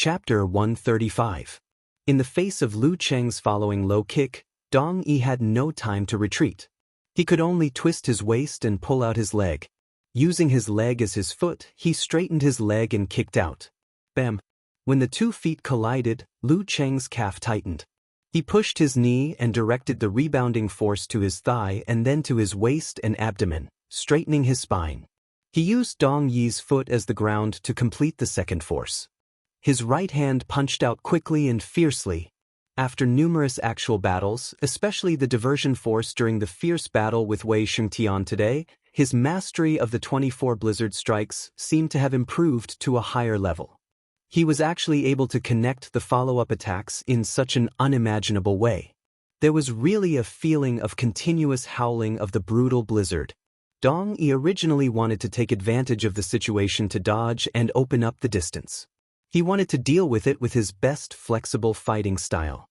Chapter 135. In the face of Lu Cheng's following low kick, Dong Yi had no time to retreat. He could only twist his waist and pull out his leg. Using his leg as his foot, he straightened his leg and kicked out. Bam! When the 2 feet collided, Lu Cheng's calf tightened. He pushed his knee and directed the rebounding force to his thigh and then to his waist and abdomen, straightening his spine. He used Dong Yi's foot as the ground to complete the second force. His right hand punched out quickly and fiercely. After numerous actual battles, especially the diversion force during the fierce battle with Wei Shengtian today, his mastery of the 24 blizzard strikes seemed to have improved to a higher level. He was actually able to connect the follow-up attacks in such an unimaginable way. There was really a feeling of continuous howling of the brutal blizzard. Dong Yi originally wanted to take advantage of the situation to dodge and open up the distance. He wanted to deal with it with his best flexible fighting style.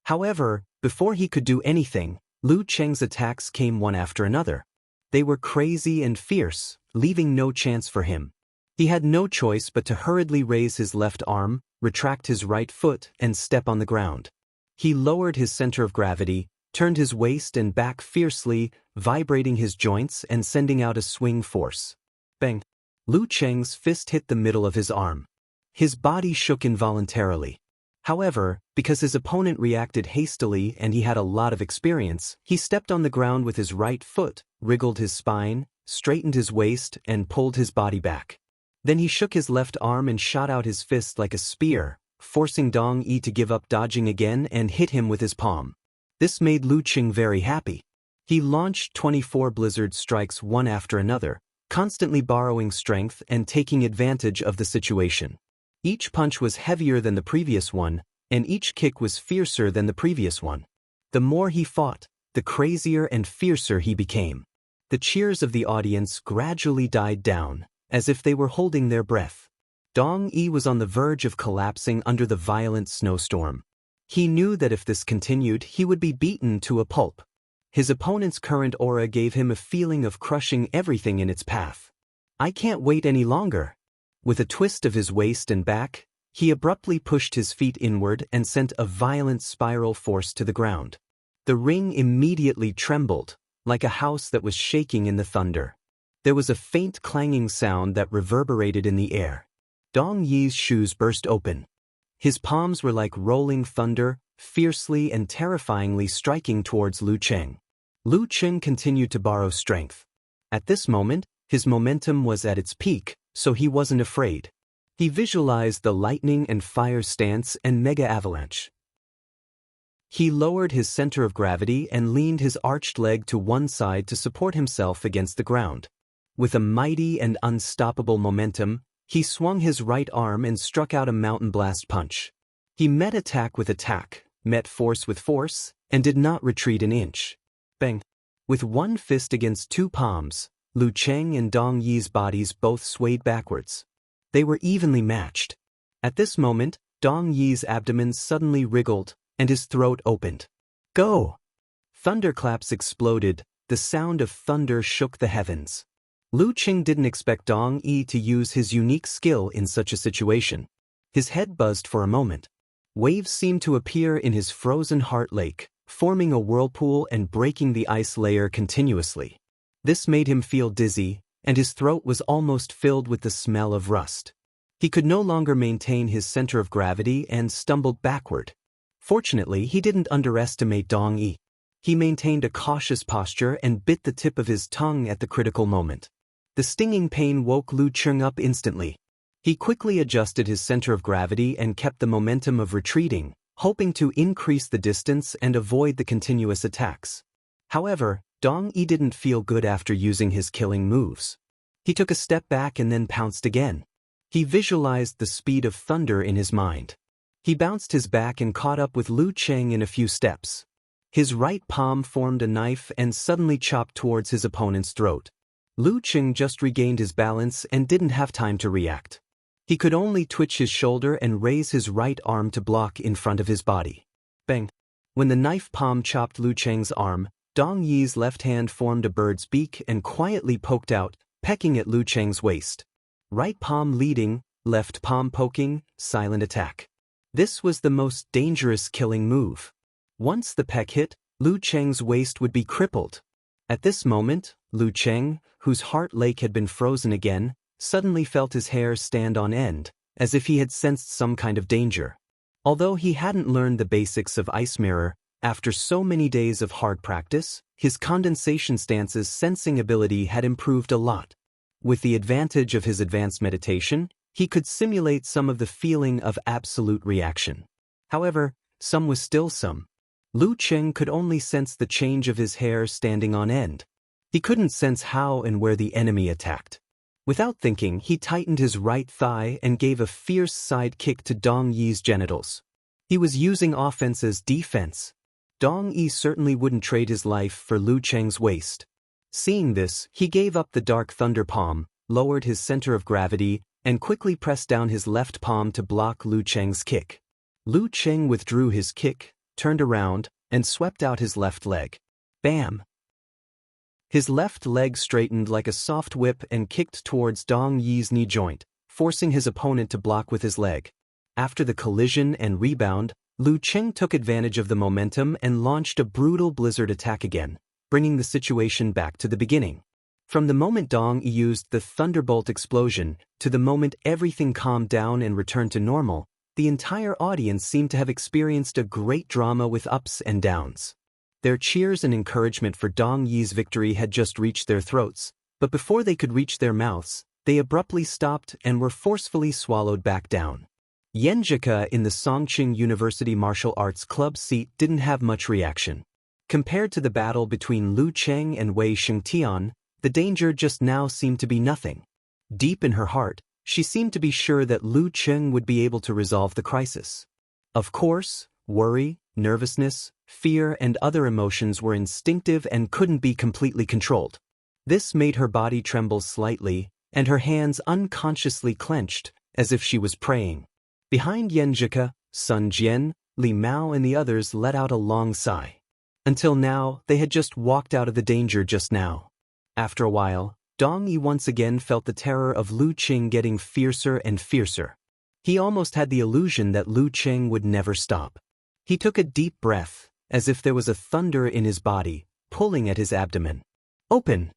However, before he could do anything, Lu Cheng's attacks came one after another. They were crazy and fierce, leaving no chance for him. He had no choice but to hurriedly raise his left arm, retract his right foot, and step on the ground. He lowered his center of gravity, turned his waist and back fiercely, vibrating his joints and sending out a swing force. Bang! Lu Cheng's fist hit the middle of his arm. His body shook involuntarily. However, because his opponent reacted hastily and he had a lot of experience, he stepped on the ground with his right foot, wriggled his spine, straightened his waist, and pulled his body back. Then he shook his left arm and shot out his fist like a spear, forcing Dong Yi to give up dodging again and hit him with his palm. This made Lu Cheng very happy. He launched 24 blizzard strikes one after another, constantly borrowing strength and taking advantage of the situation. Each punch was heavier than the previous one, and each kick was fiercer than the previous one. The more he fought, the crazier and fiercer he became. The cheers of the audience gradually died down, as if they were holding their breath. Dong Yi was on the verge of collapsing under the violent snowstorm. He knew that if this continued, he would be beaten to a pulp. His opponent's current aura gave him a feeling of crushing everything in its path. "I can't wait any longer." With a twist of his waist and back, he abruptly pushed his feet inward and sent a violent spiral force to the ground. The ring immediately trembled, like a house that was shaking in the thunder. There was a faint clanging sound that reverberated in the air. Dong Yi's shoes burst open. His palms were like rolling thunder, fiercely and terrifyingly striking towards Lu Cheng. Lu Cheng continued to borrow strength. At this moment, his momentum was at its peak, so he wasn't afraid. He visualized the lightning and fire stance and mega avalanche. He lowered his center of gravity and leaned his arched leg to one side to support himself against the ground. With a mighty and unstoppable momentum, he swung his right arm and struck out a mountain blast punch. He met attack with attack, met force with force, and did not retreat an inch. Bang! With one fist against 2 palms, Lu Cheng and Dong Yi's bodies both swayed backwards. They were evenly matched. At this moment, Dong Yi's abdomen suddenly wriggled, and his throat opened. "Go!" Thunderclaps exploded, the sound of thunder shook the heavens. Lu Cheng didn't expect Dong Yi to use his unique skill in such a situation. His head buzzed for a moment. Waves seemed to appear in his frozen heart lake, forming a whirlpool and breaking the ice layer continuously. This made him feel dizzy, and his throat was almost filled with the smell of rust. He could no longer maintain his center of gravity and stumbled backward. Fortunately, he didn't underestimate Dong Yi. He maintained a cautious posture and bit the tip of his tongue at the critical moment. The stinging pain woke Lu Cheng up instantly. He quickly adjusted his center of gravity and kept the momentum of retreating, hoping to increase the distance and avoid the continuous attacks. However, Dong Yi didn't feel good after using his killing moves. He took a step back and then pounced again. He visualized the speed of thunder in his mind. He bounced his back and caught up with Lu Cheng in a few steps. His right palm formed a knife and suddenly chopped towards his opponent's throat. Lu Cheng just regained his balance and didn't have time to react. He could only twitch his shoulder and raise his right arm to block in front of his body. Bang! When the knife palm chopped Lu Cheng's arm, Dong Yi's left hand formed a bird's beak and quietly poked out, pecking at Lu Cheng's waist. Right palm leading, left palm poking, silent attack. This was the most dangerous killing move. Once the peck hit, Lu Cheng's waist would be crippled. At this moment, Lu Cheng, whose heart lake had been frozen again, suddenly felt his hair stand on end, as if he had sensed some kind of danger. Although he hadn't learned the basics of Ice Mirror, after so many days of hard practice, his condensation stance's sensing ability had improved a lot. With the advantage of his advanced meditation, he could simulate some of the feeling of absolute reaction. However, some was still some. Lu Cheng could only sense the change of his hair standing on end. He couldn't sense how and where the enemy attacked. Without thinking, he tightened his right thigh and gave a fierce side kick to Dong Yi's genitals. He was using offense as defense. Dong Yi certainly wouldn't trade his life for Lu Cheng's waist. Seeing this, he gave up the dark thunder palm, lowered his center of gravity, and quickly pressed down his left palm to block Lu Cheng's kick. Lu Cheng withdrew his kick, turned around, and swept out his left leg. Bam! His left leg straightened like a soft whip and kicked towards Dong Yi's knee joint, forcing his opponent to block with his leg. After the collision and rebound, Lu Cheng took advantage of the momentum and launched a brutal blizzard attack again, bringing the situation back to the beginning. From the moment Dong Yi used the thunderbolt explosion to the moment everything calmed down and returned to normal, the entire audience seemed to have experienced a great drama with ups and downs. Their cheers and encouragement for Dong Yi's victory had just reached their throats, but before they could reach their mouths, they abruptly stopped and were forcefully swallowed back down. Yenjika in the Songqing University Martial Arts Club seat didn't have much reaction. Compared to the battle between Lu Cheng and Wei Shengtian, the danger just now seemed to be nothing. Deep in her heart, she seemed to be sure that Lu Cheng would be able to resolve the crisis. Of course, worry, nervousness, fear, and other emotions were instinctive and couldn't be completely controlled. This made her body tremble slightly, and her hands unconsciously clenched, as if she was praying. Behind Yenjika, Sun Jian, Li Mao, and the others let out a long sigh. Until now, they had just walked out of the danger just now. After a while, Dong Yi once again felt the terror of Lu Cheng getting fiercer and fiercer. He almost had the illusion that Lu Cheng would never stop. He took a deep breath, as if there was a thunder in his body, pulling at his abdomen. Open!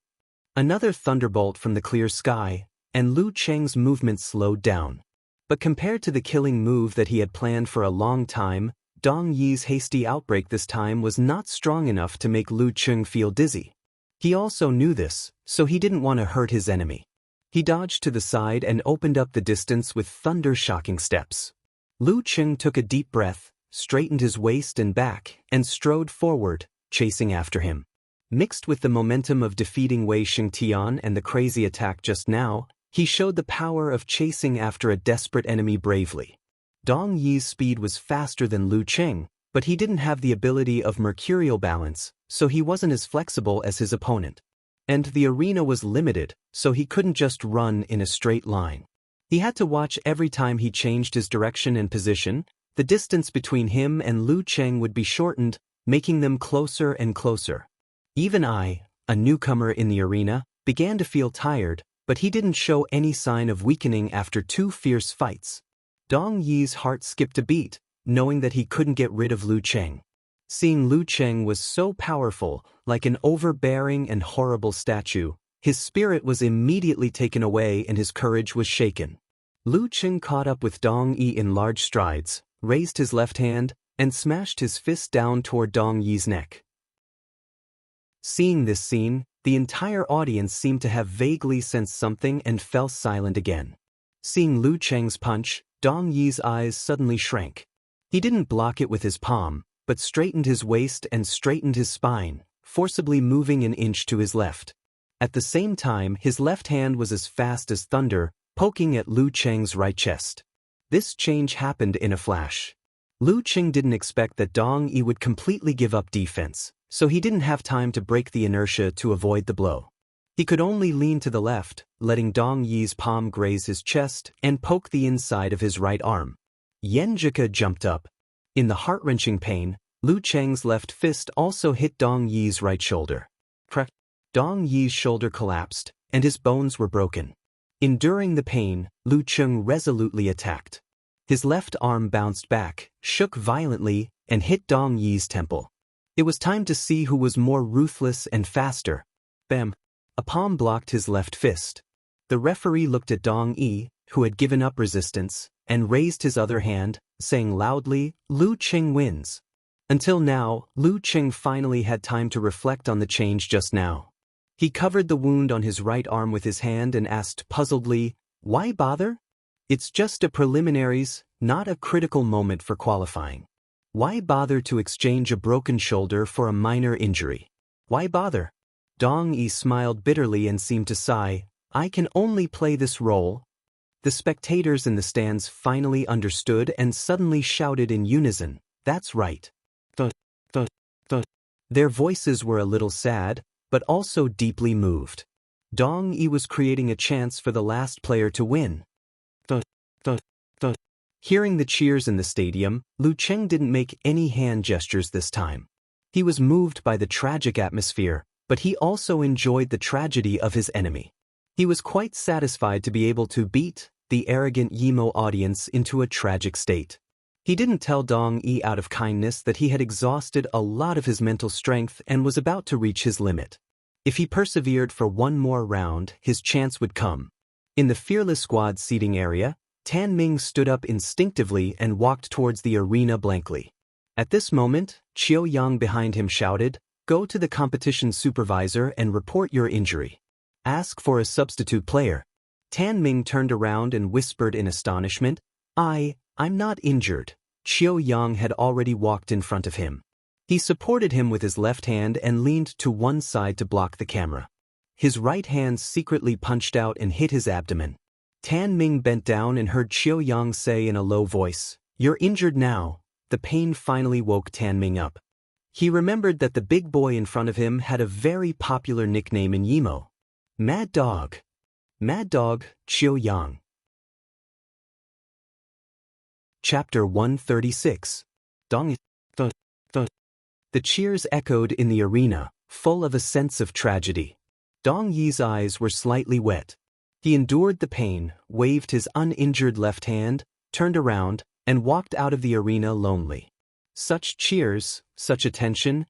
Another thunderbolt from the clear sky, and Lu Cheng's movement slowed down. But compared to the killing move that he had planned for a long time, Dong Yi's hasty outbreak this time was not strong enough to make Lu Cheng feel dizzy. He also knew this, so he didn't want to hurt his enemy. He dodged to the side and opened up the distance with thunder-shocking steps. Lu Cheng took a deep breath, straightened his waist and back, and strode forward, chasing after him. Mixed with the momentum of defeating Wei Shengtian and the crazy attack just now, he showed the power of chasing after a desperate enemy bravely. Dong Yi's speed was faster than Lu Cheng, but he didn't have the ability of mercurial balance, so he wasn't as flexible as his opponent. And the arena was limited, so he couldn't just run in a straight line. He had to watch every time he changed his direction and position. The distance between him and Lu Cheng would be shortened, making them closer and closer. Even I, a newcomer in the arena, began to feel tired, but he didn't show any sign of weakening after 2 fierce fights. Dong Yi's heart skipped a beat, knowing that he couldn't get rid of Lu Cheng. Seeing Lu Cheng was so powerful, like an overbearing and horrible statue, his spirit was immediately taken away and his courage was shaken. Lu Cheng caught up with Dong Yi in large strides, raised his left hand, and smashed his fist down toward Dong Yi's neck. Seeing this scene, the entire audience seemed to have vaguely sensed something and fell silent again. Seeing Lu Cheng's punch, Dong Yi's eyes suddenly shrank. He didn't block it with his palm, but straightened his waist and straightened his spine, forcibly moving an inch to his left. At the same time, his left hand was as fast as thunder, poking at Lu Cheng's right chest. This change happened in a flash. Lu Cheng didn't expect that Dong Yi would completely give up defense, so he didn't have time to break the inertia to avoid the blow. He could only lean to the left, letting Dong Yi's palm graze his chest and poke the inside of his right arm. Yenjika jumped up. In the heart-wrenching pain, Lu Cheng's left fist also hit Dong Yi's right shoulder. Crack! Dong Yi's shoulder collapsed, and his bones were broken. Enduring the pain, Lu Cheng resolutely attacked. His left arm bounced back, shook violently, and hit Dong Yi's temple. It was time to see who was more ruthless and faster. Bam! A palm blocked his left fist. The referee looked at Dong Yi, who had given up resistance, and raised his other hand, saying loudly, "Lu Cheng wins." Until now, Lu Cheng finally had time to reflect on the change just now. He covered the wound on his right arm with his hand and asked puzzledly, "Why bother? It's just a preliminaries, not a critical moment for qualifying. Why bother to exchange a broken shoulder for a minor injury? Why bother?" Dong Yi smiled bitterly and seemed to sigh, "I can only play this role." The spectators in the stands finally understood and suddenly shouted in unison, "That's right." Their voices were a little sad, but also deeply moved. Dong Yi was creating a chance for the last player to win. Hearing the cheers in the stadium, Lu Cheng didn't make any hand gestures this time. He was moved by the tragic atmosphere, but he also enjoyed the tragedy of his enemy. He was quite satisfied to be able to beat the arrogant Yimo audience into a tragic state. He didn't tell Dong Yi out of kindness that he had exhausted a lot of his mental strength and was about to reach his limit. If he persevered for one more round, his chance would come. In the Fearless Squad seating area, Tan Ming stood up instinctively and walked towards the arena blankly. At this moment, Chiao Yang behind him shouted, "Go to the competition supervisor and report your injury. Ask for a substitute player." Tan Ming turned around and whispered in astonishment, I'm not injured." Chiao Yang had already walked in front of him. He supported him with his left hand and leaned to one side to block the camera. His right hand secretly punched out and hit his abdomen. Tan Ming bent down and heard Chiao Yang say in a low voice, "You're injured now." The pain finally woke Tan Ming up. He remembered that the big boy in front of him had a very popular nickname in Yimo. Mad Dog. Mad Dog, Chiao Yang. Chapter 136. Dong. The cheers echoed in the arena, full of a sense of tragedy. Dong Yi's eyes were slightly wet. He endured the pain, waved his uninjured left hand, turned around, and walked out of the arena lonely. Such cheers, such attention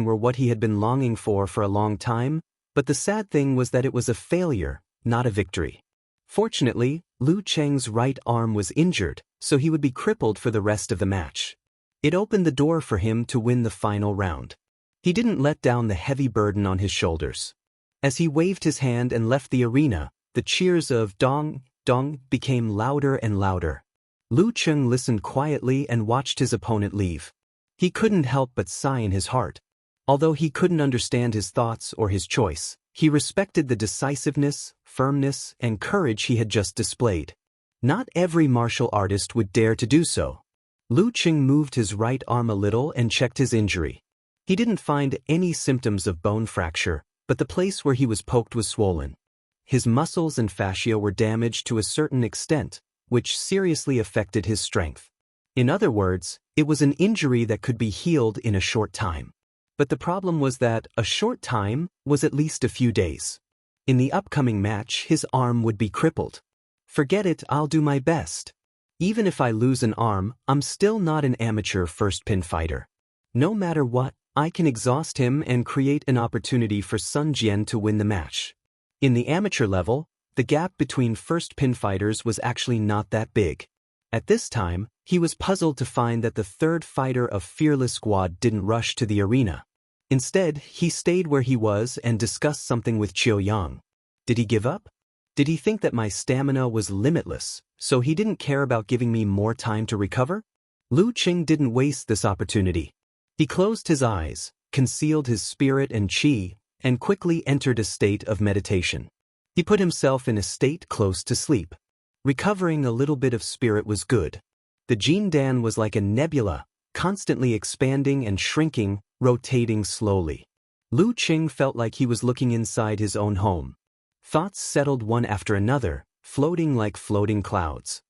were what he had been longing for a long time, but the sad thing was that it was a failure, not a victory. Fortunately, Lu Cheng's right arm was injured, so he would be crippled for the rest of the match. It opened the door for him to win the final round. He didn't let down the heavy burden on his shoulders. As he waved his hand and left the arena, the cheers of "Dong, Dong" became louder and louder. Lu Cheng listened quietly and watched his opponent leave. He couldn't help but sigh in his heart. Although he couldn't understand his thoughts or his choice, he respected the decisiveness, firmness, and courage he had just displayed. Not every martial artist would dare to do so. Lu Cheng moved his right arm a little and checked his injury. He didn't find any symptoms of bone fracture, but the place where he was poked was swollen. His muscles and fascia were damaged to a certain extent, which seriously affected his strength. In other words, it was an injury that could be healed in a short time. But the problem was that a short time was at least a few days. In the upcoming match, his arm would be crippled. "Forget it, I'll do my best. Even if I lose an arm, I'm still not an amateur first pin fighter. No matter what, I can exhaust him and create an opportunity for Sun Jian to win the match." In the amateur level, the gap between first pin fighters was actually not that big. At this time, he was puzzled to find that the third fighter of Fearless Squad didn't rush to the arena. Instead, he stayed where he was and discussed something with Chiao Yang. Did he give up? Did he think that my stamina was limitless, so he didn't care about giving me more time to recover? Lu Cheng didn't waste this opportunity. He closed his eyes, concealed his spirit and qi, and quickly entered a state of meditation. He put himself in a state close to sleep. Recovering a little bit of spirit was good. The Jin Dan was like a nebula, constantly expanding and shrinking, rotating slowly. Lu Cheng felt like he was looking inside his own home. Thoughts settled one after another, floating like floating clouds.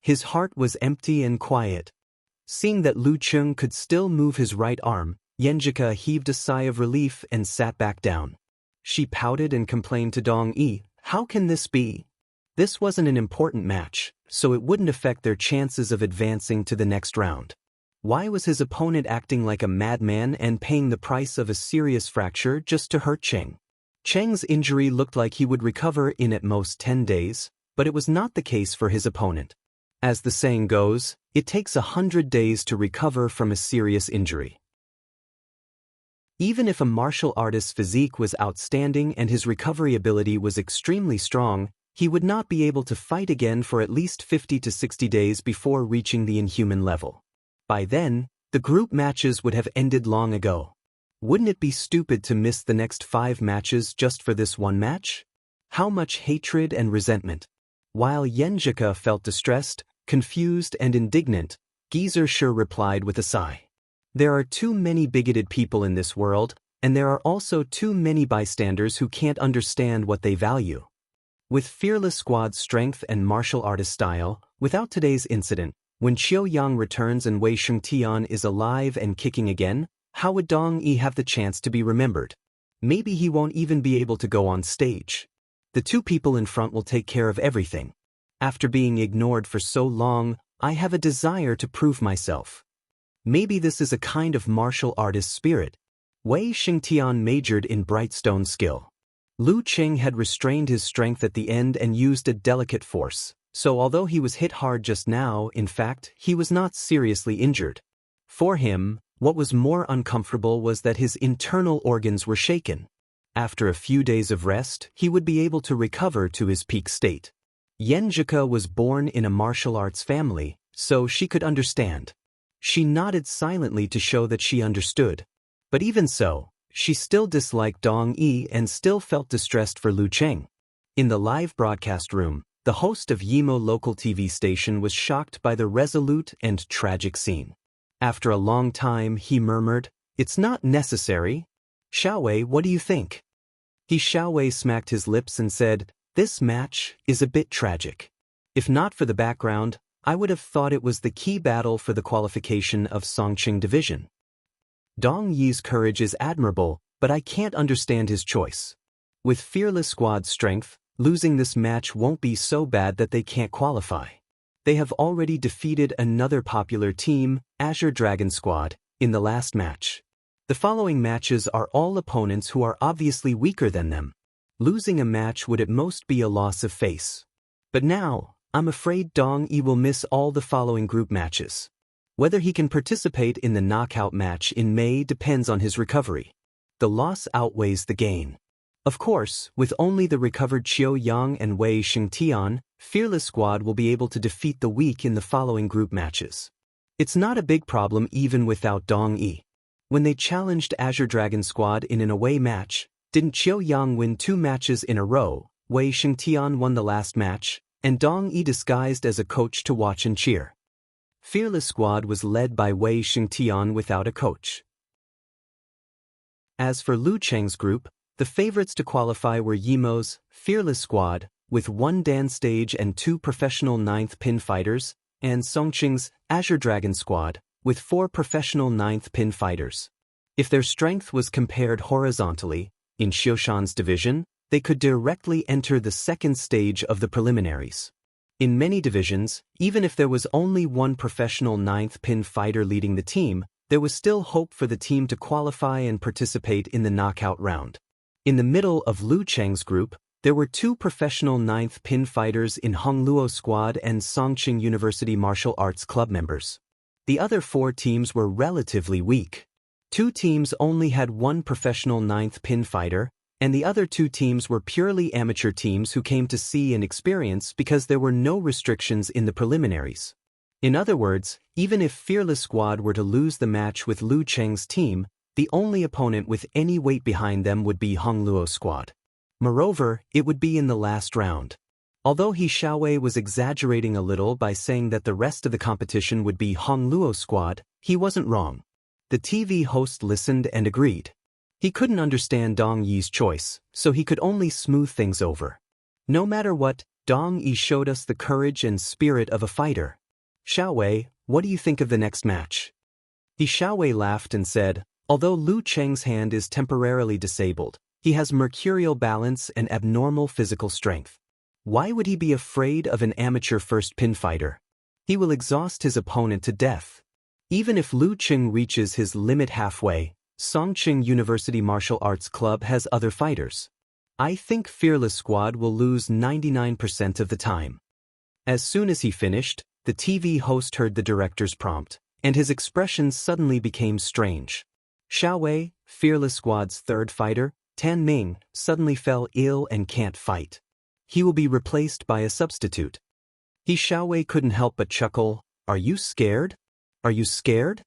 His heart was empty and quiet. Seeing that Lu Cheng could still move his right arm, Yenjika heaved a sigh of relief and sat back down. She pouted and complained to Dong Yi, How can this be? This wasn't an important match, so it wouldn't affect their chances of advancing to the next round. Why was his opponent acting like a madman and paying the price of a serious fracture just to hurt Cheng? Cheng's injury looked like he would recover in at most 10 days, but it was not the case for his opponent. As the saying goes, it takes 100 days to recover from a serious injury. Even if a martial artist's physique was outstanding and his recovery ability was extremely strong, he would not be able to fight again for at least 50 to 60 days before reaching the inhuman level. By then, the group matches would have ended long ago. Wouldn't it be stupid to miss the next 5 matches just for this one match? How much hatred and resentment. While Yenjika felt distressed, confused and indignant, Geezer sure replied with a sigh. There are too many bigoted people in this world, and there are also too many bystanders who can't understand what they value. With Fearless Squad's strength and martial artist style, without today's incident, when Qiu Yang returns and Wei Shengtian is alive and kicking again, how would Dong Yi have the chance to be remembered? Maybe he won't even be able to go on stage. The 2 people in front will take care of everything. After being ignored for so long, I have a desire to prove myself. Maybe this is a kind of martial artist spirit. Wei Shengtian majored in Brightstone skill. Lu Cheng had restrained his strength at the end and used a delicate force, so although he was hit hard just now, in fact, he was not seriously injured. For him, what was more uncomfortable was that his internal organs were shaken. After a few days of rest, he would be able to recover to his peak state. Yenjika was born in a martial arts family, so she could understand. She nodded silently to show that she understood. But even so, she still disliked Dong Yi and still felt distressed for Lu Cheng. In the live broadcast room, the host of Yimo local TV station was shocked by the resolute and tragic scene. After a long time, he murmured, "It's not necessary." "Xiaowei, what do you think?" Xiaowei smacked his lips and said, "This match is a bit tragic. If not for the background, I would have thought it was the key battle for the qualification of Songqing Division. Dong Yi's courage is admirable, but I can't understand his choice. With Fearless Squad's strength, losing this match won't be so bad that they can't qualify. They have already defeated another popular team, Azure Dragon Squad, in the last match. The following matches are all opponents who are obviously weaker than them. Losing a match would at most be a loss of face. But now, I'm afraid Dong Yi will miss all the following group matches. Whether he can participate in the knockout match in May depends on his recovery. The loss outweighs the gain. Of course, with only the recovered Qiu Yang and Wei Shengtian, Fearless Squad will be able to defeat the weak in the following group matches. It's not a big problem even without Dong Yi. When they challenged Azure Dragon Squad in an away match, didn't Qiu Yang win 2 matches in a row? Wei Shengtian won the last match, and Dong Yi disguised as a coach to watch and cheer. Fearless Squad was led by Wei Shengtian without a coach. As for Lu Cheng's group, the favorites to qualify were Yimo's Fearless Squad, with 1 dance stage and 2 professional 9th pin fighters, and Songqing's Azure Dragon Squad, with 4 professional 9th pin fighters. If their strength was compared horizontally, in Xiushan's division, they could directly enter the 2nd stage of the preliminaries. In many divisions, even if there was only 1 professional 9th pin fighter leading the team, there was still hope for the team to qualify and participate in the knockout round. In the middle of Lu Cheng's group, there were 2 professional 9th pin fighters in Hongluo Squad and Songqing University Martial Arts Club members. The other 4 teams were relatively weak. 2 teams only had 1 professional 9th pin fighter, and the other 2 teams were purely amateur teams who came to see and experience because there were no restrictions in the preliminaries. In other words, even if Fearless Squad were to lose the match with Lu Cheng's team, the only opponent with any weight behind them would be Hongluo Squad. Moreover, it would be in the last round. Although Xiaowei was exaggerating a little by saying that the rest of the competition would be Hongluo Squad, he wasn't wrong. The TV host listened and agreed. He couldn't understand Dong Yi's choice, so he could only smooth things over. No matter what, Dong Yi showed us the courage and spirit of a fighter. Xiaowei, what do you think of the next match? Xiaowei laughed and said, although Lu Cheng's hand is temporarily disabled, He has mercurial balance and abnormal physical strength. Why would he be afraid of an amateur first pin fighter? He will exhaust his opponent to death. Even if Lu Cheng reaches his limit halfway, Songqing University Martial Arts Club has other fighters. I think Fearless Squad will lose 99% of the time. As soon as he finished, the TV host heard the director's prompt, and his expression suddenly became strange. Xiaowei, Fearless Squad's third fighter, Tan Ming, suddenly fell ill and can't fight. He will be replaced by a substitute. Xiaowei couldn't help but chuckle. Are you scared? Are you scared?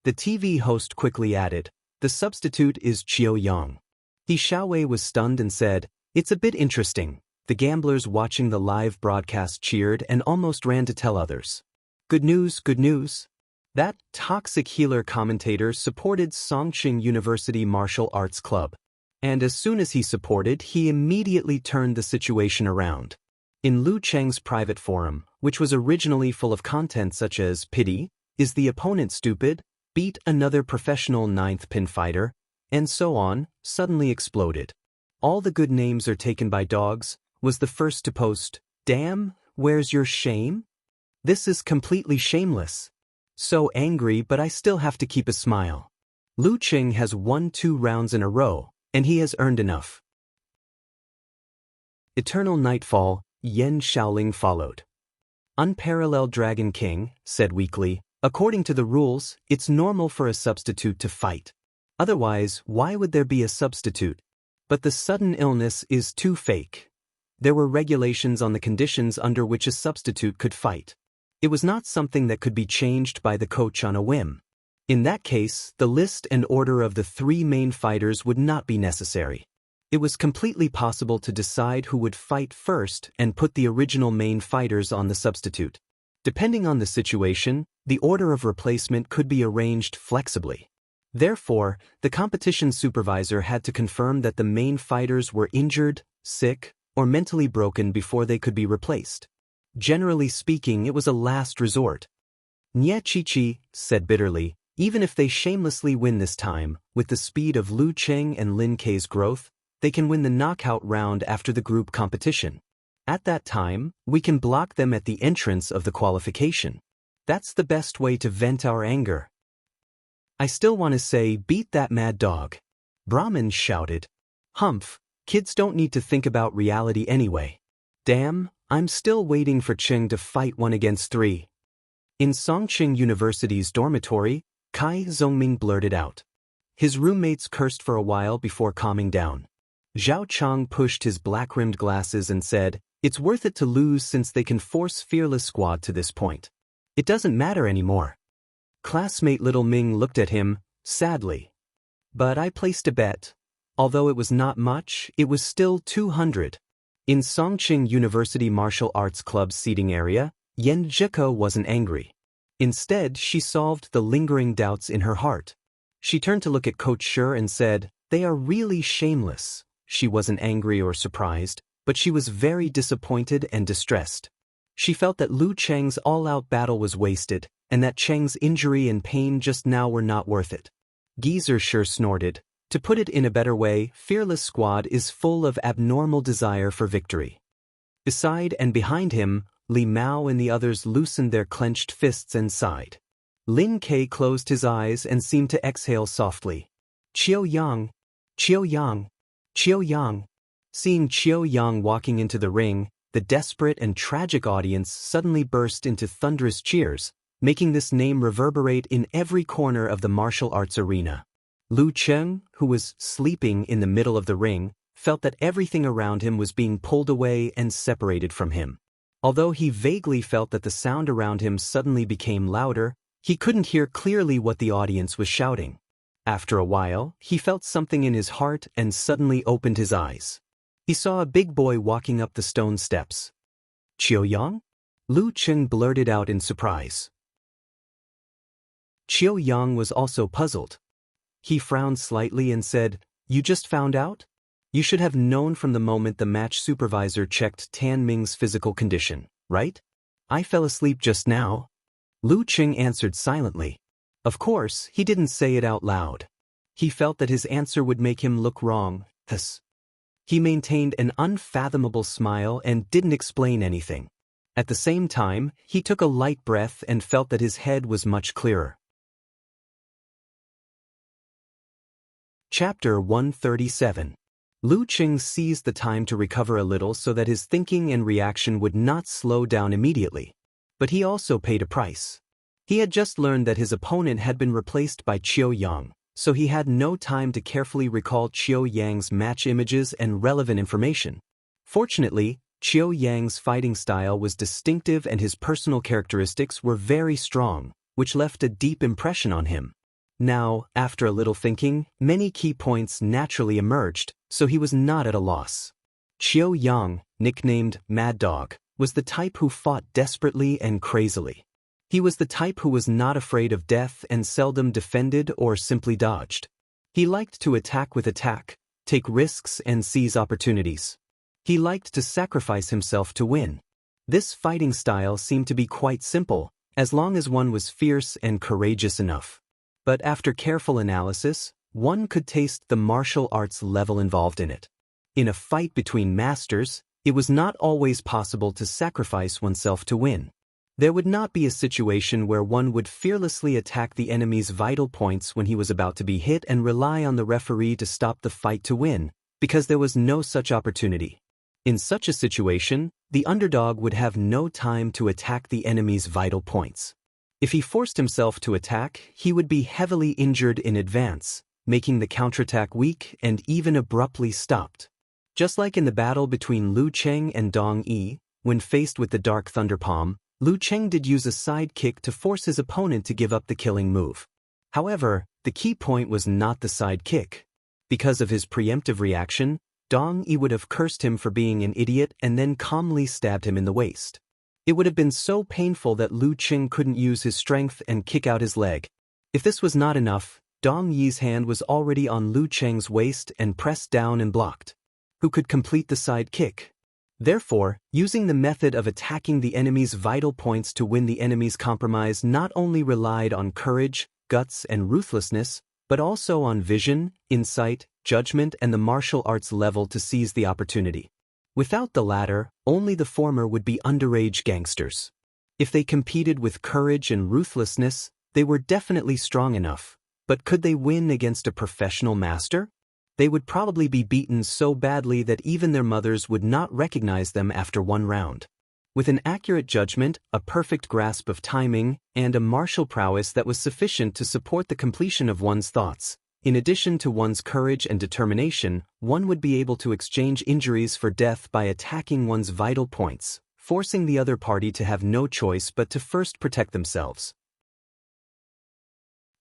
The TV host quickly added, the substitute is Qiu Yang. Xiaowei was stunned and said, it's a bit interesting. The gamblers watching the live broadcast cheered and almost ran to tell others. Good news, good news. That toxic healer commentator supported Songqing University Martial Arts Club. And as soon as he supported, he immediately turned the situation around. In Lu Cheng's private forum, which was originally full of content such as pity, is the opponent stupid, beat another professional ninth pin fighter, and so on, suddenly exploded. All the good names are taken by dogs, was the first to post, damn, where's your shame? This is completely shameless. So angry, but I still have to keep a smile. Lu Cheng has won 2 rounds in a row, and he has earned enough. Eternal Nightfall, Yan Shaoling followed. Unparalleled Dragon King said weakly, according to the rules, it's normal for a substitute to fight. Otherwise, why would there be a substitute? But the sudden illness is too fake. There were regulations on the conditions under which a substitute could fight. It was not something that could be changed by the coach on a whim. In that case, the list and order of the 3 main fighters would not be necessary. It was completely possible to decide who would fight first and put the original main fighters on the substitute. Depending on the situation, the order of replacement could be arranged flexibly. Therefore, the competition supervisor had to confirm that the main fighters were injured, sick, or mentally broken before they could be replaced. Generally speaking, it was a last resort. Nye Chi said bitterly, even if they shamelessly win this time, with the speed of Lu Cheng and Lin Kei's growth, they can win the knockout round after the group competition. At that time, we can block them at the entrance of the qualification. That's the best way to vent our anger. I still want to say, beat that mad dog. Brahmin shouted. Humph, kids don't need to think about reality anyway. Damn, I'm still waiting for Cheng to fight 1 against 3. In Songqing University's dormitory, Kai Zhongming blurted out. His roommates cursed for a while before calming down. Zhao Chang pushed his black-rimmed glasses and said, it's worth it to lose since they can force Fearless Squad to this point. It doesn't matter anymore. Classmate Little Ming looked at him, sadly. But I placed a bet. Although it was not much, it was still 200. In Songqing University Martial Arts Club's seating area, Yan Zhiko wasn't angry. Instead, she solved the lingering doubts in her heart. She turned to look at Coach Shi and said, they are really shameless. She wasn't angry or surprised, but she was very disappointed and distressed. She felt that Lu Cheng's all-out battle was wasted, and that Cheng's injury and pain just now were not worth it. Geezer Shi snorted. To put it in a better way, Fearless Squad is full of abnormal desire for victory. Beside and behind him, Li Mao and the others loosened their clenched fists and sighed. Lin Kei closed his eyes and seemed to exhale softly. Qiu Yang, Qiu Yang, Qiu Yang. Seeing Qiu Yang walking into the ring, the desperate and tragic audience suddenly burst into thunderous cheers, making this name reverberate in every corner of the martial arts arena. Lu Cheng, who was sleeping in the middle of the ring, felt that everything around him was being pulled away and separated from him. Although he vaguely felt that the sound around him suddenly became louder, he couldn't hear clearly what the audience was shouting. After a while, he felt something in his heart and suddenly opened his eyes. He saw a big boy walking up the stone steps. Qiu Yang? Lu Cheng blurted out in surprise. Qiu Yang was also puzzled. He frowned slightly and said, you just found out? You should have known from the moment the match supervisor checked Tan Ming's physical condition, right? I fell asleep just now. Lu Cheng answered silently. Of course, he didn't say it out loud. He felt that his answer would make him look wrong, Thus, he maintained an unfathomable smile and didn't explain anything. At the same time, he took a light breath and felt that his head was much clearer. Chapter 137. Lu Qing seized the time to recover a little so that his thinking and reaction would not slow down immediately. But he also paid a price. He had just learned that his opponent had been replaced by Qiu Yang, so he had no time to carefully recall Qiu Yang's match images and relevant information. Fortunately, Qiu Yang's fighting style was distinctive and his personal characteristics were very strong, which left a deep impression on him. Now, after a little thinking, many key points naturally emerged, so he was not at a loss. Qiu Yang, nicknamed Mad Dog, was the type who fought desperately and crazily. He was the type who was not afraid of death and seldom defended or simply dodged. He liked to attack with attack, take risks and seize opportunities. He liked to sacrifice himself to win. This fighting style seemed to be quite simple, as long as one was fierce and courageous enough. But after careful analysis, one could taste the martial arts level involved in it. In a fight between masters, it was not always possible to sacrifice oneself to win. There would not be a situation where one would fearlessly attack the enemy's vital points when he was about to be hit and rely on the referee to stop the fight to win, because there was no such opportunity. In such a situation, the underdog would have no time to attack the enemy's vital points. If he forced himself to attack, he would be heavily injured in advance, making the counterattack weak and even abruptly stopped. Just like in the battle between Lu Cheng and Dong Yi, when faced with the Dark Thunder Palm, Lu Cheng did use a side kick to force his opponent to give up the killing move. However, the key point was not the side kick. Because of his preemptive reaction, Dong Yi would have cursed him for being an idiot and then calmly stabbed him in the waist. It would have been so painful that Lu Qing couldn't use his strength and kick out his leg. If this was not enough, Dong Yi's hand was already on Lu Cheng's waist and pressed down and blocked. Who could complete the side kick? Therefore, using the method of attacking the enemy's vital points to win the enemy's compromise not only relied on courage, guts, and ruthlessness, but also on vision, insight, judgment, and the martial arts level to seize the opportunity. Without the latter, only the former would be underage gangsters. If they competed with courage and ruthlessness, they were definitely strong enough. But could they win against a professional master? They would probably be beaten so badly that even their mothers would not recognize them after one round. With an accurate judgment, a perfect grasp of timing, and a martial prowess that was sufficient to support the completion of one's thoughts, in addition to one's courage and determination, one would be able to exchange injuries for death by attacking one's vital points, forcing the other party to have no choice but to first protect themselves.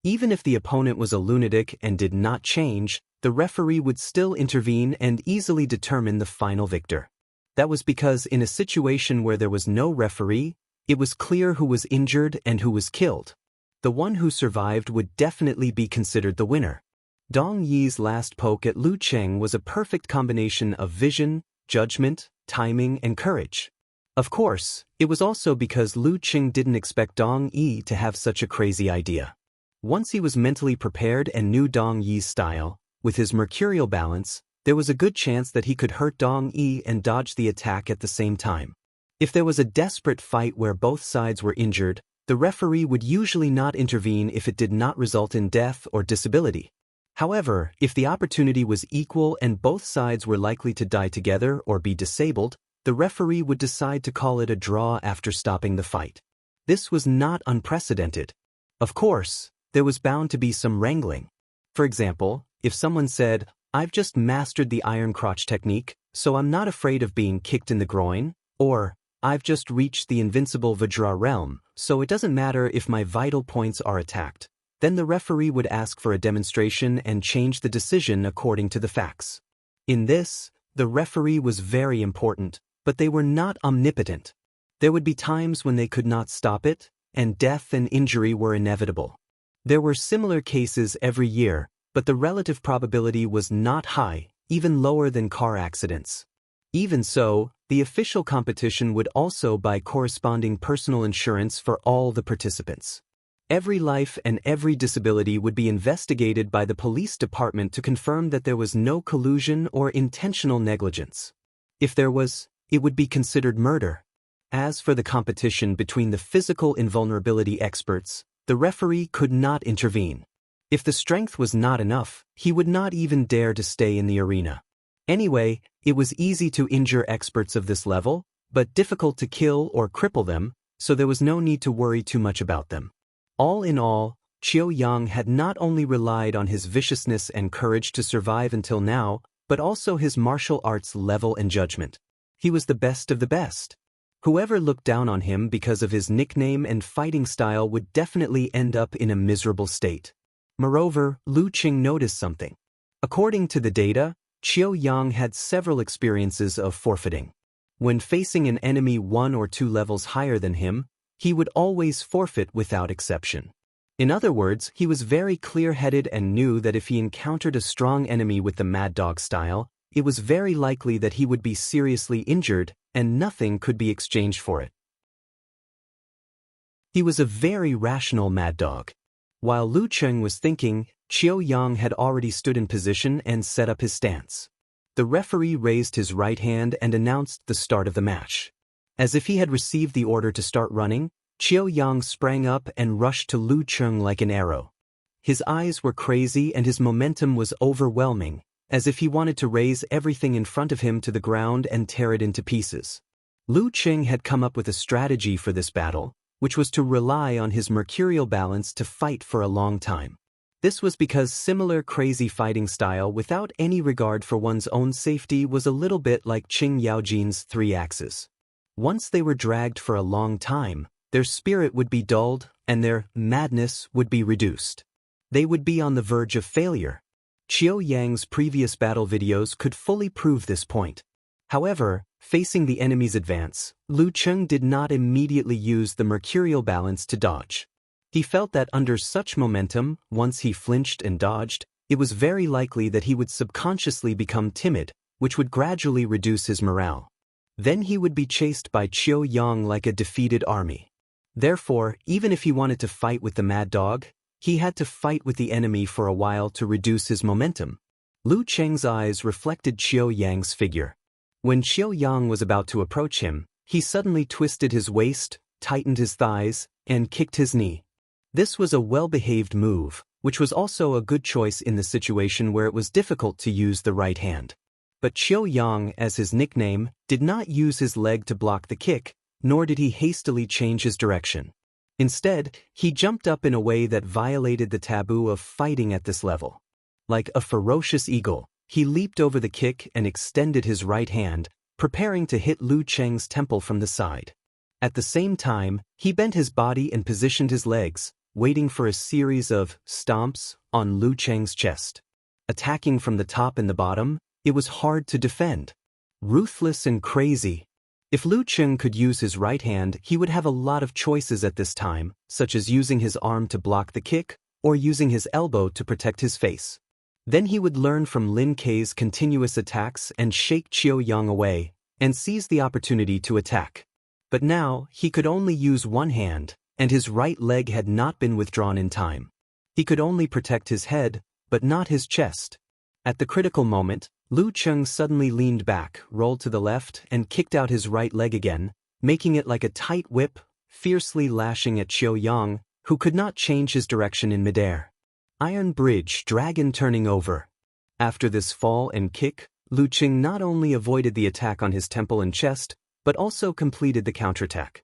Even if the opponent was a lunatic and did not change, the referee would still intervene and easily determine the final victor. That was because in a situation where there was no referee, it was clear who was injured and who was killed. The one who survived would definitely be considered the winner. Dong Yi's last poke at Lu Cheng was a perfect combination of vision, judgment, timing, and courage. Of course, it was also because Lu Cheng didn't expect Dong Yi to have such a crazy idea. Once he was mentally prepared and knew Dong Yi's style, with his mercurial balance, there was a good chance that he could hurt Dong Yi and dodge the attack at the same time. If there was a desperate fight where both sides were injured, the referee would usually not intervene if it did not result in death or disability. However, if the opportunity was equal and both sides were likely to die together or be disabled, the referee would decide to call it a draw after stopping the fight. This was not unprecedented. Of course, there was bound to be some wrangling. For example, if someone said, "I've just mastered the iron crotch technique, so I'm not afraid of being kicked in the groin," or, "I've just reached the invincible Vajra realm, so it doesn't matter if my vital points are attacked," then the referee would ask for a demonstration and change the decision according to the facts. In this, the referee was very important, but they were not omnipotent. There would be times when they could not stop it, and death and injury were inevitable. There were similar cases every year, but the relative probability was not high, even lower than car accidents. Even so, the official competition would also buy corresponding personal insurance for all the participants. Every life and every disability would be investigated by the police department to confirm that there was no collusion or intentional negligence. If there was, it would be considered murder. As for the competition between the physical invulnerability experts, the referee could not intervene. If the strength was not enough, he would not even dare to stay in the arena. Anyway, it was easy to injure experts of this level, but difficult to kill or cripple them, so there was no need to worry too much about them. All in all, Qiu Yang had not only relied on his viciousness and courage to survive until now, but also his martial arts level and judgment. He was the best of the best. Whoever looked down on him because of his nickname and fighting style would definitely end up in a miserable state. Moreover, Lu Qing noticed something. According to the data, Qiu Yang had several experiences of forfeiting. When facing an enemy 1 or 2 levels higher than him, he would always forfeit without exception. In other words, he was very clear-headed and knew that if he encountered a strong enemy with the Mad Dog style, it was very likely that he would be seriously injured, and nothing could be exchanged for it. He was a very rational Mad Dog. While Lu Cheng was thinking, Qiu Yang had already stood in position and set up his stance. The referee raised his right hand and announced the start of the match. As if he had received the order to start running, Qiu Yang sprang up and rushed to Lu Cheng like an arrow. His eyes were crazy and his momentum was overwhelming, as if he wanted to raise everything in front of him to the ground and tear it into pieces. Lu Cheng had come up with a strategy for this battle, which was to rely on his mercurial balance to fight for a long time. This was because similar crazy fighting style without any regard for one's own safety was a little bit like Qing Yaojin's 3 axes. Once they were dragged for a long time, their spirit would be dulled and their madness would be reduced. They would be on the verge of failure. Qiu Yang's previous battle videos could fully prove this point. However, facing the enemy's advance, Lu Cheng did not immediately use the mercurial balance to dodge. He felt that under such momentum, once he flinched and dodged, it was very likely that he would subconsciously become timid, which would gradually reduce his morale. Then he would be chased by Qiu Yang like a defeated army. Therefore, even if he wanted to fight with the Mad Dog, he had to fight with the enemy for a while to reduce his momentum. Lu Cheng's eyes reflected Qiu Yang's figure. When Qiu Yang was about to approach him, he suddenly twisted his waist, tightened his thighs, and kicked his knee. This was a well-behaved move, which was also a good choice in the situation where it was difficult to use the right hand. But Qiu Yang, as his nickname, did not use his leg to block the kick, nor did he hastily change his direction. Instead, he jumped up in a way that violated the taboo of fighting at this level. Like a ferocious eagle, he leaped over the kick and extended his right hand, preparing to hit Lu Cheng's temple from the side. At the same time, he bent his body and positioned his legs, waiting for a series of stomps on Lu Cheng's chest. Attacking from the top and the bottom, it was hard to defend. Ruthless and crazy. If Lu Cheng could use his right hand, he would have a lot of choices at this time, such as using his arm to block the kick, or using his elbow to protect his face. Then he would learn from Lin Kei's continuous attacks and shake Qiu Yang away, and seize the opportunity to attack. But now, he could only use one hand, and his right leg had not been withdrawn in time. He could only protect his head, but not his chest. At the critical moment, Lu Cheng suddenly leaned back, rolled to the left, and kicked out his right leg again, making it like a tight whip, fiercely lashing at Qiu Yang, who could not change his direction in midair. Iron Bridge, dragon turning over. After this fall and kick, Lu Cheng not only avoided the attack on his temple and chest, but also completed the counterattack.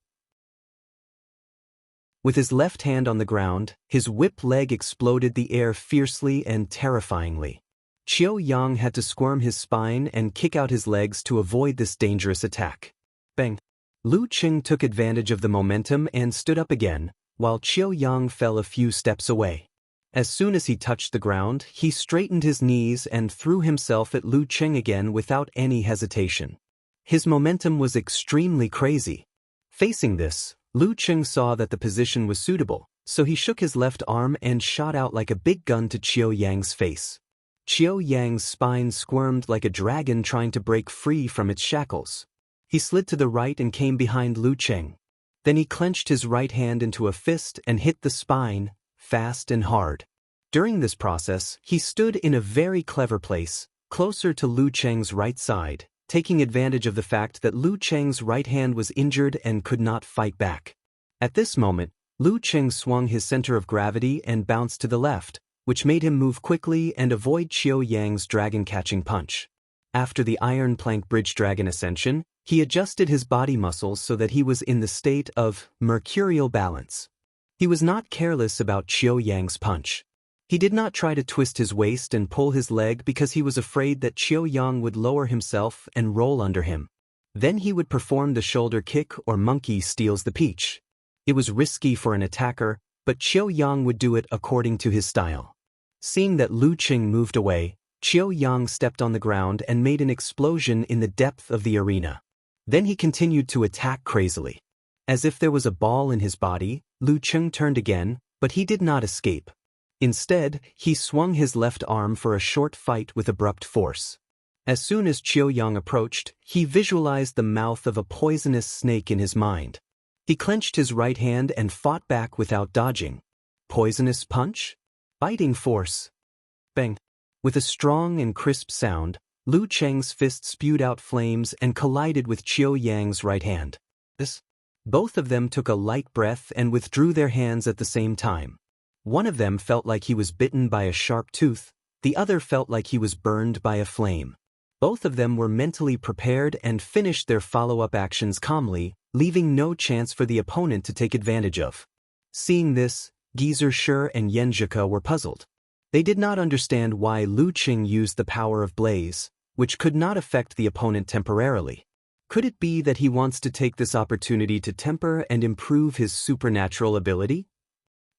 With his left hand on the ground, his whip leg exploded the air fiercely and terrifyingly. Qiu Yang had to squirm his spine and kick out his legs to avoid this dangerous attack. Bang! Lu Cheng took advantage of the momentum and stood up again, while Qiu Yang fell a few steps away. As soon as he touched the ground, he straightened his knees and threw himself at Lu Cheng again without any hesitation. His momentum was extremely crazy. Facing this, Lu Cheng saw that the position was suitable, so he shook his left arm and shot out like a big gun to Qiu Yang's face. Qiu Yang's spine squirmed like a dragon trying to break free from its shackles. He slid to the right and came behind Lu Cheng. Then he clenched his right hand into a fist and hit the spine, fast and hard. During this process, he stood in a very clever place, closer to Lu Cheng's right side, taking advantage of the fact that Lu Cheng's right hand was injured and could not fight back. At this moment, Lu Cheng swung his center of gravity and bounced to the left, which made him move quickly and avoid Qiu Yang's dragon-catching punch. After the Iron Plank Bridge Dragon Ascension, he adjusted his body muscles so that he was in the state of mercurial balance. He was not careless about Qiu Yang's punch. He did not try to twist his waist and pull his leg because he was afraid that Qiu Yang would lower himself and roll under him. Then he would perform the shoulder kick or monkey steals the peach. It was risky for an attacker, but Qiu Yang would do it according to his style. Seeing that Lu Qing moved away, Qiu Yang stepped on the ground and made an explosion in the depth of the arena. Then he continued to attack crazily. As if there was a ball in his body, Lu Qing turned again, but he did not escape. Instead, he swung his left arm for a short fight with abrupt force. As soon as Qiu Yang approached, he visualized the mouth of a poisonous snake in his mind. He clenched his right hand and fought back without dodging. Poisonous punch? Biting force. Bang! With a strong and crisp sound, Lu Cheng's fist spewed out flames and collided with Qiu Yang's right hand. Both of them took a light breath and withdrew their hands at the same time. One of them felt like he was bitten by a sharp tooth, the other felt like he was burned by a flame. Both of them were mentally prepared and finished their follow-up actions calmly, leaving no chance for the opponent to take advantage of. Seeing this, Geezer Shi and Yan Zhike were puzzled. They did not understand why Lu Qing used the power of blaze, which could not affect the opponent temporarily. Could it be that he wants to take this opportunity to temper and improve his supernatural ability?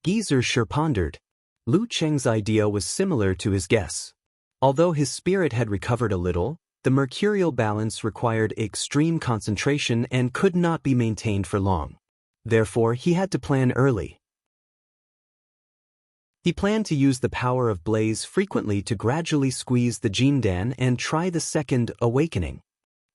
Geezer Shi pondered. Lu Cheng's idea was similar to his guess. Although his spirit had recovered a little, the mercurial balance required extreme concentration and could not be maintained for long. Therefore, he had to plan early. He planned to use the power of blaze frequently to gradually squeeze the Jindan and try the second awakening.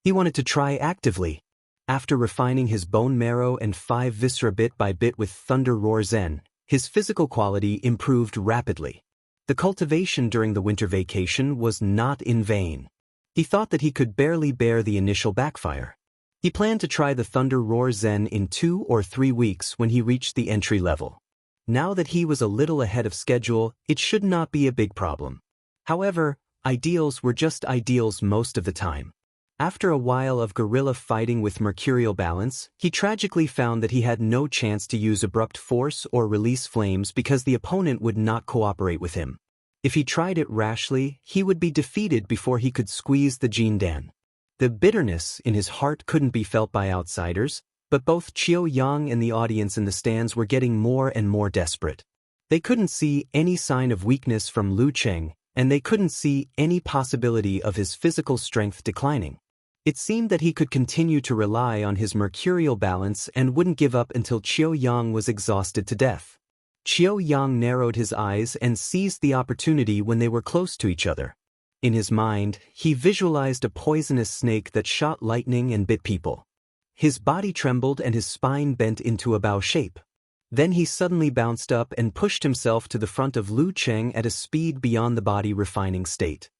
He wanted to try actively. After refining his bone marrow and 5 viscera bit by bit with Thunder Roar Zen, his physical quality improved rapidly. The cultivation during the winter vacation was not in vain. He thought that he could barely bear the initial backfire. He planned to try the Thunder Roar Zen in 2 or 3 weeks when he reached the entry level. Now that he was a little ahead of schedule, it should not be a big problem. However, ideals were just ideals most of the time. After a while of guerrilla fighting with mercurial balance, he tragically found that he had no chance to use abrupt force or release flames because the opponent would not cooperate with him. If he tried it rashly, he would be defeated before he could squeeze the Jindan. The bitterness in his heart couldn't be felt by outsiders, but both Qiu Yang and the audience in the stands were getting more and more desperate. They couldn't see any sign of weakness from Lu Cheng, and they couldn't see any possibility of his physical strength declining. It seemed that he could continue to rely on his mercurial balance and wouldn't give up until Qiu Yang was exhausted to death. Qiu Yang narrowed his eyes and seized the opportunity when they were close to each other. In his mind, he visualized a poisonous snake that shot lightning and bit people. His body trembled and his spine bent into a bow shape. Then he suddenly bounced up and pushed himself to the front of Lu Cheng at a speed beyond the body refining state.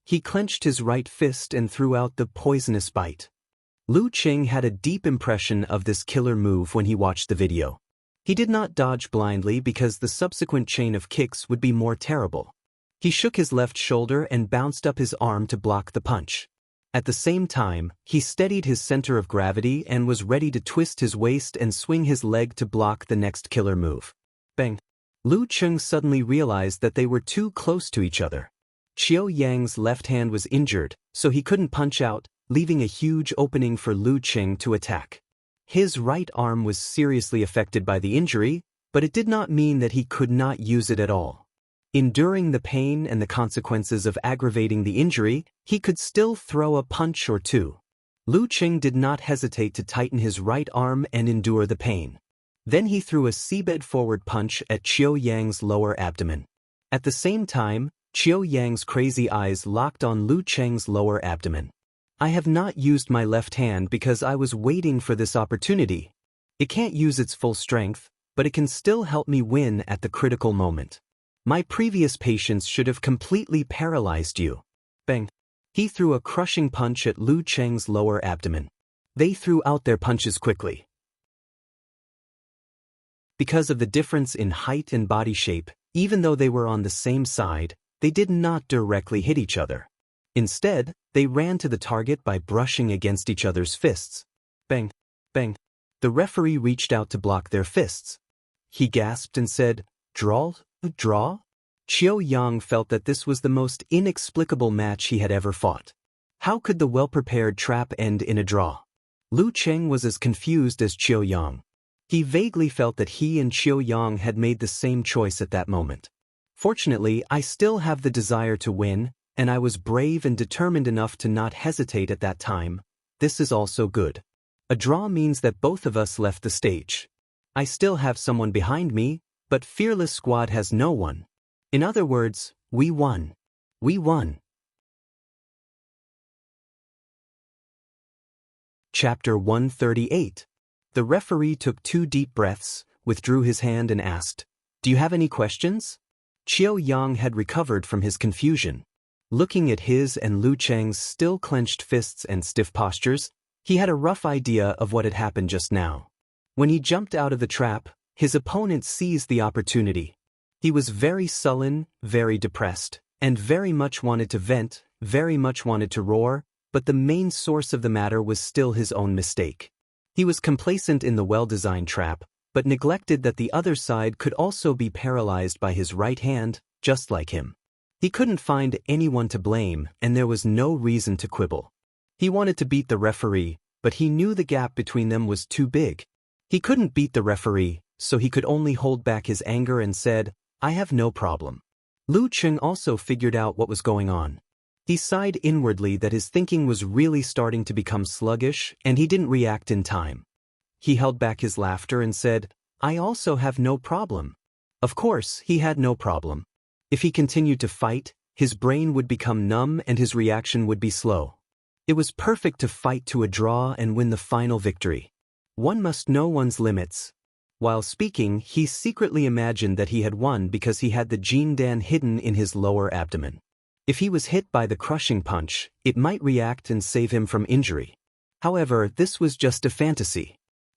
He clenched his right fist and threw out the poisonous bite. Lu Cheng had a deep impression of this killer move when he watched the video. He did not dodge blindly because the subsequent chain of kicks would be more terrible. He shook his left shoulder and bounced up his arm to block the punch. At the same time, he steadied his center of gravity and was ready to twist his waist and swing his leg to block the next killer move. Bang! Lu Cheng suddenly realized that they were too close to each other. Qiu Yang's left hand was injured, so he couldn't punch out, leaving a huge opening for Lu Cheng to attack. His right arm was seriously affected by the injury, but it did not mean that he could not use it at all. Enduring the pain and the consequences of aggravating the injury, he could still throw a punch or two. Lu Cheng did not hesitate to tighten his right arm and endure the pain. Then he threw a seabed forward punch at Qiu Yang's lower abdomen. At the same time, Qiu Yang's crazy eyes locked on Lu Cheng's lower abdomen. I have not used my left hand because I was waiting for this opportunity. It can't use its full strength, but it can still help me win at the critical moment. My previous patience should have completely paralyzed you. Bang. He threw a crushing punch at Lu Cheng's lower abdomen. They threw out their punches quickly. Because of the difference in height and body shape, even though they were on the same side, they did not directly hit each other. Instead, they ran to the target by brushing against each other's fists. Bang, bang. The referee reached out to block their fists. He gasped and said, "Draw? Draw?" Qiu Yang felt that this was the most inexplicable match he had ever fought. How could the well-prepared trap end in a draw? Lu Cheng was as confused as Qiu Yang. He vaguely felt that he and Qiu Yang had made the same choice at that moment. Fortunately, I still have the desire to win, and I was brave and determined enough to not hesitate at that time. This is also good. A draw means that both of us left the stage. I still have someone behind me, but Fearless Squad has no one. In other words, we won. We won. Chapter 138. The referee took 2 deep breaths, withdrew his hand and asked, "Do you have any questions?" Qiu Yang had recovered from his confusion. Looking at his and Lu Cheng's still clenched fists and stiff postures, he had a rough idea of what had happened just now. When he jumped out of the trap, his opponent seized the opportunity. He was very sullen, very depressed, and very much wanted to vent, very much wanted to roar, but the main source of the matter was still his own mistake. He was complacent in the well-designed trap, but neglected that the other side could also be paralyzed by his right hand, just like him. He couldn't find anyone to blame, and there was no reason to quibble. He wanted to beat the referee, but he knew the gap between them was too big. He couldn't beat the referee, so he could only hold back his anger and said, "I have no problem." Lu Cheng also figured out what was going on. He sighed inwardly that his thinking was really starting to become sluggish, and he didn't react in time. He held back his laughter and said, "I also have no problem." Of course, he had no problem. If he continued to fight, his brain would become numb and his reaction would be slow. It was perfect to fight to a draw and win the final victory. One must know one's limits. While speaking, he secretly imagined that he had won because he had the Jindan hidden in his lower abdomen. If he was hit by the crushing punch, it might react and save him from injury. However, this was just a fantasy.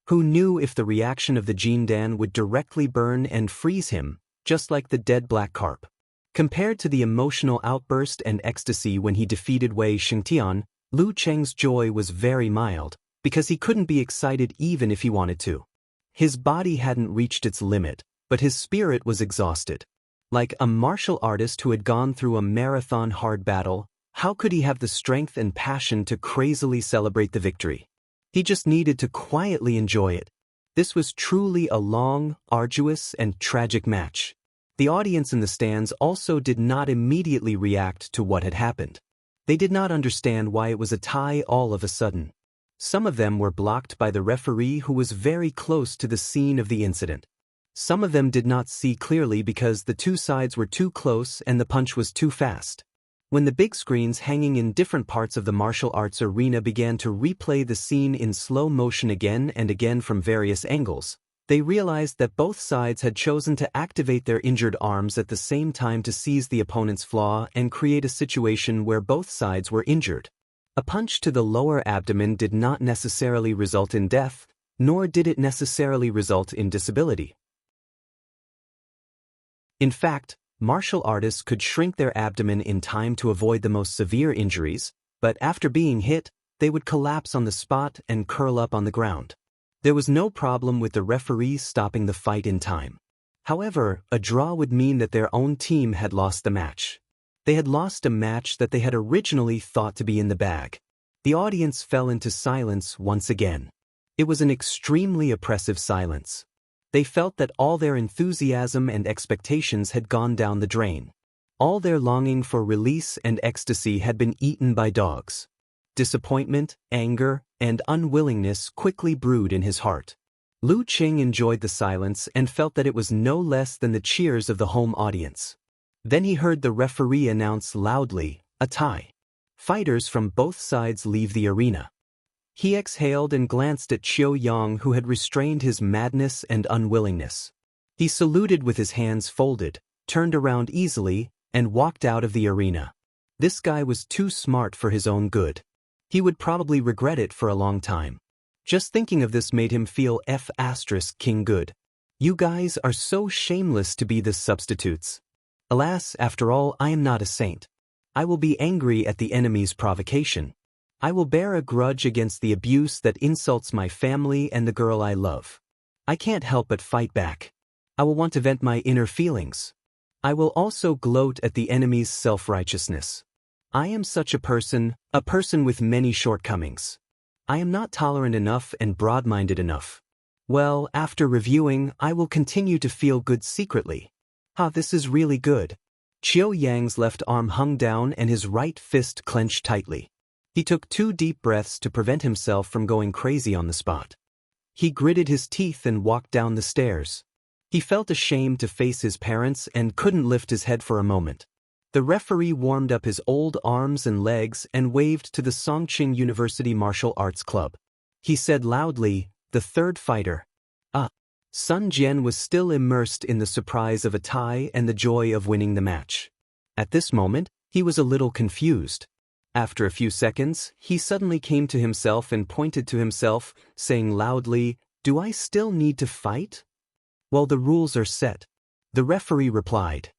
Who knew if the reaction of the Jindan would directly burn and freeze him, just like the dead black carp? Compared to the emotional outburst and ecstasy when he defeated Wei Xingtian, Lu Cheng's joy was very mild, because he couldn't be excited even if he wanted to. His body hadn't reached its limit, but his spirit was exhausted. Like a martial artist who had gone through a marathon hard battle, how could he have the strength and passion to crazily celebrate the victory? He just needed to quietly enjoy it. This was truly a long, arduous, and tragic match. The audience in the stands also did not immediately react to what had happened. They did not understand why it was a tie all of a sudden. Some of them were blocked by the referee who was very close to the scene of the incident. Some of them did not see clearly because the two sides were too close and the punch was too fast. When the big screens hanging in different parts of the martial arts arena began to replay the scene in slow motion again and again from various angles, they realized that both sides had chosen to activate their injured arms at the same time to seize the opponent's flaw and create a situation where both sides were injured. A punch to the lower abdomen did not necessarily result in death, nor did it necessarily result in disability. In fact, martial artists could shrink their abdomen in time to avoid the most severe injuries, but after being hit, they would collapse on the spot and curl up on the ground. There was no problem with the referees stopping the fight in time. However, a draw would mean that their own team had lost the match. They had lost a match that they had originally thought to be in the bag. The audience fell into silence once again. It was an extremely oppressive silence. They felt that all their enthusiasm and expectations had gone down the drain. All their longing for release and ecstasy had been eaten by dogs. Disappointment, anger, and unwillingness quickly brewed in his heart. Lu Cheng enjoyed the silence and felt that it was no less than the cheers of the home audience. Then he heard the referee announce loudly, "A tie." Fighters from both sides leave the arena. He exhaled and glanced at Qiu Yang, who had restrained his madness and unwillingness. He saluted with his hands folded, turned around easily, and walked out of the arena. This guy was too smart for his own good. He would probably regret it for a long time. Just thinking of this made him feel King good. You guys are so shameless to be the substitutes. Alas, after all, I am not a saint. I will be angry at the enemy's provocation. I will bear a grudge against the abuse that insults my family and the girl I love. I can't help but fight back. I will want to vent my inner feelings. I will also gloat at the enemy's self-righteousness. I am such a person with many shortcomings. I am not tolerant enough and broad-minded enough. Well, after reviewing, I will continue to feel good secretly. This is really good. Qiu Yang's left arm hung down and his right fist clenched tightly. He took 2 deep breaths to prevent himself from going crazy on the spot. He gritted his teeth and walked down the stairs. He felt ashamed to face his parents and couldn't lift his head for a moment. The referee warmed up his old arms and legs and waved to the Songqing University Martial Arts Club. He said loudly, "The third fighter." Sun Jian was still immersed in the surprise of a tie and the joy of winning the match. At this moment, he was a little confused. After a few seconds, he suddenly came to himself and pointed to himself, saying loudly, "Do I still need to fight?" "Well, the rules are set," the referee replied.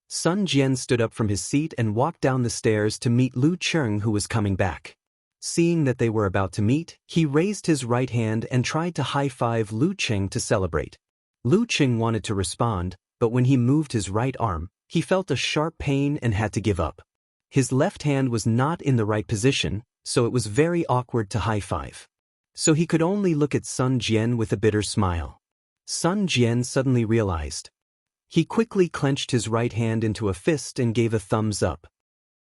Sun Jian stood up from his seat and walked down the stairs to meet Lu Cheng, who was coming back. Seeing that they were about to meet, he raised his right hand and tried to high-five Lu Cheng to celebrate. Lu Cheng wanted to respond, but when he moved his right arm, he felt a sharp pain and had to give up. His left hand was not in the right position, so it was very awkward to high-five. So he could only look at Sun Jian with a bitter smile. Sun Jian suddenly realized. He quickly clenched his right hand into a fist and gave a thumbs up.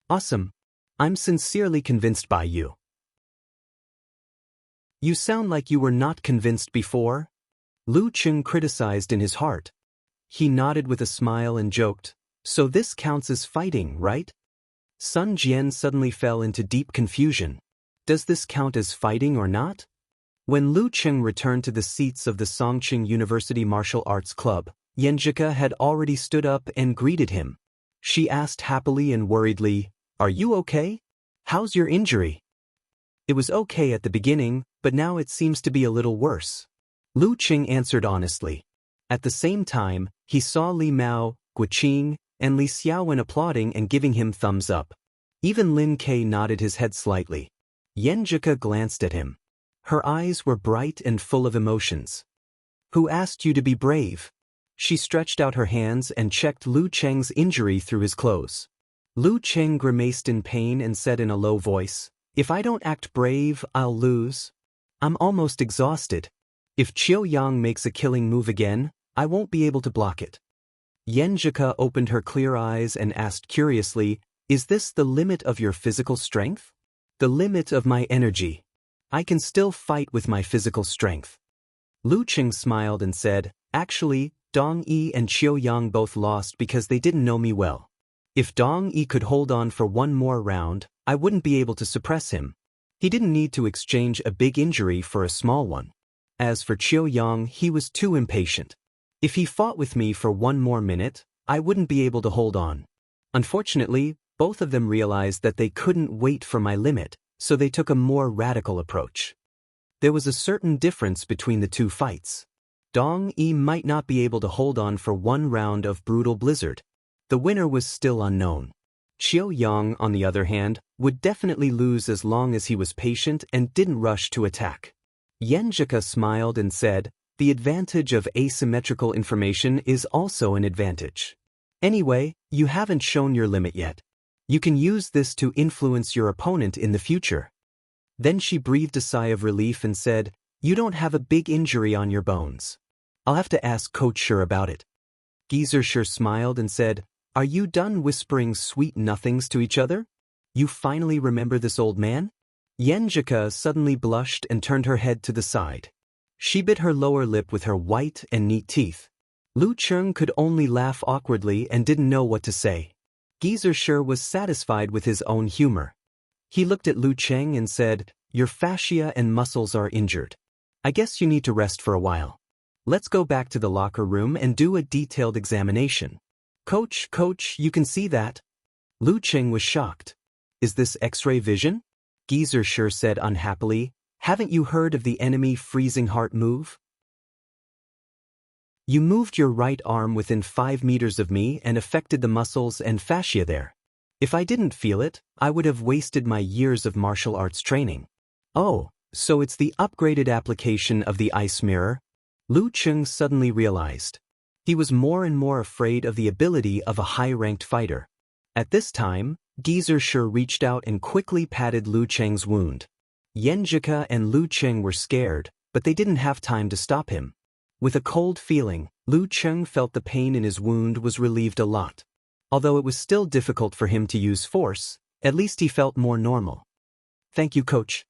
"Awesome. I'm sincerely convinced by you." "You sound like you were not convinced before," Lu Cheng criticized in his heart. He nodded with a smile and joked, "So this counts as fighting, right?" Sun Jian suddenly fell into deep confusion. Does this count as fighting or not? When Lu Cheng returned to the seats of the Songqing University Martial Arts Club, Yenjika had already stood up and greeted him. She asked happily and worriedly, "Are you okay? How's your injury?" "It was okay at the beginning, but now it seems to be a little worse," Lu Cheng answered honestly. At the same time, he saw Li Mao, Guqing, and Li Xiaowen applauding and giving him thumbs up. Even Lin Ke nodded his head slightly. Yenjika glanced at him. Her eyes were bright and full of emotions. "Who asked you to be brave?" She stretched out her hands and checked Lu Cheng's injury through his clothes. Lu Cheng grimaced in pain and said in a low voice, "If I don't act brave, I'll lose. I'm almost exhausted. If Qiu Yang makes a killing move again, I won't be able to block it." Yenjika opened her clear eyes and asked curiously, "Is this the limit of your physical strength?" "The limit of my energy. I can still fight with my physical strength." Lu Cheng smiled and said, "Actually, Dong Yi and Qiu Yang both lost because they didn't know me well. If Dong Yi could hold on for one more round, I wouldn't be able to suppress him. He didn't need to exchange a big injury for a small one. As for Qiu Yang, he was too impatient. If he fought with me for one more minute, I wouldn't be able to hold on. Unfortunately, both of them realized that they couldn't wait for my limit, so they took a more radical approach. There was a certain difference between the two fights. Dong Yi might not be able to hold on for one round of brutal blizzard. The winner was still unknown. Qiu Yang, on the other hand, would definitely lose as long as he was patient and didn't rush to attack. Yenjika smiled and said, "The advantage of asymmetrical information is also an advantage. Anyway, you haven't shown your limit yet. You can use this to influence your opponent in the future." Then she breathed a sigh of relief and said, "You don't have a big injury on your bones. I'll have to ask Coach Shi about it." Geezer Shi smiled and said, "Are you done whispering sweet nothings to each other? You finally remember this old man?" Yenjika suddenly blushed and turned her head to the side. She bit her lower lip with her white and neat teeth. Lu Cheng could only laugh awkwardly and didn't know what to say. Geezer Shi was satisfied with his own humor. He looked at Lu Cheng and said, your fascia and muscles are injured. I guess you need to rest for a while. Let's go back to the locker room and do a detailed examination. Coach, you can see that? Lu Cheng was shocked. Is this X-ray vision? Geezer sure said unhappily. Haven't you heard of the enemy freezing heart move? You moved your right arm within 5 meters of me and affected the muscles and fascia there. If I didn't feel it, I would have wasted my years of martial arts training. Oh, so it's the upgraded application of the ice mirror? Lu Cheng suddenly realized. He was more and more afraid of the ability of a high-ranked fighter. At this time, Geezer sure reached out and quickly patted Lu Cheng's wound. Yenjika and Lu Cheng were scared, but they didn't have time to stop him. With a cold feeling, Lu Cheng felt the pain in his wound was relieved a lot. Although it was still difficult for him to use force, at least he felt more normal. Thank you, coach.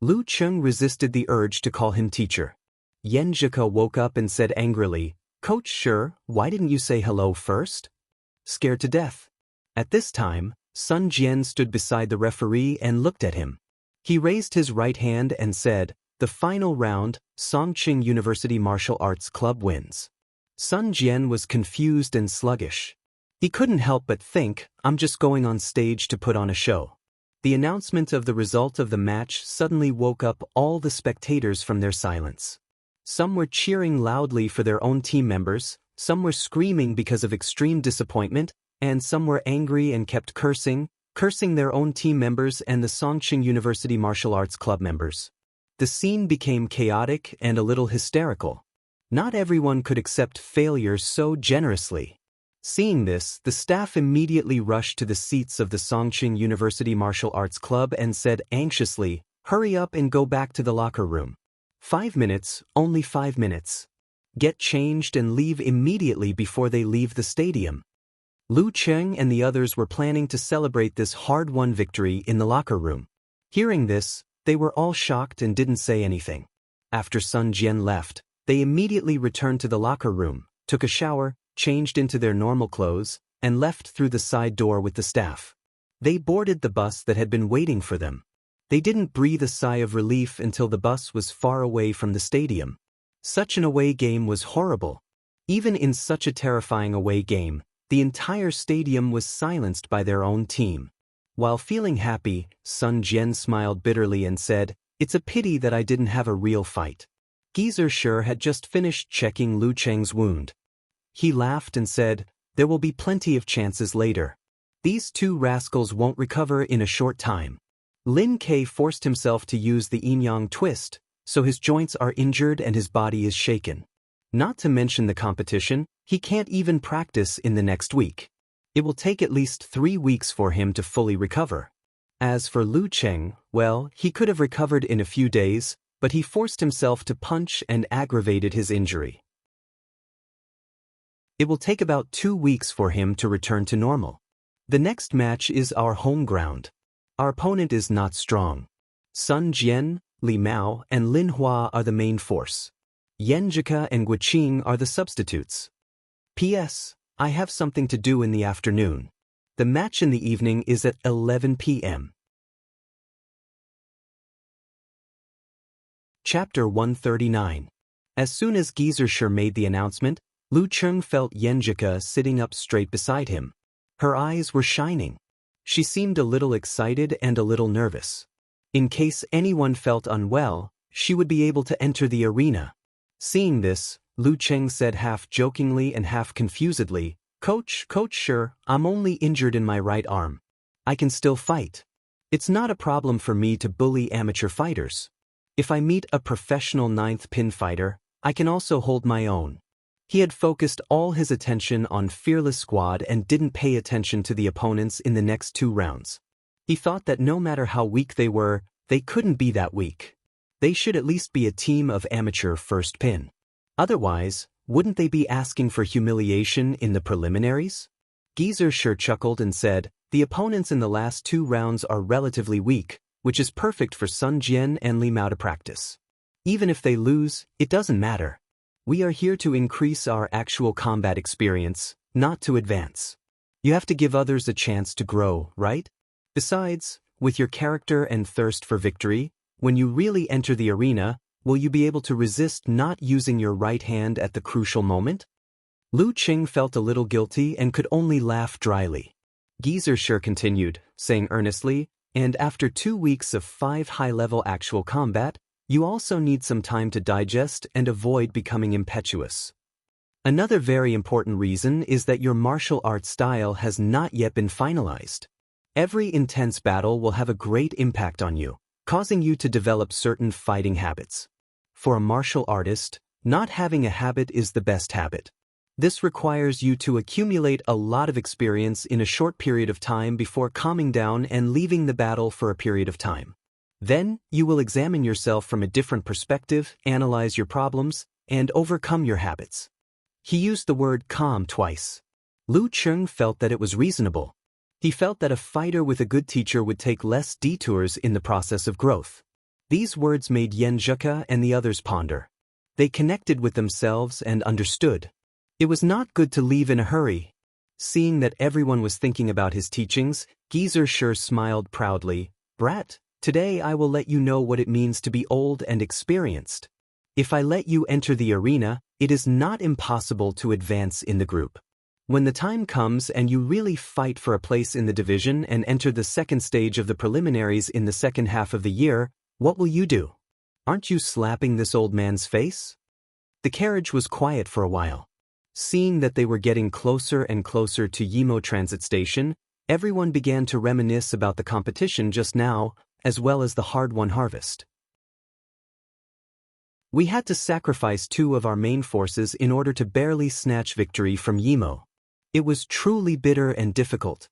Lu Cheng resisted the urge to call him teacher. Yenjika woke up and said angrily, Coach sure, why didn't you say hello first? Scared to death. At this time, Sun Jian stood beside the referee and looked at him. He raised his right hand and said, the final round, Songqing University Martial Arts Club wins. Sun Jian was confused and sluggish. He couldn't help but think, I'm just going on stage to put on a show. The announcement of the result of the match suddenly woke up all the spectators from their silence. Some were cheering loudly for their own team members, some were screaming because of extreme disappointment, and some were angry and kept cursing their own team members and the Songqing University Martial Arts Club members. The scene became chaotic and a little hysterical. Not everyone could accept failure so generously. Seeing this, the staff immediately rushed to the seats of the Songqing University Martial Arts Club and said anxiously, hurry up and go back to the locker room. 5 minutes, only 5 minutes. Get changed and leave immediately before they leave the stadium. Lu Cheng and the others were planning to celebrate this hard-won victory in the locker room. Hearing this, they were all shocked and didn't say anything. After Sun Jian left, they immediately returned to the locker room, took a shower, changed into their normal clothes, and left through the side door with the staff. They boarded the bus that had been waiting for them. They didn't breathe a sigh of relief until the bus was far away from the stadium. Such an away game was horrible. Even in such a terrifying away game, the entire stadium was silenced by their own team. While feeling happy, Sun Jian smiled bitterly and said, it's a pity that I didn't have a real fight. Geezer sure had just finished checking Lu Cheng's wound. He laughed and said, there will be plenty of chances later. These two rascals won't recover in a short time. Lin Ke forced himself to use the yin-yang twist, so his joints are injured and his body is shaken. Not to mention the competition, he can't even practice in the next week. It will take at least 3 weeks for him to fully recover. As for Lu Cheng, well, he could have recovered in a few days, but he forced himself to punch and aggravated his injury. It will take about 2 weeks for him to return to normal. The next match is our home ground. Our opponent is not strong. Sun Jian, Li Mao, and Lin Hua are the main force. Yenjika and Guqing are the substitutes. P.S. I have something to do in the afternoon. The match in the evening is at 11 p.m. Chapter 139. As soon as Geezer made the announcement, Lu Cheng felt Yenjika sitting up straight beside him. Her eyes were shining. She seemed a little excited and a little nervous. In case anyone felt unwell, she would be able to enter the arena. Seeing this, Lu Cheng said half jokingly and half confusedly, Coach, sure, I'm only injured in my right arm. I can still fight. It's not a problem for me to bully amateur fighters. If I meet a professional 9th pin fighter, I can also hold my own. He had focused all his attention on Fearless Squad and didn't pay attention to the opponents in the next 2 rounds. He thought that no matter how weak they were, they couldn't be that weak. They should at least be a team of amateur first pin. Otherwise, wouldn't they be asking for humiliation in the preliminaries? Geezer sure chuckled and said, the opponents in the last 2 rounds are relatively weak, which is perfect for Sun Jian and Li Mao to practice. Even if they lose, it doesn't matter. We are here to increase our actual combat experience, not to advance. You have to give others a chance to grow, right? Besides, with your character and thirst for victory, When you really enter the arena, will you be able to resist not using your right hand at the crucial moment? Lu Qing felt a little guilty and could only laugh dryly. Geezer sure continued, saying earnestly, and after 2 weeks of 5 high-level actual combat, you also need some time to digest and avoid becoming impetuous. Another very important reason is that your martial arts style has not yet been finalized. Every intense battle will have a great impact on you, causing you to develop certain fighting habits. For a martial artist, not having a habit is the best habit. This requires you to accumulate a lot of experience in a short period of time before calming down and leaving the battle for a period of time. Then, you will examine yourself from a different perspective, analyze your problems, and overcome your habits. He used the word calm twice. Lu Qing felt that it was reasonable. He felt that a fighter with a good teacher would take less detours in the process of growth. These words made Yan Zheke and the others ponder. They connected with themselves and understood. It was not good to leave in a hurry. Seeing that everyone was thinking about his teachings, Geezer sure smiled proudly. Brat, today I will let you know what it means to be old and experienced. If I let you enter the arena, it is not impossible to advance in the group. When the time comes and you really fight for a place in the division and enter the second stage of the preliminaries in the second half of the year, what will you do? Aren't you slapping this old man's face? The carriage was quiet for a while. Seeing that they were getting closer and closer to Yimo Transit Station, everyone began to reminisce about the competition just now, as well as the hard-won harvest. We had to sacrifice 2 of our main forces in order to barely snatch victory from Yimo. It was truly bitter and difficult.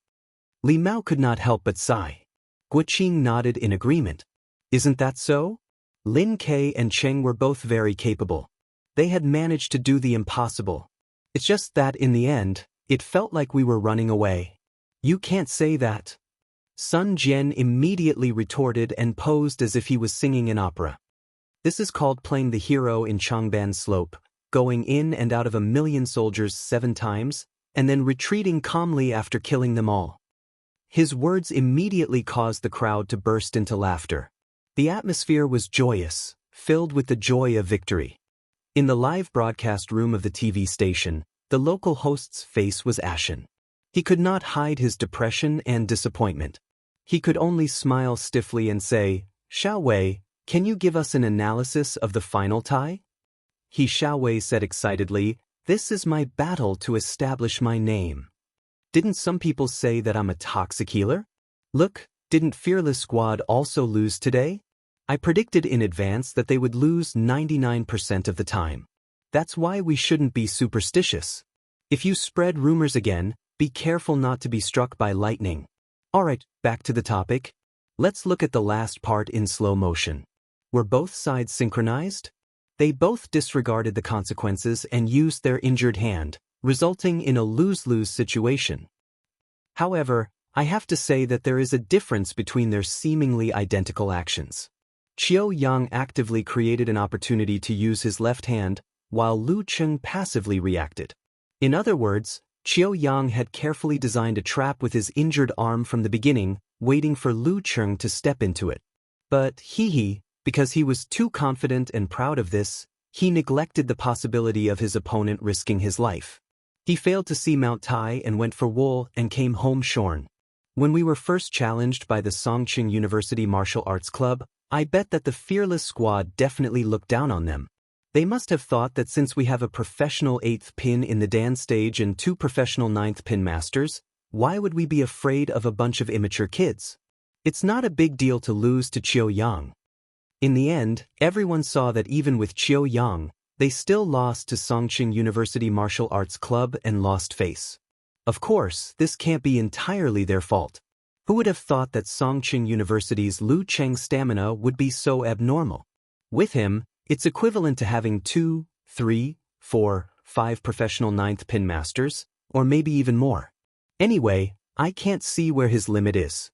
Li Mao could not help but sigh. Guoqing nodded in agreement. Isn't that so? Lin Ke and Cheng were both very capable. They had managed to do the impossible. It's just that in the end, it felt like we were running away. You can't say that. Sun Jian immediately retorted and posed as if he was singing an opera. This is called playing the hero in Changban Slope, going in and out of 1,000,000 soldiers 7 times, and then retreating calmly after killing them all. His words immediately caused the crowd to burst into laughter. The atmosphere was joyous, filled with the joy of victory. In the live broadcast room of the TV station, the local host's face was ashen. He could not hide his depression and disappointment. He could only smile stiffly and say, "Xiao Wei, can you give us an analysis of the final tie?" Xiao Wei said excitedly, "This is my battle to establish my name. Didn't some people say that I'm a toxic healer? Look, didn't Fearless Squad also lose today? I predicted in advance that they would lose 99% of the time. That's why we shouldn't be superstitious. If you spread rumors again, be careful not to be struck by lightning." Alright, back to the topic. Let's look at the last part in slow motion. Were both sides synchronized? They both disregarded the consequences and used their injured hand, resulting in a lose-lose situation. However, I have to say that there is a difference between their seemingly identical actions. Qiu Yang actively created an opportunity to use his left hand, while Lu Qing passively reacted. In other words, Qiu Yang had carefully designed a trap with his injured arm from the beginning, waiting for Lu Qing to step into it. But because he was too confident and proud of this, he neglected the possibility of his opponent risking his life. He failed to see Mount Tai and went for wool and came home shorn. When we were first challenged by the Songqing University Martial Arts Club, I bet that the Fearless Squad definitely looked down on them. They must have thought that since we have a professional 8th pin in the Dan stage and 2 professional 9th pin masters, why would we be afraid of a bunch of immature kids? It's not a big deal to lose to Qiu Yang. In the end, everyone saw that even with Qiu Yang, they still lost to Songqing University Martial Arts Club and lost face. Of course, this can't be entirely their fault. Who would have thought that Songqing University's Lu Cheng's stamina would be so abnormal? With him, it's equivalent to having 2, 3, 4, 5 professional 9th pin masters, or maybe even more. Anyway, I can't see where his limit is.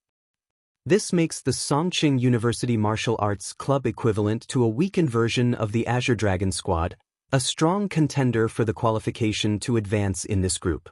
This makes the Songqing University Martial Arts Club equivalent to a weakened version of the Azure Dragon Squad, a strong contender for the qualification to advance in this group.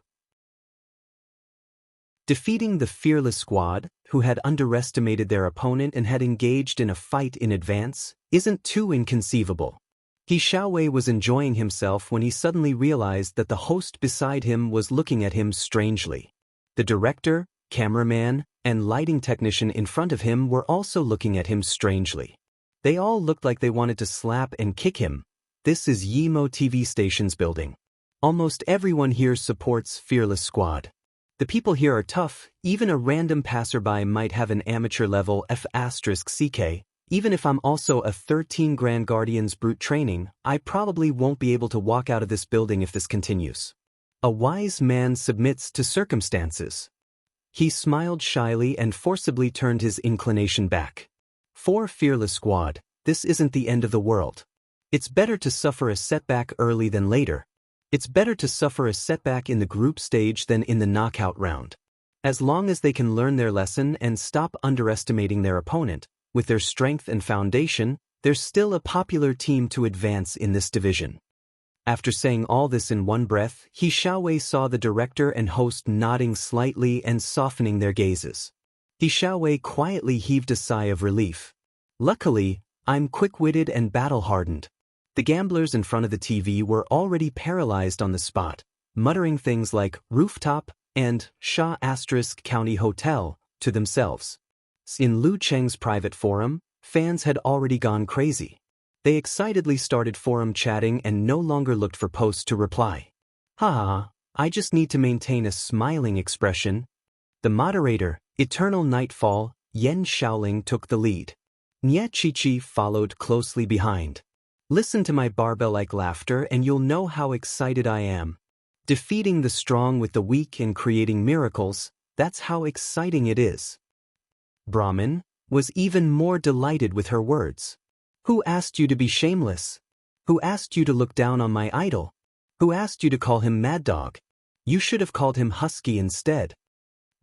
Defeating the fearless squad, who had underestimated their opponent and had engaged in a fight in advance, isn't too inconceivable. He Xiaowei was enjoying himself when he suddenly realized that the host beside him was looking at him strangely. The director, cameraman, and lighting technician in front of him were also looking at him strangely. They all looked like they wanted to slap and kick him. This is Yimo TV station's building. Almost everyone here supports Fearless Squad. The people here are tough. Even a random passerby might have an amateur level F***CK. Even if I'm also a 13 Grand Guardian's brute training, I probably won't be able to walk out of this building if this continues. A wise man submits to circumstances. He smiled shyly and forcibly turned his inclination back. For Fearless Squad, this isn't the end of the world. It's better to suffer a setback early than later. It's better to suffer a setback in the group stage than in the knockout round. As long as they can learn their lesson and stop underestimating their opponent, with their strength and foundation, there's still a popular team to advance in this division. After saying all this in one breath, He Xiaowei saw the director and host nodding slightly and softening their gazes. He Xiaowei quietly heaved a sigh of relief. Luckily, I'm quick-witted and battle-hardened. The gamblers in front of the TV were already paralyzed on the spot, muttering things like rooftop and County Hotel to themselves. In Lu Cheng's private forum, fans had already gone crazy. They excitedly started forum chatting and no longer looked for posts to reply. Haha, I just need to maintain a smiling expression. The moderator, Eternal Nightfall, Yan Xiaoling took the lead. Nye Chichi followed closely behind. Listen to my barbell-like laughter and you'll know how excited I am. Defeating the strong with the weak and creating miracles, that's how exciting it is. Brahmin was even more delighted with her words. Who asked you to be shameless? Who asked you to look down on my idol? Who asked you to call him Mad Dog? You should have called him Husky instead.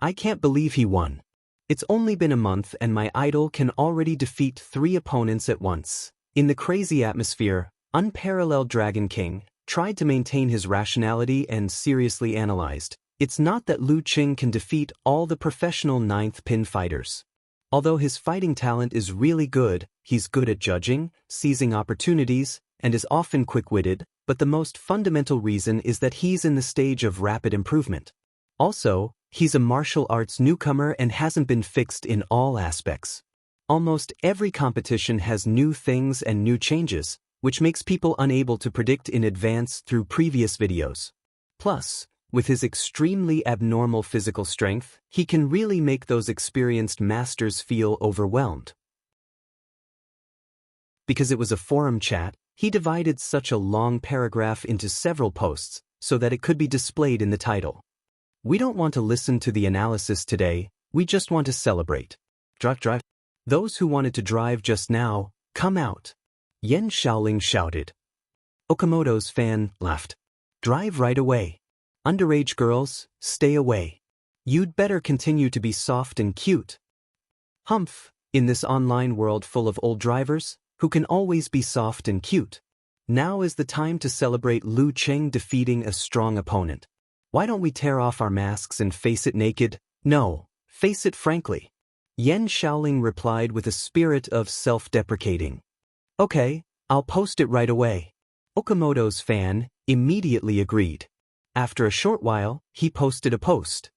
I can't believe he won. It's only been a month and my idol can already defeat 3 opponents at once. In the crazy atmosphere, unparalleled Dragon King tried to maintain his rationality and seriously analyzed. It's not that Lu Qing can defeat all the professional 9th pin fighters. Although his fighting talent is really good, he's good at judging, seizing opportunities, and is often quick-witted, but the most fundamental reason is that he's in the stage of rapid improvement. Also, he's a martial arts newcomer and hasn't been fixed in all aspects. Almost every competition has new things and new changes, which makes people unable to predict in advance through previous videos. Plus, with his extremely abnormal physical strength, he can really make those experienced masters feel overwhelmed. Because it was a forum chat, he divided such a long paragraph into several posts, so that it could be displayed in the title. We don't want to listen to the analysis today, we just want to celebrate. Drive. Those who wanted to drive just now, come out. Yan Xiaoling shouted. Okamoto's fan laughed. Drive right away. Underage girls, stay away. You'd better continue to be soft and cute. Humph, in this online world full of old drivers, who can always be soft and cute. Now is the time to celebrate Lu Cheng defeating a strong opponent. Why don't we tear off our masks and face it naked? No, face it frankly. Yan Xiaoling replied with a spirit of self-deprecating. Okay, I'll post it right away. Okamoto's fan immediately agreed. After a short while, he posted a post.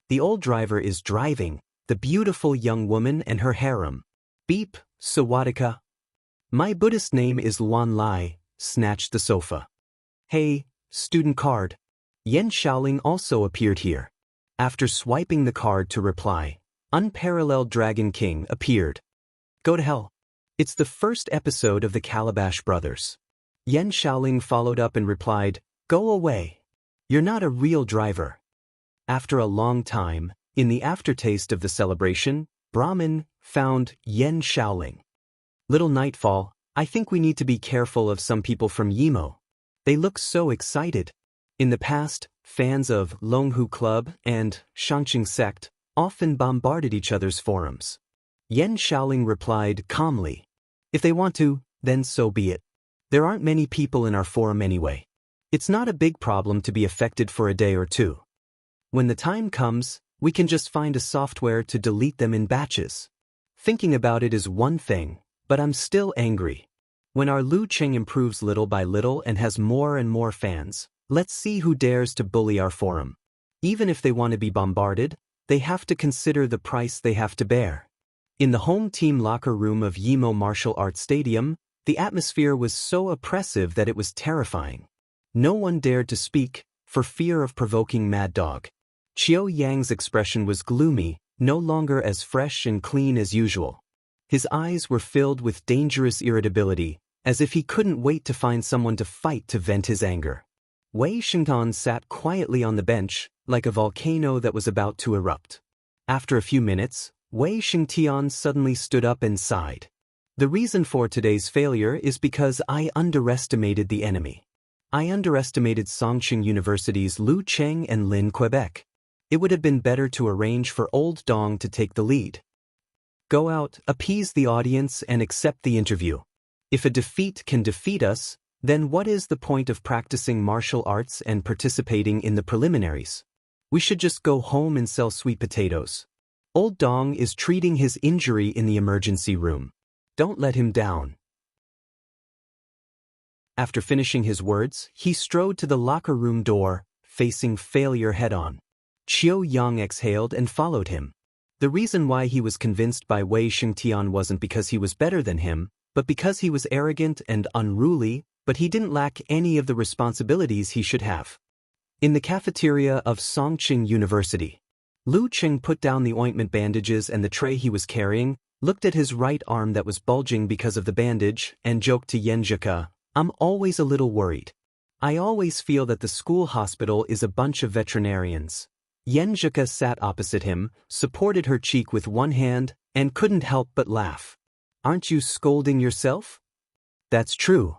The old driver is driving, the beautiful young woman and her harem. Beep, Sawadika. My Buddhist name is Luan Lai, snatched the sofa. Hey, student card. Yan Xiaoling also appeared here. After swiping the card to reply, Unparalleled Dragon King appeared. Go to hell. It's the first episode of the Calabash Brothers. Yan Xiaoling followed up and replied, Go away. You're not a real driver. After a long time, in the aftertaste of the celebration, Brahmin found Yan Xiaoling. Little Nightfall, I think we need to be careful of some people from Yimo. They look so excited. In the past, fans of Longhu Club and Shangqing Sect often bombarded each other's forums. Yan Xiaoling replied calmly, If they want to, then so be it. There aren't many people in our forum anyway. It's not a big problem to be affected for a day or two. When the time comes, We can just find a software to delete them in batches. Thinking about it is one thing, but I'm still angry. When our Lu Cheng improves little by little and has more and more fans, let's see who dares to bully our forum. Even if they want to be bombarded, they have to consider the price they have to bear. In the home team locker room of Yimo Martial Arts Stadium, the atmosphere was so oppressive that it was terrifying. No one dared to speak, for fear of provoking Mad Dog. Qiu Yang's expression was gloomy, no longer as fresh and clean as usual. His eyes were filled with dangerous irritability, as if he couldn't wait to find someone to fight to vent his anger. Wei Xingtan sat quietly on the bench, like a volcano that was about to erupt. After a few minutes, Wei Xingtian suddenly stood up and sighed. The reason for today's failure is because I underestimated the enemy. I underestimated Songqing University's Lu Cheng and Lin Quebec. It would have been better to arrange for Old Dong to take the lead. Go out, appease the audience, and accept the interview. If a defeat can defeat us, then what is the point of practicing martial arts and participating in the preliminaries? We should just go home and sell sweet potatoes. Old Dong is treating his injury in the emergency room. Don't let him down. After finishing his words, he strode to the locker room door, facing failure head-on. Qiu Yang exhaled and followed him. The reason why he was convinced by Wei Xingtian wasn't because he was better than him, but because he was arrogant and unruly, but he didn't lack any of the responsibilities he should have. In the cafeteria of Songqing University, Lu Cheng put down the ointment bandages and the tray he was carrying, looked at his right arm that was bulging because of the bandage, and joked to Yenjika, "I'm always a little worried. I always feel that the school hospital is a bunch of veterinarians." Yenjika sat opposite him, supported her cheek with one hand, and couldn't help but laugh. "Aren't you scolding yourself?" "That's true."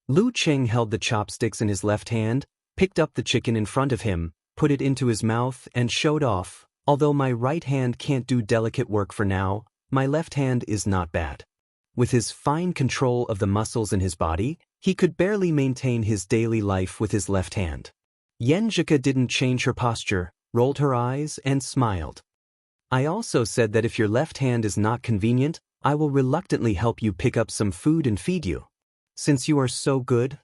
Lu Cheng held the chopsticks in his left hand, picked up the chicken in front of him, put it into his mouth, and showed off, "Although my right hand can't do delicate work for now, my left hand is not bad." With his fine control of the muscles in his body, he could barely maintain his daily life with his left hand. Yenjika didn't change her posture, rolled her eyes, and smiled. "I also said that if your left hand is not convenient, I will reluctantly help you pick up some food and feed you. Since you are so good."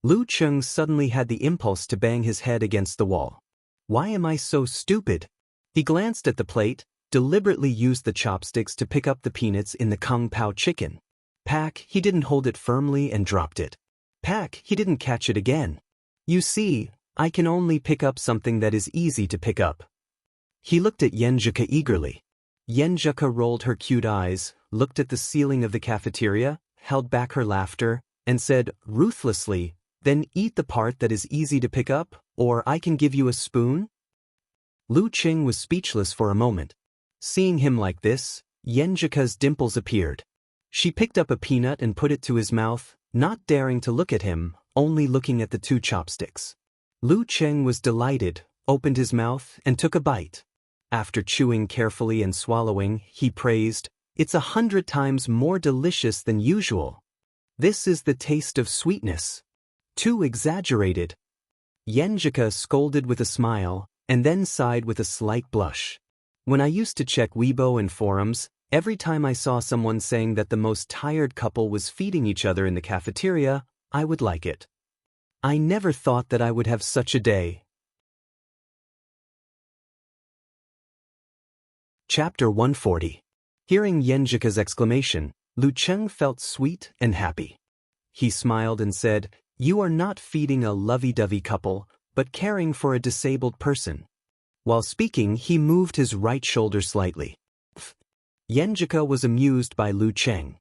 Lu Cheng suddenly had the impulse to bang his head against the wall. "Why am I so stupid?" He glanced at the plate, deliberately used the chopsticks to pick up the peanuts in the Kung Pao chicken. Pack, he didn't hold it firmly and dropped it. Pack, he didn't catch it again. "You see, I can only pick up something that is easy to pick up." He looked at Yenjika eagerly. Yenjika rolled her cute eyes, looked at the ceiling of the cafeteria, held back her laughter, and said, ruthlessly, "Then eat the part that is easy to pick up, or I can give you a spoon?" Lu Cheng was speechless for a moment. Seeing him like this, Yenjika's dimples appeared. She picked up a peanut and put it to his mouth, not daring to look at him, only looking at the two chopsticks. Lu Cheng was delighted, opened his mouth, and took a bite. After chewing carefully and swallowing, he praised, "It's 100 times more delicious than usual. This is the taste of sweetness. Too exaggerated." Yenjika scolded with a smile, and then sighed with a slight blush. "When I used to check Weibo and forums, every time I saw someone saying that the most tired couple was feeding each other in the cafeteria, I would like it. I never thought that I would have such a day." Chapter 140. Hearing Yenjika's exclamation, Lu Cheng felt sweet and happy. He smiled and said, "You are not feeding a lovey-dovey couple, but caring for a disabled person." While speaking, he moved his right shoulder slightly. Yenjika was amused by Lu Cheng.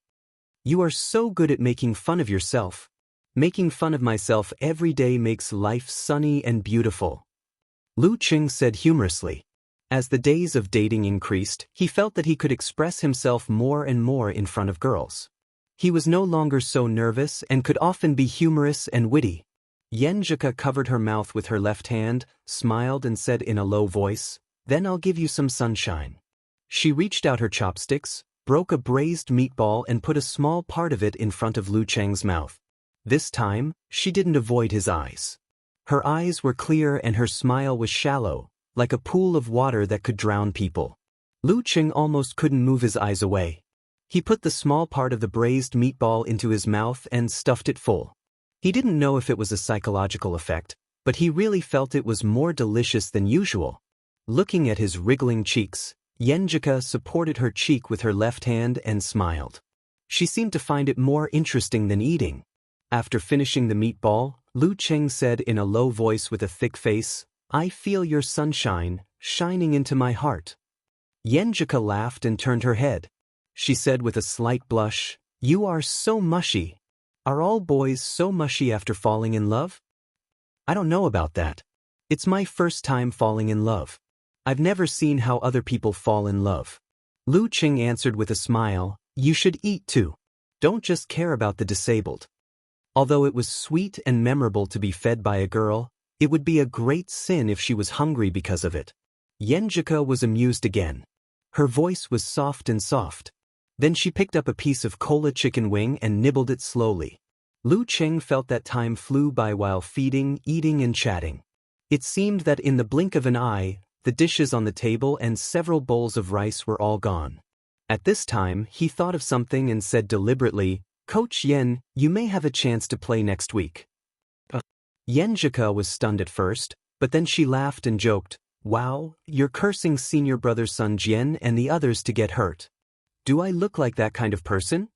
"You are so good at making fun of yourself. Making fun of myself every day makes life sunny and beautiful," Lu Cheng said humorously. As the days of dating increased, he felt that he could express himself more and more in front of girls. He was no longer so nervous and could often be humorous and witty. Yenjika covered her mouth with her left hand, smiled and said in a low voice, "Then I'll give you some sunshine." She reached out her chopsticks, broke a braised meatball and put a small part of it in front of Lu Cheng's mouth. This time, she didn't avoid his eyes. Her eyes were clear and her smile was shallow, like a pool of water that could drown people. Lu Cheng almost couldn't move his eyes away. He put the small part of the braised meatball into his mouth and stuffed it full. He didn't know if it was a psychological effect, but he really felt it was more delicious than usual. Looking at his wriggling cheeks, Yenjika supported her cheek with her left hand and smiled. She seemed to find it more interesting than eating. After finishing the meatball, Lu Cheng said in a low voice with a thick face, "I feel your sunshine shining into my heart." Yenjika laughed and turned her head. She said with a slight blush, "You are so mushy. Are all boys so mushy after falling in love?" "I don't know about that. It's my first time falling in love. I've never seen how other people fall in love." Lu Cheng answered with a smile, "You should eat too. Don't just care about the disabled." Although it was sweet and memorable to be fed by a girl, it would be a great sin if she was hungry because of it. Yenjika was amused again. Her voice was soft and soft. Then she picked up a piece of cola chicken wing and nibbled it slowly. Lu Cheng felt that time flew by while feeding, eating and chatting. It seemed that in the blink of an eye, the dishes on the table and several bowls of rice were all gone. At this time, he thought of something and said deliberately, "Coach Yen, you may have a chance to play next week." Yenjika was stunned at first, but then she laughed and joked, "Wow, you're cursing senior brother Sun Jian and the others to get hurt. Do I look like that kind of person?"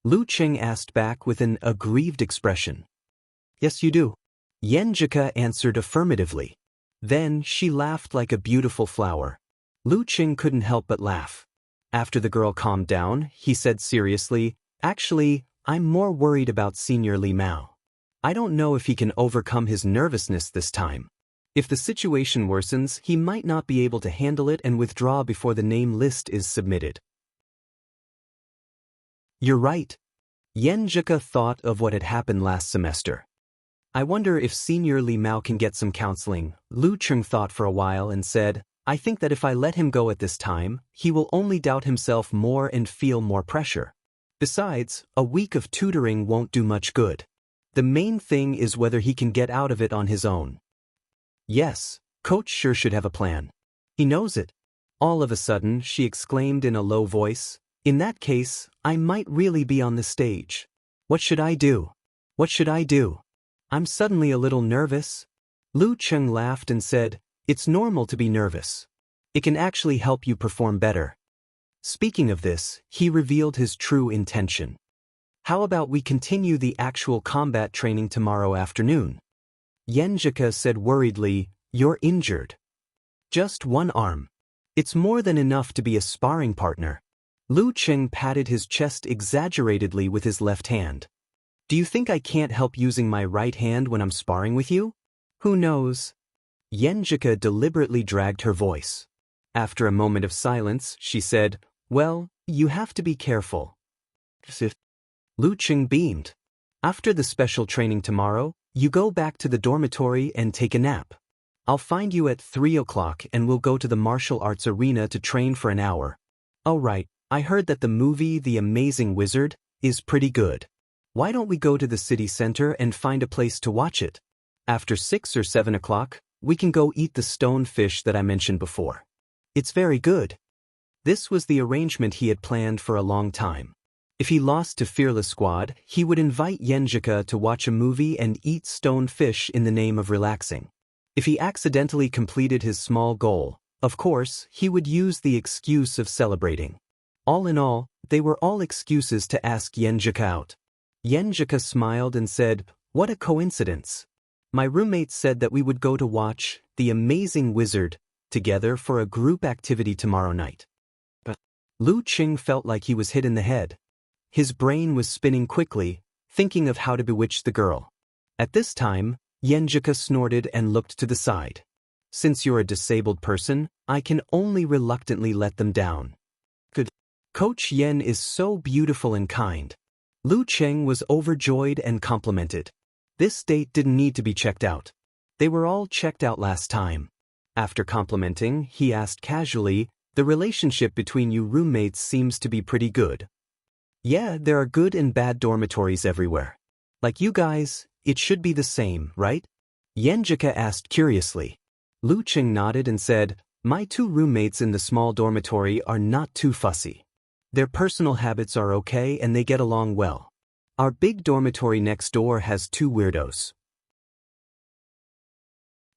Lu Cheng asked back with an aggrieved expression. "Yes, you do." Yenjika answered affirmatively. Then she laughed like a beautiful flower. Lu Cheng couldn't help but laugh. After the girl calmed down, he said seriously, "Actually, I'm more worried about Senior Li Mao. I don't know if he can overcome his nervousness this time. If the situation worsens, he might not be able to handle it and withdraw before the name list is submitted." "You're right." Yenjika thought of what had happened last semester. "I wonder if Senior Li Mao can get some counseling." Lu Cheng thought for a while and said, "I think that if I let him go at this time, he will only doubt himself more and feel more pressure. Besides, a week of tutoring won't do much good. The main thing is whether he can get out of it on his own." "Yes, Coach sure should have a plan. He knows it." All of a sudden, she exclaimed in a low voice, "In that case, I might really be on the stage. What should I do? What should I do? I'm suddenly a little nervous." Lu Cheng laughed and said, "It's normal to be nervous. It can actually help you perform better." Speaking of this, he revealed his true intention. "How about we continue the actual combat training tomorrow afternoon?" Yenjika said worriedly, "You're injured." "Just one arm. It's more than enough to be a sparring partner." Lu Cheng patted his chest exaggeratedly with his left hand. "Do you think I can't help using my right hand when I'm sparring with you?" "Who knows?" Yenjika deliberately dragged her voice. After a moment of silence, she said, "Well, you have to be careful." Lu Cheng beamed. "After the special training tomorrow, you go back to the dormitory and take a nap. I'll find you at 3 o'clock and we'll go to the martial arts arena to train for an hour." "Oh right, I heard that the movie The Amazing Wizard is pretty good. Why don't we go to the city center and find a place to watch it? After 6 or 7 o'clock, we can go eat the stone fish that I mentioned before. It's very good." This was the arrangement he had planned for a long time. If he lost to Fearless Squad, he would invite Yenjika to watch a movie and eat stone fish in the name of relaxing. If he accidentally completed his small goal, of course, he would use the excuse of celebrating. All in all, they were all excuses to ask Yenjika out. Yenjika smiled and said, "What a coincidence. My roommate said that we would go to watch The Amazing Wizard together for a group activity tomorrow night." But Lu Cheng felt like he was hit in the head. His brain was spinning quickly, thinking of how to bewitch the girl. At this time, Yenjika snorted and looked to the side. "Since you're a disabled person, I can only reluctantly let them down." "Good. Coach Yen is so beautiful and kind." Lu Cheng was overjoyed and complimented. This date didn't need to be checked out. They were all checked out last time. After complimenting, he asked casually, "The relationship between you roommates seems to be pretty good." "Yeah, there are good and bad dormitories everywhere. Like you guys, it should be the same, right?" Yenjika asked curiously. Lu Qing nodded and said, "My two roommates in the small dormitory are not too fussy. Their personal habits are okay and they get along well. Our big dormitory next door has two weirdos.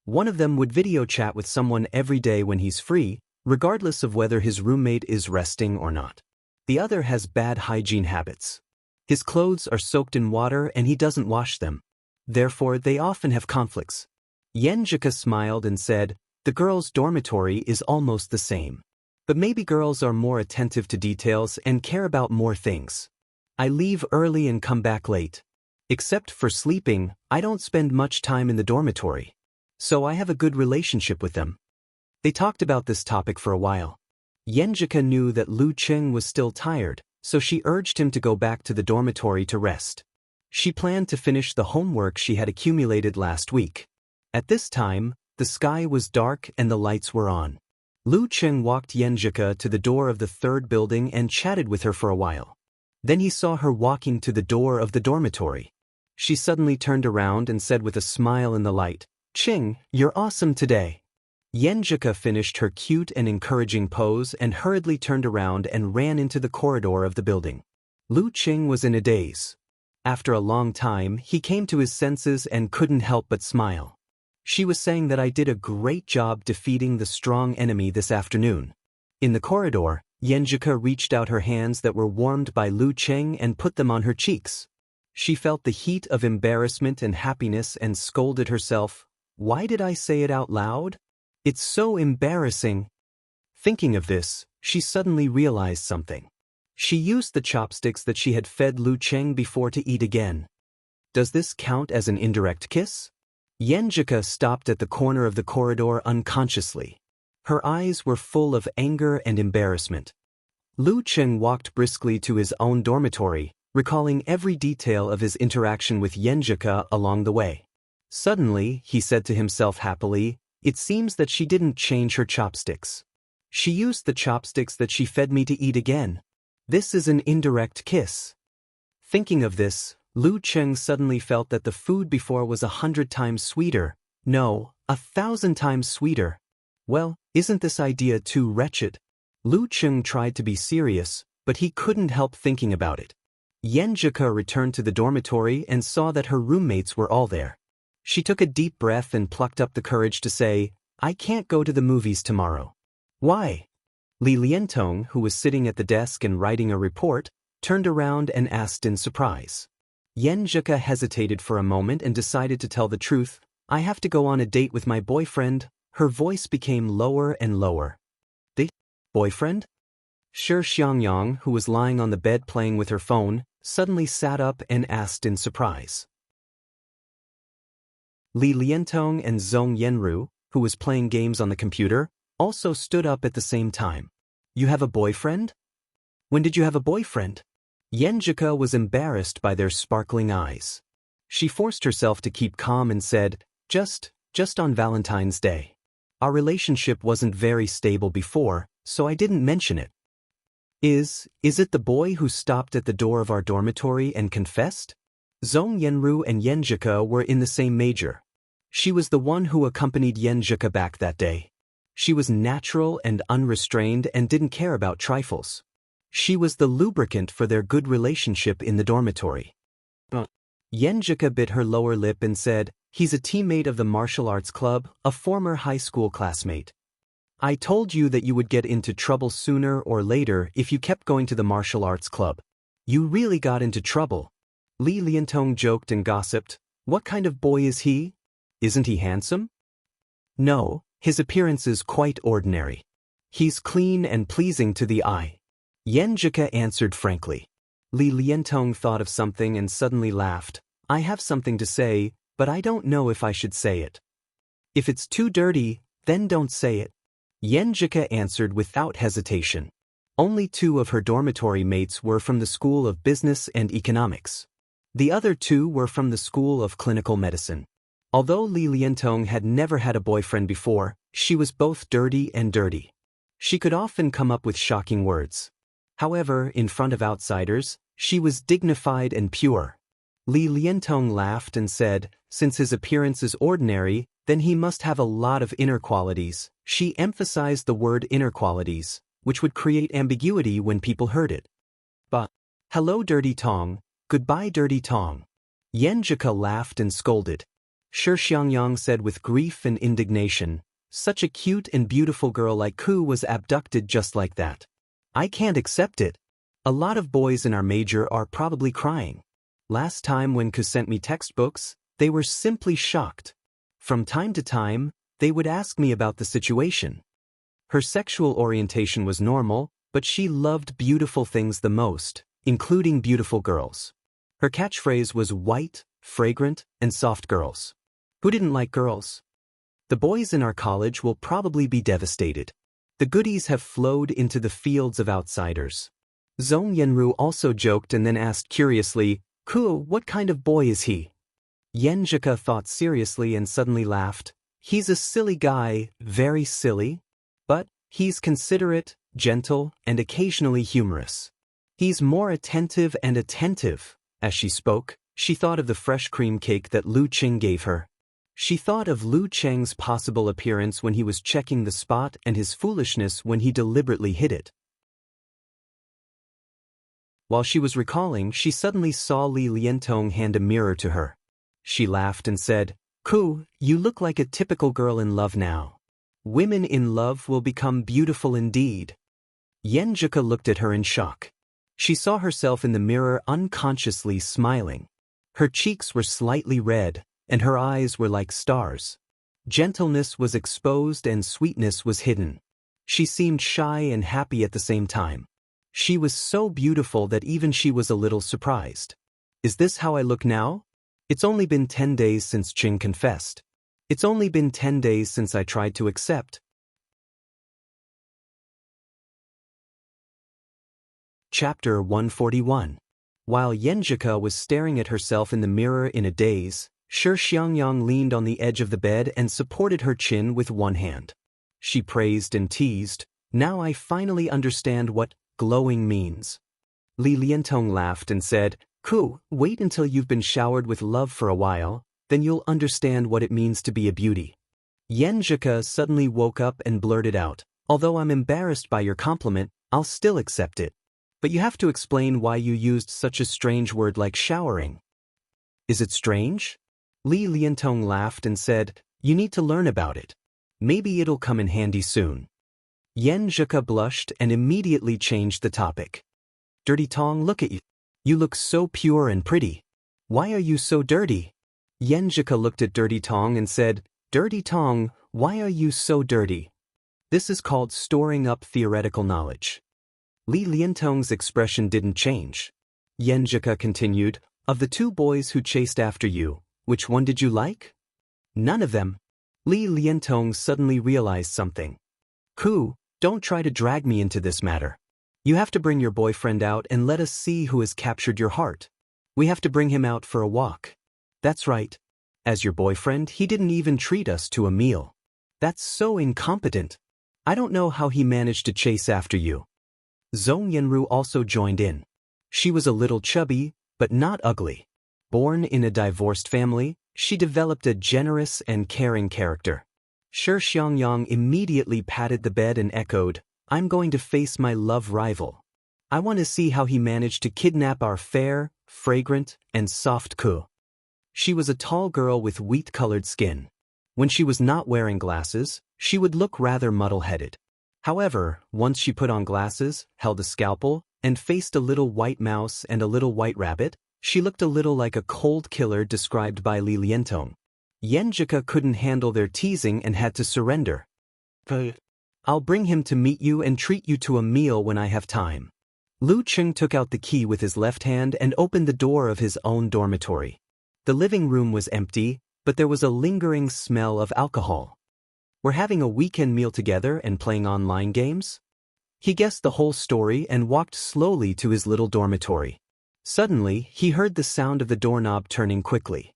One of them would video chat with someone every day when he's free, regardless of whether his roommate is resting or not. The other has bad hygiene habits. His clothes are soaked in water and he doesn't wash them. Therefore, they often have conflicts." Yenjika smiled and said, "The girls' dormitory is almost the same. But maybe girls are more attentive to details and care about more things. I leave early and come back late. Except for sleeping, I don't spend much time in the dormitory. So I have a good relationship with them." They talked about this topic for a while. Yenjika knew that Lu Qing was still tired, so she urged him to go back to the dormitory to rest. She planned to finish the homework she had accumulated last week. At this time, the sky was dark and the lights were on. Lu Qing walked Yenjika to the door of the third building and chatted with her for a while. Then he saw her walking to the door of the dormitory. She suddenly turned around and said with a smile in the light, "Qing, you're awesome today." Yenjika finished her cute and encouraging pose and hurriedly turned around and ran into the corridor of the building. Lu Qing was in a daze. After a long time, he came to his senses and couldn't help but smile. "She was saying that I did a great job defeating the strong enemy this afternoon." In the corridor, Yenjika reached out her hands that were warmed by Lu Qing and put them on her cheeks. She felt the heat of embarrassment and happiness and scolded herself, "Why did I say it out loud? It's so embarrassing." Thinking of this, she suddenly realized something. She used the chopsticks that she had fed Lu Qing before to eat again. Does this count as an indirect kiss? Yenjika stopped at the corner of the corridor unconsciously. Her eyes were full of anger and embarrassment. Lu Qing walked briskly to his own dormitory, recalling every detail of his interaction with Yenjika along the way. Suddenly, he said to himself happily, "It seems that she didn't change her chopsticks. She used the chopsticks that she fed me to eat again. This is an indirect kiss." Thinking of this, Lu Qing suddenly felt that the food before was 100 times sweeter. No, 1,000 times sweeter. Well, isn't this idea too wretched? Lu Qing tried to be serious, but he couldn't help thinking about it. Yenjika returned to the dormitory and saw that her roommates were all there. She took a deep breath and plucked up the courage to say, "I can't go to the movies tomorrow." "Why?" Li Liantong, who was sitting at the desk and writing a report, turned around and asked in surprise. Yenjika hesitated for a moment and decided to tell the truth. "I have to go on a date with my boyfriend." Her voice became lower and lower. "The boyfriend?" Shi Xiangyang, who was lying on the bed playing with her phone, suddenly sat up and asked in surprise. Li Liantong and Zhong Yenru, who was playing games on the computer, also stood up at the same time. "You have a boyfriend? When did you have a boyfriend?" Yenjika was embarrassed by their sparkling eyes. She forced herself to keep calm and said, Just on Valentine's Day. Our relationship wasn't very stable before, so I didn't mention it." Is it the boy who stopped at the door of our dormitory and confessed?" Zhong Yenru and Yenjika were in the same major. She was the one who accompanied Yenjika back that day. She was natural and unrestrained and didn't care about trifles. She was the lubricant for their good relationship in the dormitory. Yenjika bit her lower lip and said, "He's a teammate of the martial arts club, a former high school classmate. I told you that you would get into trouble sooner or later if you kept going to the martial arts club. You really got into trouble." Li Liantong joked and gossiped, "What kind of boy is he? Isn't he handsome?" "No, his appearance is quite ordinary. He's clean and pleasing to the eye." Yenjika answered frankly. Li Liantong thought of something and suddenly laughed. "I have something to say, but I don't know if I should say it." "If it's too dirty, then don't say it." Yenjika answered without hesitation. Only 2 of her dormitory mates were from the School of Business and Economics. The other 2 were from the School of Clinical Medicine. Although Li Liantong had never had a boyfriend before, she was both dirty and dirty. She could often come up with shocking words. However, in front of outsiders, she was dignified and pure. Li Liantong laughed and said, since his appearance is ordinary, then he must have a lot of inner qualities. She emphasized the word inner qualities, which would create ambiguity when people heard it. But, hello Dirty Tong, goodbye Dirty Tong. Yenjika laughed and scolded. Shi Xiangyang said with grief and indignation, such a cute and beautiful girl like Ku was abducted just like that. I can't accept it. A lot of boys in our major are probably crying. Last time when Ku sent me textbooks, they were simply shocked. From time to time, they would ask me about the situation. Her sexual orientation was normal, but she loved beautiful things the most, including beautiful girls. Her catchphrase was white, fragrant, and soft girls. Who didn't like girls? The boys in our college will probably be devastated. The goodies have flowed into the fields of outsiders. Zhong Yenru also joked and then asked curiously, Ku, what kind of boy is he? Yenjika thought seriously and suddenly laughed. He's a silly guy, very silly. But he's considerate, gentle, and occasionally humorous. He's more attentive and attentive. As she spoke, she thought of the fresh cream cake that Lu Qing gave her. She thought of Lu Cheng's possible appearance when he was checking the spot and his foolishness when he deliberately hid it. While she was recalling, she suddenly saw Li Liantong hand a mirror to her. She laughed and said, Ku, you look like a typical girl in love now. Women in love will become beautiful indeed. Yenjika looked at her in shock. She saw herself in the mirror unconsciously smiling. Her cheeks were slightly red, and her eyes were like stars. Gentleness was exposed and sweetness was hidden. She seemed shy and happy at the same time. She was so beautiful that even she was a little surprised. Is this how I look now? It's only been 10 days since Qing confessed. It's only been 10 days since I tried to accept. Chapter 141. While Yenjika was staring at herself in the mirror in a daze, Shi Xiangyang leaned on the edge of the bed and supported her chin with one hand. She praised and teased, now I finally understand what glowing means. Li Liantong laughed and said, Ku, wait until you've been showered with love for a while, then you'll understand what it means to be a beauty. Yenjika suddenly woke up and blurted out, although I'm embarrassed by your compliment, I'll still accept it. But you have to explain why you used such a strange word like showering. Is it strange? Li Liantong laughed and said, you need to learn about it. Maybe it'll come in handy soon. Yenjika blushed and immediately changed the topic. Dirty Tong, look at you. You look so pure and pretty. Why are you so dirty? Yenjika looked at Dirty Tong and said, Dirty Tong, why are you so dirty? This is called storing up theoretical knowledge. Li Liantong's expression didn't change. Yenjika continued, of the two boys who chased after you, which one did you like? None of them. Li Liantong suddenly realized something. Ku, don't try to drag me into this matter. You have to bring your boyfriend out and let us see who has captured your heart. We have to bring him out for a walk. That's right. As your boyfriend, he didn't even treat us to a meal. That's so incompetent. I don't know how he managed to chase after you. Zhong Yenru also joined in. She was a little chubby, but not ugly. Born in a divorced family, she developed a generous and caring character. Shi Xiangyang immediately patted the bed and echoed, I'm going to face my love rival. I want to see how he managed to kidnap our fair, fragrant, and soft Ku. She was a tall girl with wheat-colored skin. When she was not wearing glasses, she would look rather muddle-headed. However, once she put on glasses, held a scalpel, and faced a little white mouse and a little white rabbit, she looked a little like a cold killer described by Li Liantong. Yenjika couldn't handle their teasing and had to surrender. I'll bring him to meet you and treat you to a meal when I have time. Lu Qing took out the key with his left hand and opened the door of his own dormitory. The living room was empty, but there was a lingering smell of alcohol. We're having a weekend meal together and playing online games? He guessed the whole story and walked slowly to his little dormitory. Suddenly, he heard the sound of the doorknob turning quickly.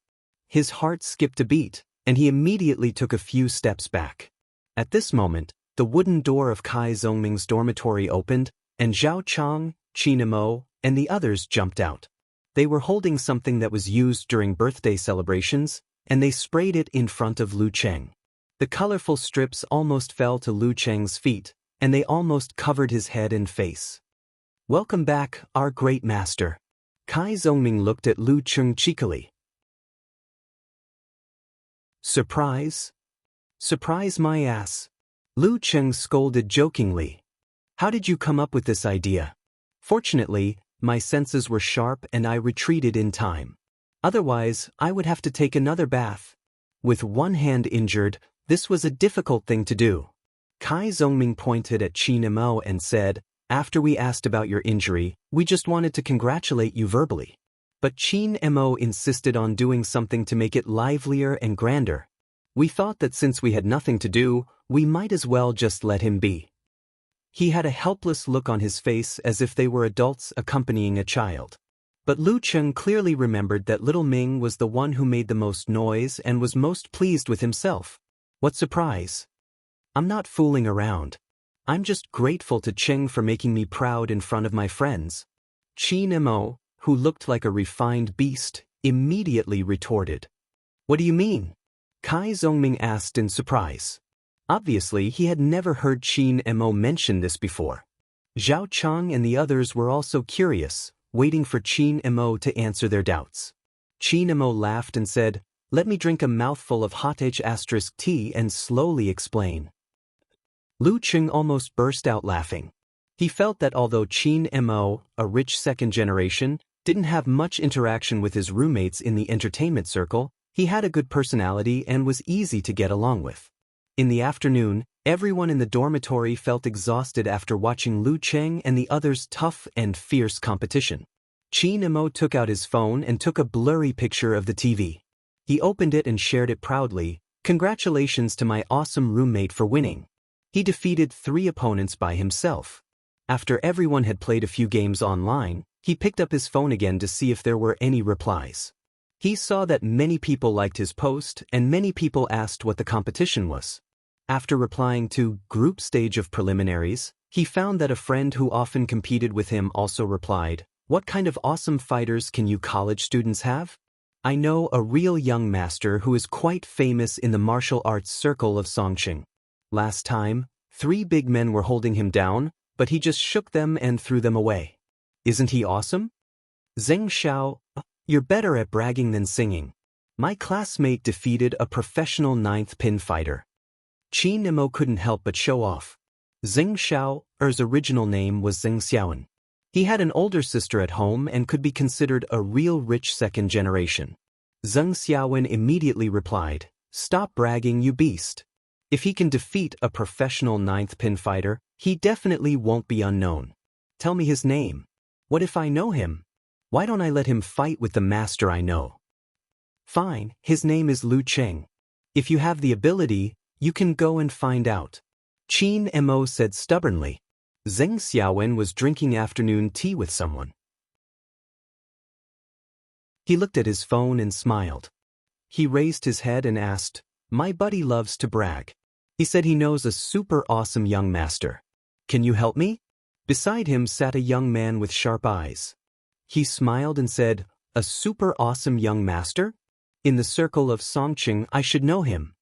His heart skipped a beat, and he immediately took a few steps back. At this moment, the wooden door of Kai Zhongming's dormitory opened, and Zhao Chang, Qinamo, and the others jumped out. They were holding something that was used during birthday celebrations, and they sprayed it in front of Lu Cheng. The colorful strips almost fell to Lu Cheng's feet, and they almost covered his head and face. "Welcome back, our great master." Kai Zongming looked at Lu Cheng cheekily. "Surprise? Surprise my ass." Lu Cheng scolded jokingly. "How did you come up with this idea?" "Fortunately, my senses were sharp and I retreated in time. Otherwise, I would have to take another bath." With one hand injured, this was a difficult thing to do. Kai Zongming pointed at Qin Mo and said, "After we asked about your injury, we just wanted to congratulate you verbally." But Qin Mo insisted on doing something to make it livelier and grander. "We thought that since we had nothing to do, we might as well just let him be." He had a helpless look on his face as if they were adults accompanying a child. But Lu Cheng clearly remembered that little Ming was the one who made the most noise and was most pleased with himself. "What surprise? I'm not fooling around. I'm just grateful to Cheng for making me proud in front of my friends." Qin Mo, who looked like a refined beast, immediately retorted. "What do you mean?" Kai Zongming asked in surprise. Obviously, he had never heard Qin Mo mention this before. Zhao Chang and the others were also curious, waiting for Qin Mo to answer their doubts. Qin Mo laughed and said, "Let me drink a mouthful of hot tea and slowly explain." Lu Cheng almost burst out laughing. He felt that although Qin Mo, a rich second generation, didn't have much interaction with his roommates in the entertainment circle, he had a good personality and was easy to get along with. In the afternoon, everyone in the dormitory felt exhausted after watching Lu Cheng and the others' tough and fierce competition. Qin Mo took out his phone and took a blurry picture of the TV. He opened it and shared it proudly. "Congratulations to my awesome roommate for winning. He defeated 3 opponents by himself." After everyone had played a few games online, he picked up his phone again to see if there were any replies. He saw that many people liked his post and many people asked what the competition was. After replying to group stage of preliminaries, he found that a friend who often competed with him also replied, "What kind of awesome fighters can you college students have? I know a real young master who is quite famous in the martial arts circle of Songqing. Last time, 3 big men were holding him down, but he just shook them and threw them away. Isn't he awesome? Zheng Xiao, you're better at bragging than singing. My classmate defeated a professional 9th pin fighter." Qin Mo couldn't help but show off. Zheng Xiao's original name was Zheng Xiaowen. He had an older sister at home and could be considered a real rich second generation. Zheng Xiaowen immediately replied, "Stop bragging, you beast. If he can defeat a professional 9th pin fighter, he definitely won't be unknown. Tell me his name. What if I know him? Why don't I let him fight with the master I know?" "Fine, his name is Lu Cheng. If you have the ability, you can go and find out." Qin Mo said stubbornly. Zheng Xiaowen was drinking afternoon tea with someone. He looked at his phone and smiled. He raised his head and asked, "My buddy loves to brag. He said he knows a super awesome young master. Can you help me?" Beside him sat a young man with sharp eyes. He smiled and said, "A super awesome young master? In the circle of Songqing, I should know him."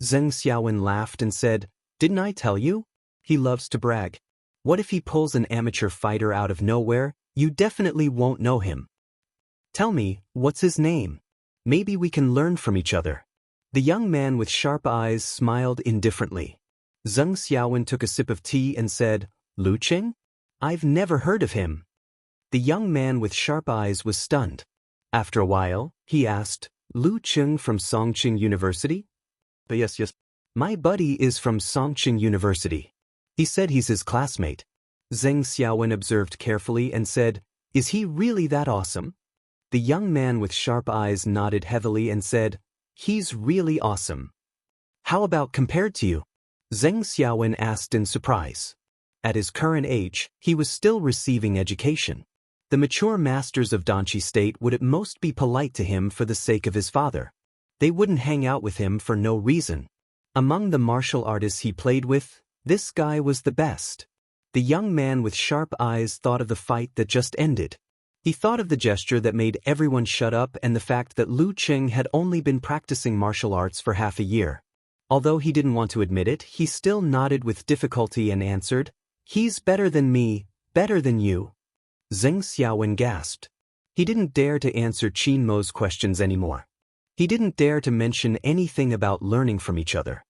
Zheng Xiaowen laughed and said, "Didn't I tell you? He loves to brag. What if he pulls an amateur fighter out of nowhere? You definitely won't know him. Tell me, what's his name? Maybe we can learn from each other." The young man with sharp eyes smiled indifferently. Zheng Xiaowen took a sip of tea and said, "Lu Cheng? I've never heard of him." The young man with sharp eyes was stunned. After a while, he asked, "Lu Cheng from Songqing University?" Yes. "My buddy is from Songqing University. He said he's his classmate." Zheng Xiaowen observed carefully and said, "Is he really that awesome?" The young man with sharp eyes nodded heavily and said, "He's really awesome." "How about compared to you?" Zheng Xiaowen asked in surprise. At his current age, he was still receiving education. The mature masters of Danchi State would at most be polite to him for the sake of his father. They wouldn't hang out with him for no reason. Among the martial artists he played with, this guy was the best. The young man with sharp eyes thought of the fight that just ended. He thought of the gesture that made everyone shut up and the fact that Lu Cheng had only been practicing martial arts for half a year. Although he didn't want to admit it, he still nodded with difficulty and answered, "He's better than me, better than you." Zheng Xiaowen gasped. He didn't dare to answer Qin Mo's questions anymore. He didn't dare to mention anything about learning from each other.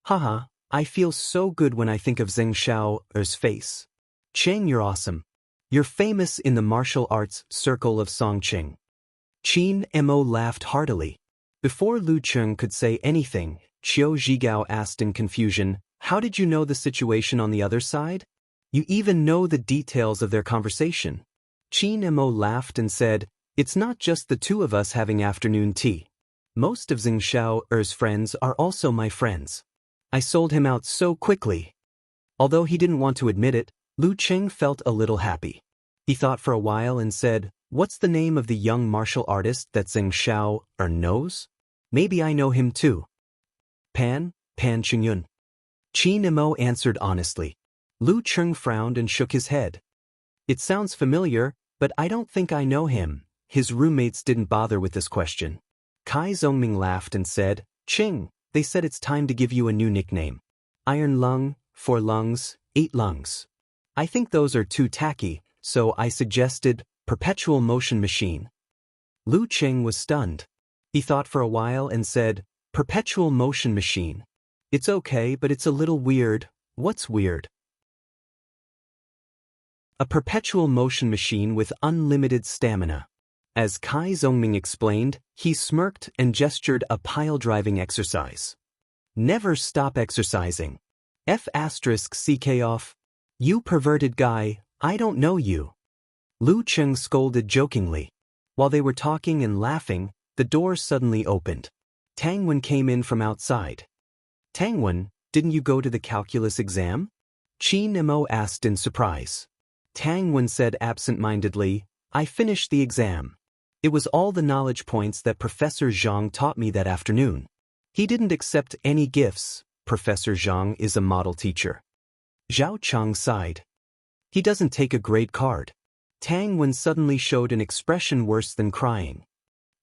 Haha, I feel so good when I think of Zheng Xiao's face. Cheng, you're awesome. You're famous in the martial arts circle of Songqing. Qin Mo laughed heartily. Before Lu Cheng could say anything, Qiu Zhigao asked in confusion, "How did you know the situation on the other side? You even know the details of their conversation." Qin Mo laughed and said, "It's not just the two of us having afternoon tea. Most of Zheng Xiao's friends are also my friends. I sold him out so quickly." Although he didn't want to admit it, Lu Cheng felt a little happy. He thought for a while and said, "What's the name of the young martial artist that Zheng Xiao knows? Maybe I know him too." Pan Qingyun. Qin Mo answered honestly. Lu Cheng frowned and shook his head. "It sounds familiar, but I don't think I know him." His roommates didn't bother with this question. Kai Zhongming laughed and said, "Ching, they said it's time to give you a new nickname. Iron Lung, 4 lungs, 8 lungs. I think those are too tacky, so I suggested Perpetual Motion Machine." Lu Cheng was stunned. He thought for a while and said, "Perpetual Motion Machine. It's okay, but it's a little weird." "What's weird?" "A perpetual motion machine with unlimited stamina." As Kai Zhongming explained, he smirked and gestured a pile-driving exercise. "Never stop exercising. F***ck off. You perverted guy, I don't know you." Lu Cheng scolded jokingly. While they were talking and laughing, the door suddenly opened. Tang Wen came in from outside. "Tang Wen, didn't you go to the calculus exam?" Qin Mo asked in surprise. Tang Wen said absent-mindedly, "I finished the exam. It was all the knowledge points that Professor Zhang taught me that afternoon. He didn't accept any gifts. Professor Zhang is a model teacher." Zhao Chang sighed. "He doesn't take a grade card." Tang Wen suddenly showed an expression worse than crying.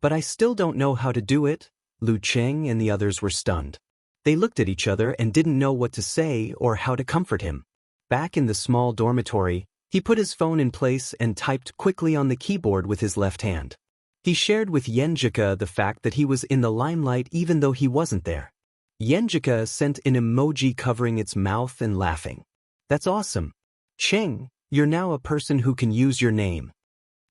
"But I still don't know how to do it." Lu Cheng and the others were stunned. They looked at each other and didn't know what to say or how to comfort him. Back in the small dormitory, he put his phone in place and typed quickly on the keyboard with his left hand. He shared with Yenjika the fact that he was in the limelight even though he wasn't there. Yenjika sent an emoji covering its mouth and laughing. "That's awesome. Cheng, you're now a person who can use your name."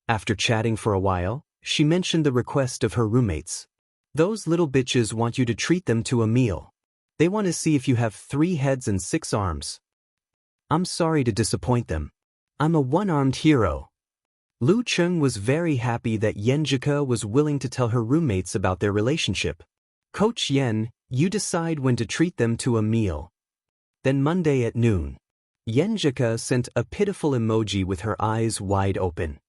After chatting for a while, she mentioned the request of her roommates. "Those little bitches want you to treat them to a meal. They want to see if you have 3 heads and 6 arms. I'm sorry to disappoint them. I'm a one-armed hero." Lu Cheng was very happy that Yenjika was willing to tell her roommates about their relationship. "Coach Yen, you decide when to treat them to a meal." Then Monday at noon, Yenjika sent a pitiful emoji with her eyes wide open.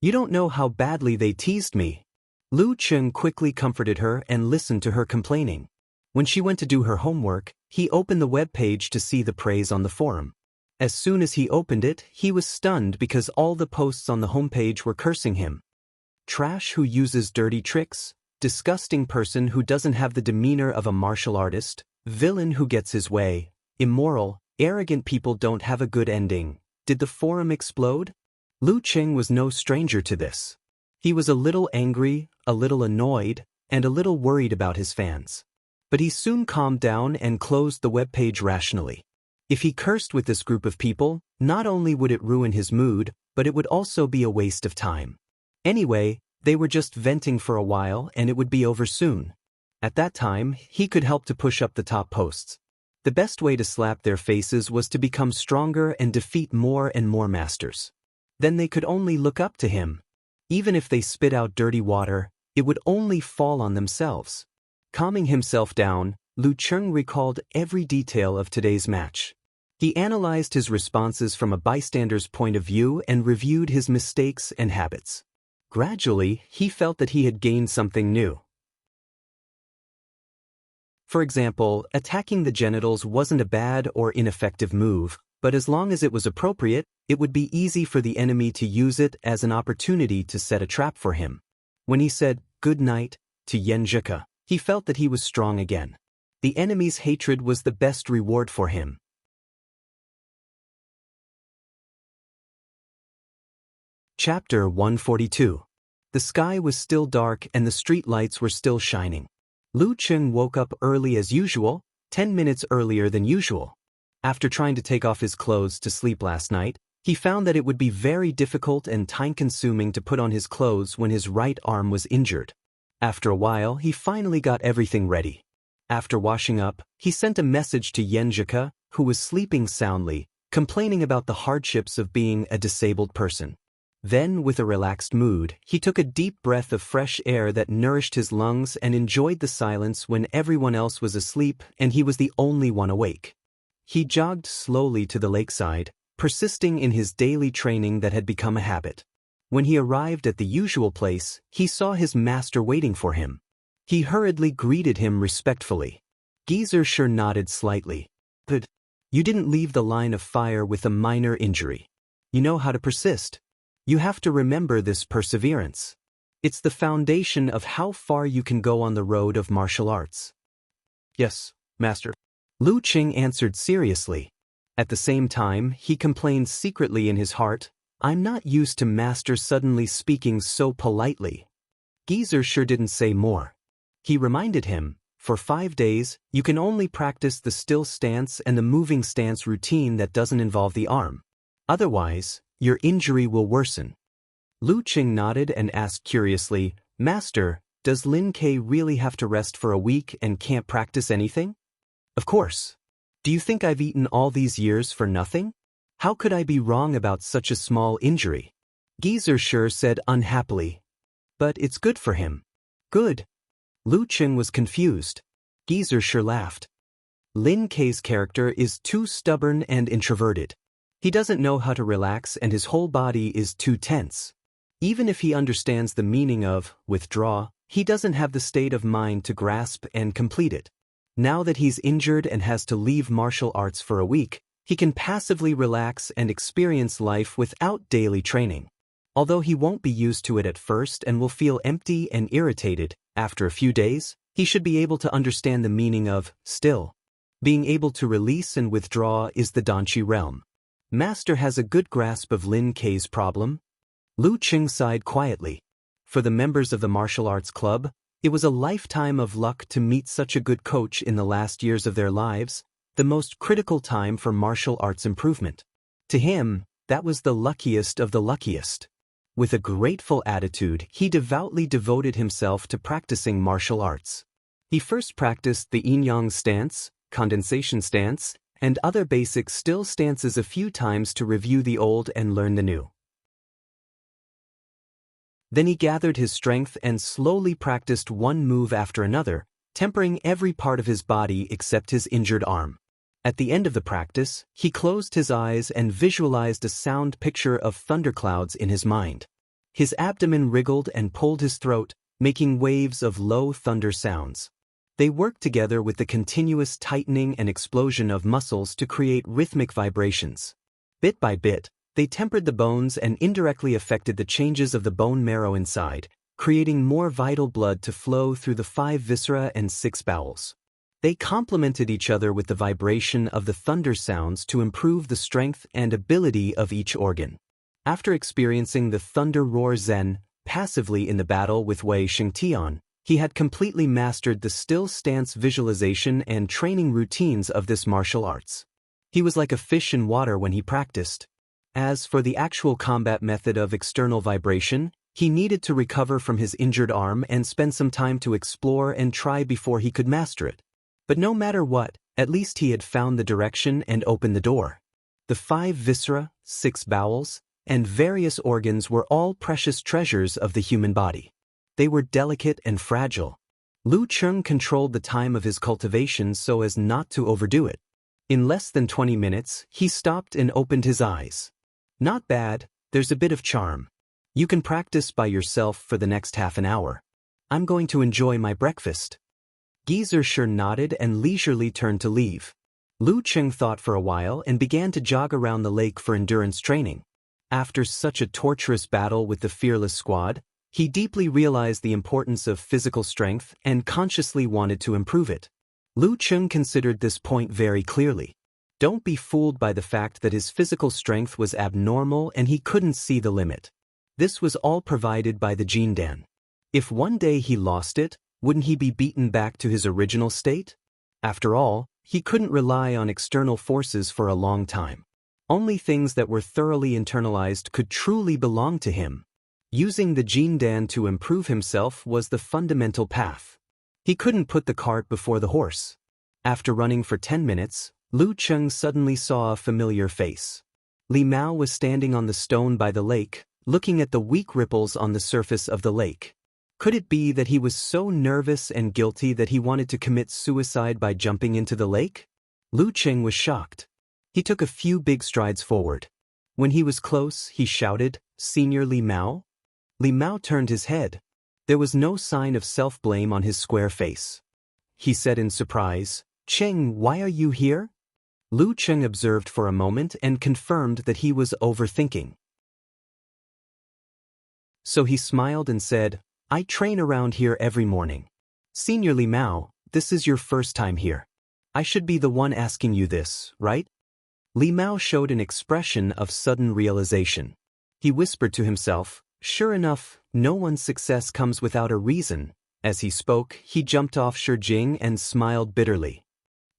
"You don't know how badly they teased me." Lu Cheng quickly comforted her and listened to her complaining. When she went to do her homework, he opened the web page to see the praise on the forum. As soon as he opened it, he was stunned because all the posts on the homepage were cursing him. "Trash who uses dirty tricks, disgusting person who doesn't have the demeanor of a martial artist, villain who gets his way, immoral, arrogant people don't have a good ending." Did the forum explode? Lu Cheng was no stranger to this. He was a little angry, a little annoyed, and a little worried about his fans. But he soon calmed down and closed the webpage rationally. If he cursed with this group of people, not only would it ruin his mood, but it would also be a waste of time. Anyway, they were just venting for a while and it would be over soon. At that time, he could help to push up the top posts. The best way to slap their faces was to become stronger and defeat more and more masters. Then they could only look up to him. Even if they spit out dirty water, it would only fall on themselves. Calming himself down, Lu Cheng recalled every detail of today's match. He analyzed his responses from a bystander's point of view and reviewed his mistakes and habits. Gradually, he felt that he had gained something new. For example, attacking the genitals wasn't a bad or ineffective move, But as long as it was appropriate, it would be easy for the enemy to use it as an opportunity to set a trap for him. When he said, "Good night," to Yenjika, he felt that he was strong again. The enemy's hatred was the best reward for him. Chapter 142. The sky was still dark and the street lights were still shining. Lu Cheng woke up early as usual, 10 minutes earlier than usual. After trying to take off his clothes to sleep last night, he found that it would be very difficult and time-consuming to put on his clothes when his right arm was injured. After a while, he finally got everything ready. After washing up, he sent a message to Yenjika, who was sleeping soundly, complaining about the hardships of being a disabled person. Then, with a relaxed mood, he took a deep breath of fresh air that nourished his lungs and enjoyed the silence when everyone else was asleep and he was the only one awake. He jogged slowly to the lakeside, persisting in his daily training that had become a habit. When he arrived at the usual place, he saw his master waiting for him. He hurriedly greeted him respectfully. Geezer sure nodded slightly. "But you didn't leave the line of fire with a minor injury. You know how to persist. You have to remember this perseverance. It's the foundation of how far you can go on the road of martial arts." "Yes, master," Lu Cheng answered seriously. At the same time, he complained secretly in his heart, "I'm not used to master suddenly speaking so politely." Geezer sure didn't say more. He reminded him, for 5 days, you can only practice the still stance and the moving stance routine that doesn't involve the arm. Otherwise, your injury will worsen. Lu Cheng nodded and asked curiously, "Master, does Lin Kei really have to rest for a week and can't practice anything?" "Of course. Do you think I've eaten all these years for nothing? How could I be wrong about such a small injury?" Geezer sure said unhappily. "But it's good for him." "Good?" Lu Cheng was confused. Geezer sure laughed. "Lin Kei's character is too stubborn and introverted. He doesn't know how to relax and his whole body is too tense. Even if he understands the meaning of withdraw, he doesn't have the state of mind to grasp and complete it. Now that he's injured and has to leave martial arts for a week, he can passively relax and experience life without daily training. Although he won't be used to it at first and will feel empty and irritated, after a few days, he should be able to understand the meaning of still. Being able to release and withdraw is the Danchi realm. Master has a good grasp of Lin Kei's problem." Lu Cheng sighed quietly. For the members of the martial arts club, it was a lifetime of luck to meet such a good coach in the last years of their lives, the most critical time for martial arts improvement. To him, that was the luckiest of the luckiest. With a grateful attitude, he devoutly devoted himself to practicing martial arts. He first practiced the yin-yang stance, condensation stance, and other basic still stances a few times to review the old and learn the new. Then he gathered his strength and slowly practiced one move after another, tempering every part of his body except his injured arm. At the end of the practice, he closed his eyes and visualized a sound picture of thunderclouds in his mind. His abdomen wriggled and pulled his throat, making waves of low thunder sounds. They worked together with the continuous tightening and explosion of muscles to create rhythmic vibrations. Bit by bit, they tempered the bones and indirectly affected the changes of the bone marrow inside, creating more vital blood to flow through the 5 viscera and 6 bowels. They complemented each other with the vibration of the thunder sounds to improve the strength and ability of each organ. After experiencing the thunder roar Zen passively in the battle with Wei Xingtian, he had completely mastered the still stance visualization and training routines of this martial arts. He was like a fish in water when he practiced. As for the actual combat method of external vibration, he needed to recover from his injured arm and spend some time to explore and try before he could master it. But no matter what, at least he had found the direction and opened the door. The 5 viscera, 6 bowels, and various organs were all precious treasures of the human body. They were delicate and fragile. Lu Cheng controlled the time of his cultivation so as not to overdo it. In less than 20 minutes, he stopped and opened his eyes. "Not bad, there's a bit of charm. You can practice by yourself for the next half an hour. I'm going to enjoy my breakfast." Geezer sure nodded and leisurely turned to leave. Lu Cheng thought for a while and began to jog around the lake for endurance training. After such a torturous battle with the fearless squad, he deeply realized the importance of physical strength and consciously wanted to improve it. Lu Cheng considered this point very clearly. Don't be fooled by the fact that his physical strength was abnormal and he couldn't see the limit. This was all provided by the Jin Dan. If one day he lost it, wouldn't he be beaten back to his original state? After all, he couldn't rely on external forces for a long time. Only things that were thoroughly internalized could truly belong to him. Using the Jin Dan to improve himself was the fundamental path. He couldn't put the cart before the horse. After running for 10 minutes, Lu Cheng suddenly saw a familiar face. Li Mao was standing on the stone by the lake, looking at the weak ripples on the surface of the lake. Could it be that he was so nervous and guilty that he wanted to commit suicide by jumping into the lake? Lu Cheng was shocked. He took a few big strides forward. When he was close, he shouted, "Senior Li Mao?" Li Mao turned his head. There was no sign of self-blame on his square face. He said in surprise, "Cheng, why are you here?" Lu Cheng observed for a moment and confirmed that he was overthinking. So he smiled and said, "I train around here every morning. Senior Li Mao, this is your first time here. I should be the one asking you this, right?" Li Mao showed an expression of sudden realization. He whispered to himself, "Sure enough, no one's success comes without a reason." As he spoke, he jumped off Shijing and smiled bitterly.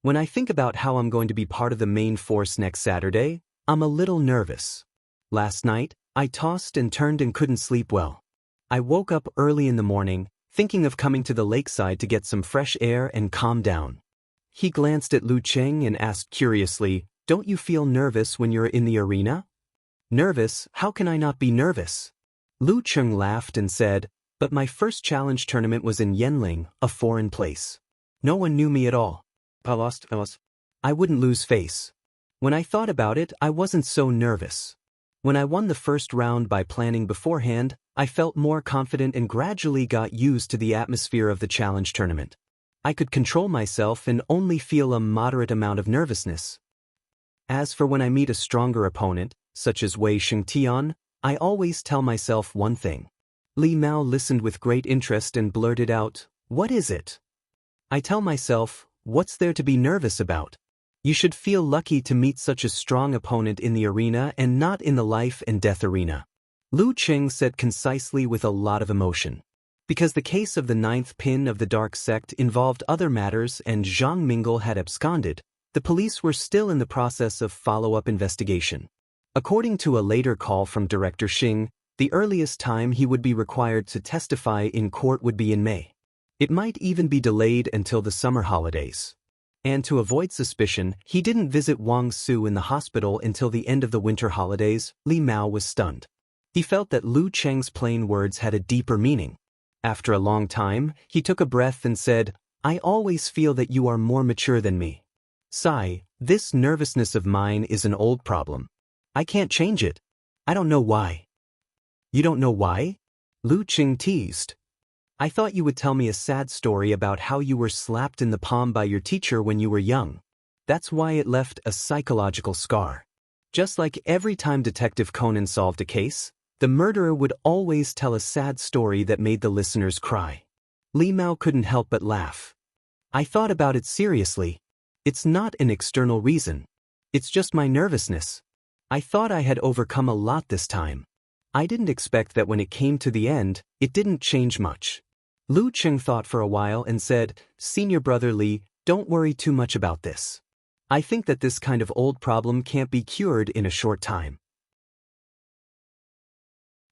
"When I think about how I'm going to be part of the main force next Saturday, I'm a little nervous. Last night, I tossed and turned and couldn't sleep well. I woke up early in the morning, thinking of coming to the lakeside to get some fresh air and calm down." He glanced at Lu Cheng and asked curiously, "Don't you feel nervous when you're in the arena?" "Nervous? How can I not be nervous?" Lu Cheng laughed and said, "But my first challenge tournament was in Yenling, a foreign place. No one knew me at all. I wouldn't lose face. When I thought about it, I wasn't so nervous. When I won the first round by planning beforehand, I felt more confident and gradually got used to the atmosphere of the challenge tournament. I could control myself and only feel a moderate amount of nervousness. As for when I meet a stronger opponent, such as Wei Shengtian, I always tell myself one thing." Li Mao listened with great interest and blurted out, "What is it?" "I tell myself, what's there to be nervous about? You should feel lucky to meet such a strong opponent in the arena and not in the life and death arena." Lu Cheng said concisely with a lot of emotion. Because the case of the 9th pin of the dark sect involved other matters and Zhang Mingle had absconded, the police were still in the process of follow-up investigation. According to a later call from Director Xing, the earliest time he would be required to testify in court would be in May. It might even be delayed until the summer holidays. And to avoid suspicion, he didn't visit Wang Su in the hospital until the end of the winter holidays. Li Mao was stunned. He felt that Lu Cheng's plain words had a deeper meaning. After a long time, he took a breath and said, "I always feel that you are more mature than me. Sai, this nervousness of mine is an old problem. I can't change it. I don't know why." "You don't know why?" Lu Cheng teased. "I thought you would tell me a sad story about how you were slapped in the palm by your teacher when you were young. That's why it left a psychological scar. Just like every time Detective Conan solved a case, the murderer would always tell a sad story that made the listeners cry." Li Mao couldn't help but laugh. "I thought about it seriously. It's not an external reason. It's just my nervousness. I thought I had overcome a lot this time. I didn't expect that when it came to the end, it didn't change much." Lu Cheng thought for a while and said, "Senior brother Li, don't worry too much about this. I think that this kind of old problem can't be cured in a short time.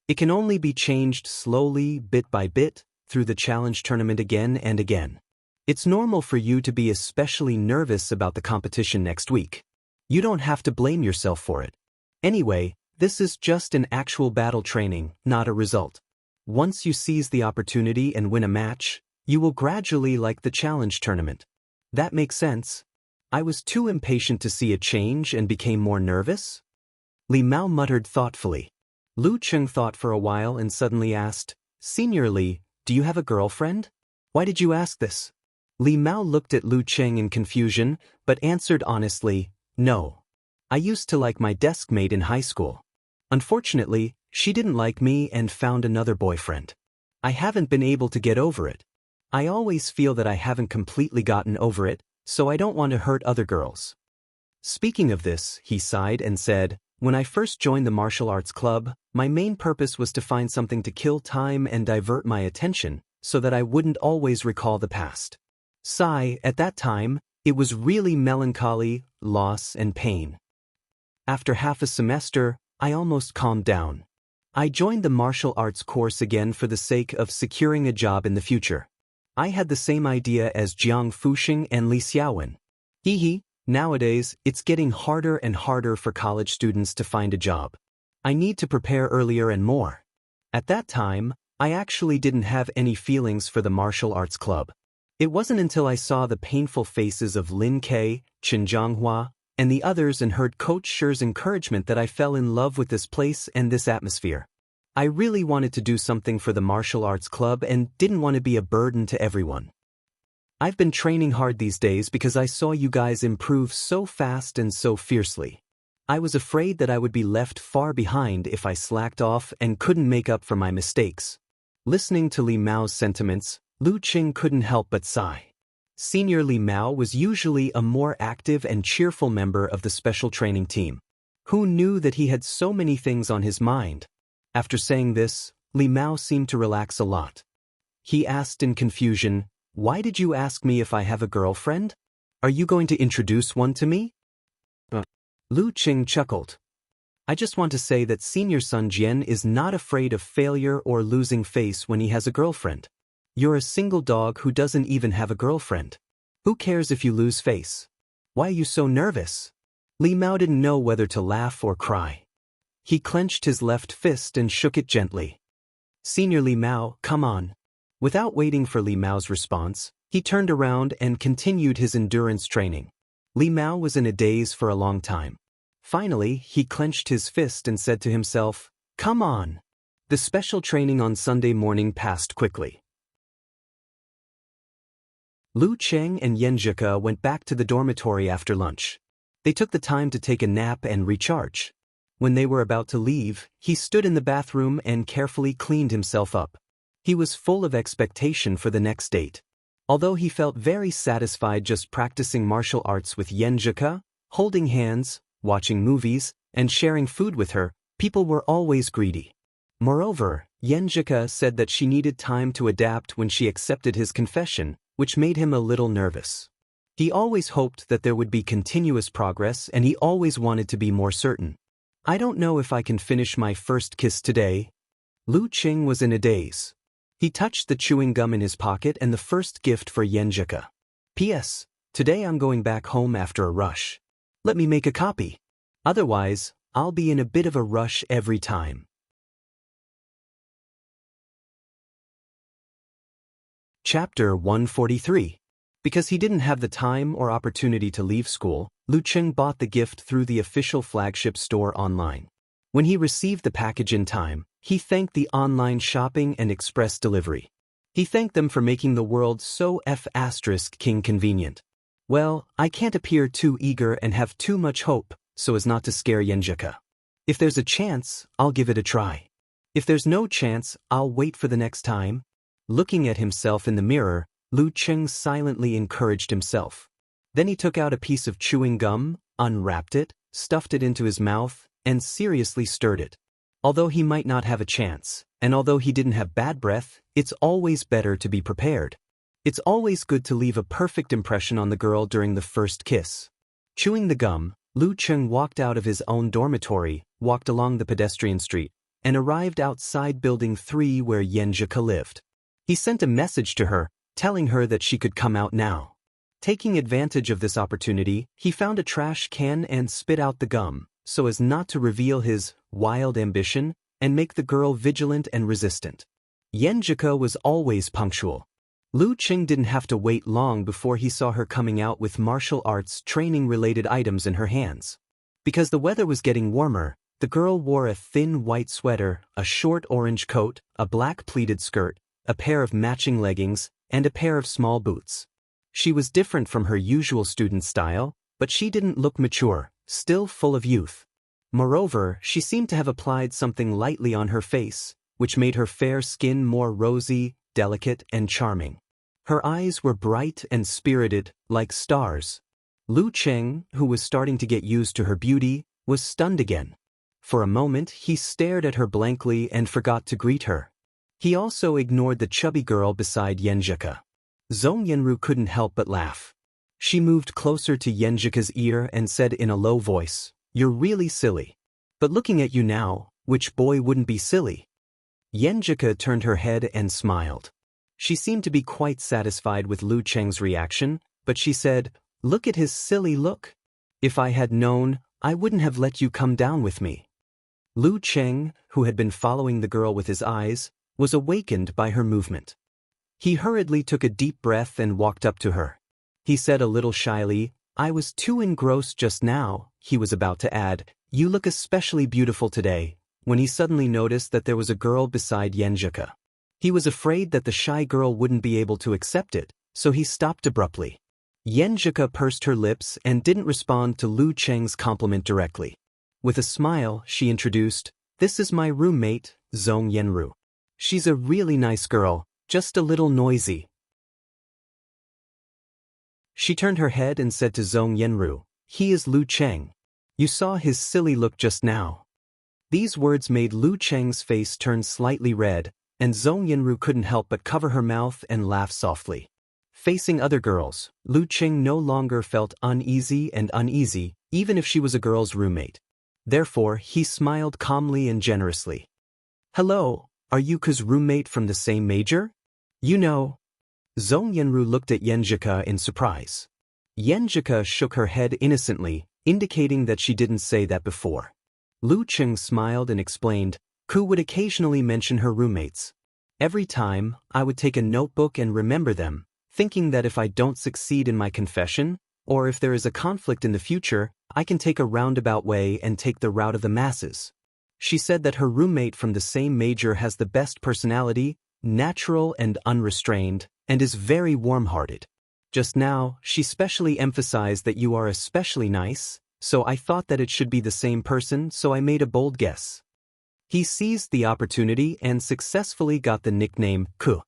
It can only be changed slowly, bit by bit, through the challenge tournament again and again. It's normal for you to be especially nervous about the competition next week. You don't have to blame yourself for it. Anyway, this is just an actual battle training, not a result. Once you seize the opportunity and win a match, you will gradually like the challenge tournament. That makes sense. I was too impatient to see a change and became more nervous?" Li Mao muttered thoughtfully. Lu Cheng thought for a while and suddenly asked, "Senior Li, do you have a girlfriend? Why did you ask this?" Li Mao looked at Lu Cheng in confusion, but answered honestly, "No. I used to like my desk mate in high school. Unfortunately, she didn't like me and found another boyfriend. I haven't been able to get over it. I always feel that I haven't completely gotten over it, so I don't want to hurt other girls." Speaking of this, he sighed and said, "When I first joined the martial arts club, my main purpose was to find something to kill time and divert my attention, so that I wouldn't always recall the past. Sigh, at that time, it was really melancholy, loss and pain. After half a semester, I almost calmed down. I joined the martial arts course again for the sake of securing a job in the future. I had the same idea as Jiang Fuxing and Li Xiaowen. Hehe, nowadays, it's getting harder and harder for college students to find a job. I need to prepare earlier and more. At that time, I actually didn't have any feelings for the martial arts club. It wasn't until I saw the painful faces of Lin Kei, Qin Zhanghua, and the others and heard Coach Shi's encouragement that I fell in love with this place and this atmosphere. I really wanted to do something for the martial arts club and didn't want to be a burden to everyone. I've been training hard these days because I saw you guys improve so fast and so fiercely. I was afraid that I would be left far behind if I slacked off and couldn't make up for my mistakes." Listening to Li Mao's sentiments, Lu Qing couldn't help but sigh. Senior Li Mao was usually a more active and cheerful member of the special training team. Who knew that he had so many things on his mind? After saying this, Li Mao seemed to relax a lot. He asked in confusion, "Why did you ask me if I have a girlfriend? Are you going to introduce one to me?" Lu Qing chuckled. "I just want to say that Senior Sun Jian is not afraid of failure or losing face when he has a girlfriend. You're a single dog who doesn't even have a girlfriend. Who cares if you lose face? Why are you so nervous?" Li Mao didn't know whether to laugh or cry. He clenched his left fist and shook it gently. "Senior Li Mao, come on." Without waiting for Li Mao's response, he turned around and continued his endurance training. Li Mao was in a daze for a long time. Finally, he clenched his fist and said to himself, "Come on." The special training on Sunday morning passed quickly. Lu Cheng and Yan Zhike went back to the dormitory after lunch. They took the time to take a nap and recharge. When they were about to leave, he stood in the bathroom and carefully cleaned himself up. He was full of expectation for the next date. Although he felt very satisfied just practicing martial arts with Yan Zhike, holding hands, watching movies, and sharing food with her, people were always greedy. Moreover, Yan Zhike said that she needed time to adapt when she accepted his confession, which made him a little nervous. He always hoped that there would be continuous progress and he always wanted to be more certain. "I don't know if I can finish my first kiss today." Lu Qing was in a daze. He touched the chewing gum in his pocket and the first gift for Yan Zhike. "P.S. Today I'm going back home after a rush. Let me make a copy. Otherwise, I'll be in a bit of a rush every time." Chapter 143. Because he didn't have the time or opportunity to leave school, Lu Cheng bought the gift through the official flagship store online. When he received the package in time, he thanked the online shopping and express delivery. He thanked them for making the world so king convenient. "Well, I can't appear too eager and have too much hope, so as not to scare Yan Zhike. If there's a chance, I'll give it a try. If there's no chance, I'll wait for the next time." Looking at himself in the mirror, Lu Cheng silently encouraged himself. Then he took out a piece of chewing gum, unwrapped it, stuffed it into his mouth, and seriously stirred it. Although he might not have a chance, and although he didn't have bad breath, it's always better to be prepared. It's always good to leave a perfect impression on the girl during the first kiss. Chewing the gum, Lu Cheng walked out of his own dormitory, walked along the pedestrian street, and arrived outside Building 3 where Yan Zhike lived. He sent a message to her, telling her that she could come out now. Taking advantage of this opportunity, he found a trash can and spit out the gum, so as not to reveal his wild ambition and make the girl vigilant and resistant. Yan Zhike was always punctual. Lu Cheng didn't have to wait long before he saw her coming out with martial arts training-related items in her hands. Because the weather was getting warmer, the girl wore a thin white sweater, a short orange coat, a black pleated skirt, a pair of matching leggings, and a pair of small boots. She was different from her usual student style, but she didn't look mature, still full of youth. Moreover, she seemed to have applied something lightly on her face, which made her fair skin more rosy, delicate, and charming. Her eyes were bright and spirited, like stars. Lu Cheng, who was starting to get used to her beauty, was stunned again. For a moment he stared at her blankly and forgot to greet her. He also ignored the chubby girl beside Yenjika. Zhong Yenru couldn't help but laugh. She moved closer to Yenjika's ear and said in a low voice, "You're really silly. But looking at you now, which boy wouldn't be silly?" Yenjika turned her head and smiled. She seemed to be quite satisfied with Lu Cheng's reaction, but she said, "Look at his silly look. If I had known, I wouldn't have let you come down with me." Lu Cheng, who had been following the girl with his eyes, was awakened by her movement. He hurriedly took a deep breath and walked up to her. He said a little shyly, "I was too engrossed just now," he was about to add, "You look especially beautiful today," when he suddenly noticed that there was a girl beside Yenjika. He was afraid that the shy girl wouldn't be able to accept it, so he stopped abruptly. Yenjika pursed her lips and didn't respond to Lu Cheng's compliment directly. With a smile, she introduced, "This is my roommate, Zhong Yenru. She's a really nice girl, just a little noisy." She turned her head and said to Zhong Yenru, "He is Lu Cheng. You saw his silly look just now." These words made Lu Cheng's face turn slightly red, and Zhong Yenru couldn't help but cover her mouth and laugh softly. Facing other girls, Lu Cheng no longer felt uneasy, even if she was a girl's roommate. Therefore, he smiled calmly and generously. "Hello, are you Ku's roommate from the same major? You know." Zhong Yenru looked at Yenjika in surprise. Yenjika shook her head innocently, indicating that she didn't say that before. Lu Cheng smiled and explained, "Ku would occasionally mention her roommates. Every time, I would take a notebook and remember them, thinking that if I don't succeed in my confession, or if there is a conflict in the future, I can take a roundabout way and take the route of the masses." She said that her roommate from the same major has the best personality, natural and unrestrained, and is very warm-hearted. Just now, she specially emphasized that you are especially nice, so I thought that it should be the same person, so I made a bold guess. He seized the opportunity and successfully got the nickname Ku.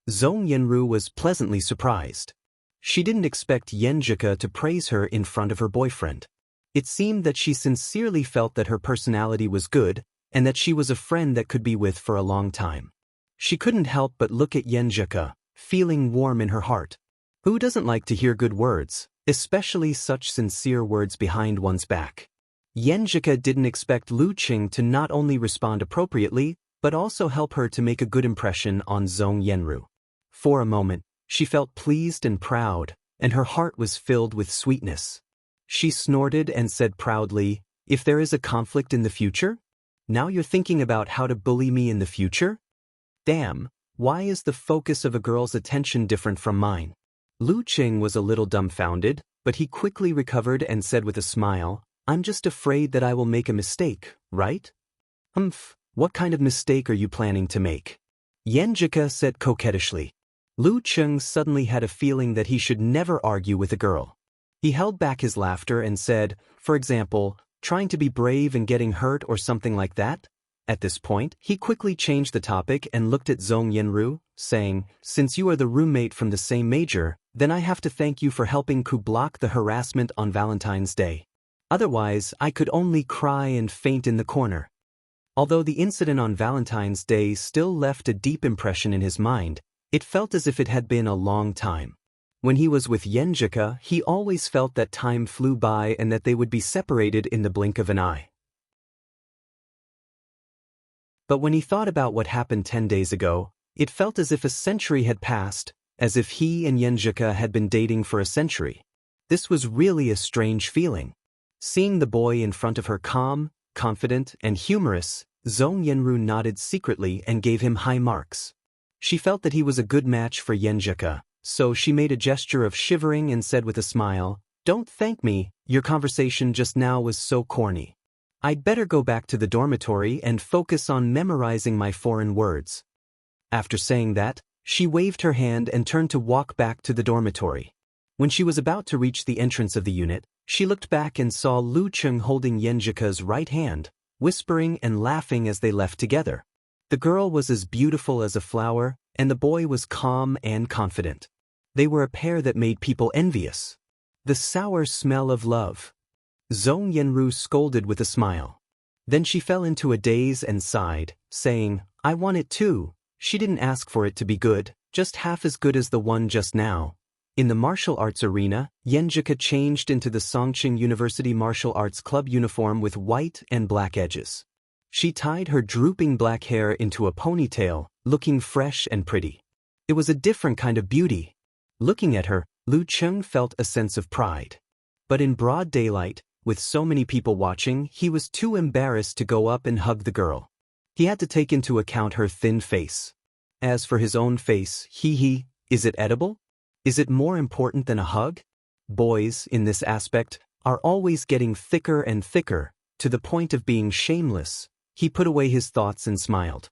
Zhong Yenru was pleasantly surprised. She didn't expect Yenjika to praise her in front of her boyfriend. It seemed that she sincerely felt that her personality was good, and that she was a friend that could be with for a long time. She couldn't help but look at Yenjika, feeling warm in her heart. Who doesn't like to hear good words, especially such sincere words behind one's back? Yenjika didn't expect Lu Cheng to not only respond appropriately, but also help her to make a good impression on Zhong Yenru. For a moment, she felt pleased and proud, and her heart was filled with sweetness. She snorted and said proudly, "If there is a conflict in the future? Now you're thinking about how to bully me in the future? Damn, why is the focus of a girl's attention different from mine?" Lu Cheng was a little dumbfounded, but he quickly recovered and said with a smile, "I'm just afraid that I will make a mistake, right?" "Humph, what kind of mistake are you planning to make?" Yenjika said coquettishly. Lu Cheng suddenly had a feeling that he should never argue with a girl. He held back his laughter and said, "For example, trying to be brave and getting hurt or something like that?" At this point, he quickly changed the topic and looked at Zhong Yenru, saying, "Since you are the roommate from the same major, then I have to thank you for helping Ku block the harassment on Valentine's Day. Otherwise, I could only cry and faint in the corner." Although the incident on Valentine's Day still left a deep impression in his mind, it felt as if it had been a long time. When he was with Yenjika, he always felt that time flew by and that they would be separated in the blink of an eye. But when he thought about what happened 10 days ago, it felt as if a century had passed, as if he and Yenjika had been dating for a century. This was really a strange feeling. Seeing the boy in front of her calm, confident, and humorous, Zhong Yenru nodded secretly and gave him high marks. She felt that he was a good match for Yenjika, so she made a gesture of shivering and said with a smile, "Don't thank me, your conversation just now was so corny. I'd better go back to the dormitory and focus on memorizing my foreign words." After saying that, she waved her hand and turned to walk back to the dormitory. When she was about to reach the entrance of the unit, she looked back and saw Lu Cheng holding Yenjika's right hand, whispering and laughing as they left together. The girl was as beautiful as a flower, and the boy was calm and confident. They were a pair that made people envious. The sour smell of love. Zhong Yenru scolded with a smile. Then she fell into a daze and sighed, saying, "I want it too." She didn't ask for it to be good, just half as good as the one just now. In the martial arts arena, Yenjika changed into the Songqing University Martial Arts Club uniform with white and black edges. She tied her drooping black hair into a ponytail, looking fresh and pretty. It was a different kind of beauty. Looking at her, Lu Cheng felt a sense of pride. But in broad daylight, with so many people watching, he was too embarrassed to go up and hug the girl. He had to take into account her thin face. As for his own face, is it edible? Is it more important than a hug? Boys, in this aspect, are always getting thicker and thicker, to the point of being shameless. He put away his thoughts and smiled.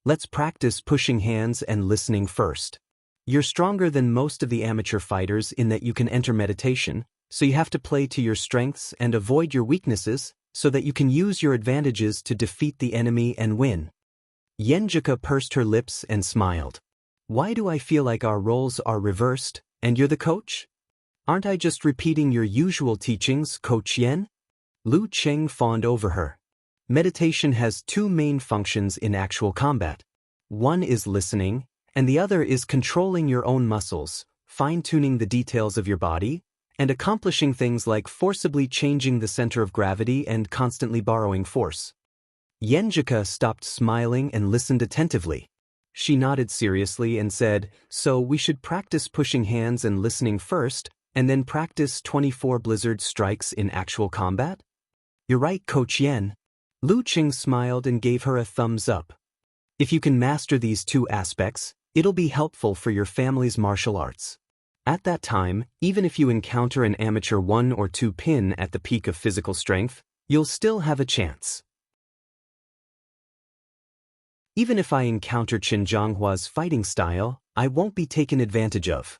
Let's practice pushing hands and listening first. You're stronger than most of the amateur fighters in that you can enter meditation, so you have to play to your strengths and avoid your weaknesses, so that you can use your advantages to defeat the enemy and win. Yenjika pursed her lips and smiled. Why do I feel like our roles are reversed, and you're the coach? Aren't I just repeating your usual teachings, Coach Yen? Lu Cheng fawned over her. Meditation has two main functions in actual combat. One is listening, and the other is controlling your own muscles, fine-tuning the details of your body, and accomplishing things like forcibly changing the center of gravity and constantly borrowing force. Yenjika stopped smiling and listened attentively. She nodded seriously and said, "So we should practice pushing hands and listening first, and then practice 24 blizzard strikes in actual combat?" "You're right, Coach Yen." Lu Cheng smiled and gave her a thumbs up. "If you can master these two aspects, it'll be helpful for your family's martial arts. At that time, even if you encounter an amateur 1 or 2 pin at the peak of physical strength, you'll still have a chance. Even if I encounter Qin Zhanghua's fighting style, I won't be taken advantage of."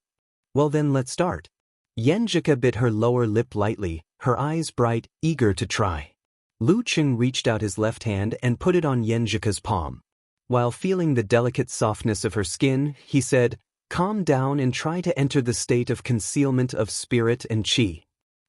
"Well then let's start." Yenjika bit her lower lip lightly, her eyes bright, eager to try. Lu Cheng reached out his left hand and put it on Yenjika's palm. While feeling the delicate softness of her skin, he said, "Calm down and try to enter the state of concealment of spirit and qi.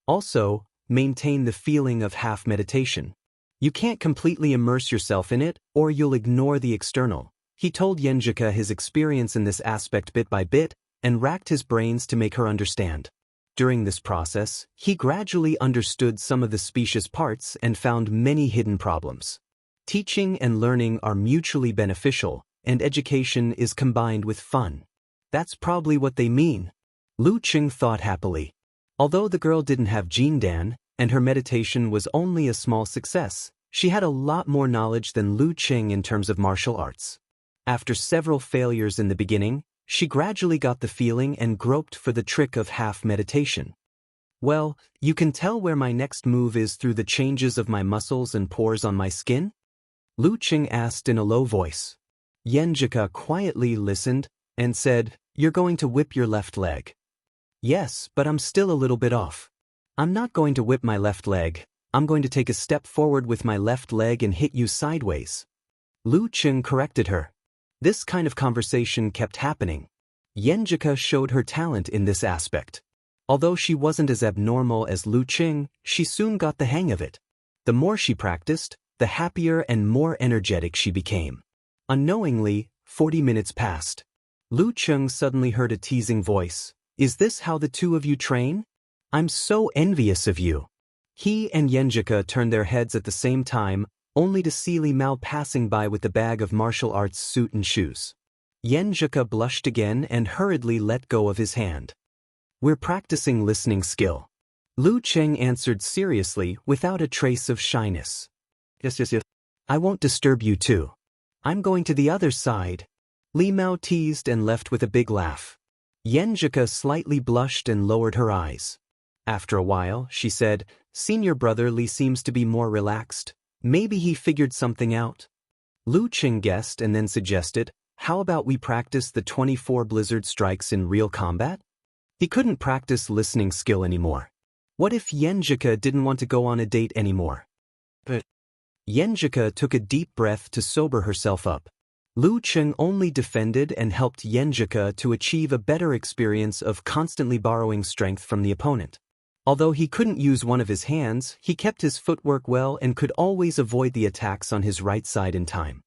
Also, maintain the feeling of half meditation. You can't completely immerse yourself in it, or you'll ignore the external." He told Yenjika his experience in this aspect bit by bit, and racked his brains to make her understand. During this process, he gradually understood some of the specious parts and found many hidden problems. Teaching and learning are mutually beneficial, and education is combined with fun. That's probably what they mean. Lu Cheng thought happily. Although the girl didn't have Jindan, and her meditation was only a small success, she had a lot more knowledge than Lu Cheng in terms of martial arts. After several failures in the beginning, she gradually got the feeling and groped for the trick of half meditation. "Well, you can tell where my next move is through the changes of my muscles and pores on my skin?" Lu Cheng asked in a low voice. Yenjika quietly listened and said, "You're going to whip your left leg." "Yes, but I'm still a little bit off." "I'm not going to whip my left leg. I'm going to take a step forward with my left leg and hit you sideways." Lu Cheng corrected her. This kind of conversation kept happening. Yenjika showed her talent in this aspect. Although she wasn't as abnormal as Lu Cheng, she soon got the hang of it. The more she practiced, the happier and more energetic she became. Unknowingly, 40 minutes passed. Lu Cheng suddenly heard a teasing voice. "Is this how the two of you train? I'm so envious of you." He and Yenjika turned their heads at the same time, only to see Li Mao passing by with the bag of martial arts suit and shoes. Yenjika blushed again and hurriedly let go of his hand. "We're practicing listening skill." Lu Cheng answered seriously without a trace of shyness. Yes. "I won't disturb you too. I'm going to the other side." Li Mao teased and left with a big laugh. Yenjika slightly blushed and lowered her eyes. After a while, she said, "Senior brother Li seems to be more relaxed. Maybe he figured something out." Lu Cheng guessed and then suggested, "How about we practice the 24 blizzard strikes in real combat?" He couldn't practice listening skill anymore. What if Yenjika didn't want to go on a date anymore? But Yenjika took a deep breath to sober herself up. Lu Cheng only defended and helped Yenjika to achieve a better experience of constantly borrowing strength from the opponent. Although he couldn't use one of his hands, he kept his footwork well and could always avoid the attacks on his right side in time.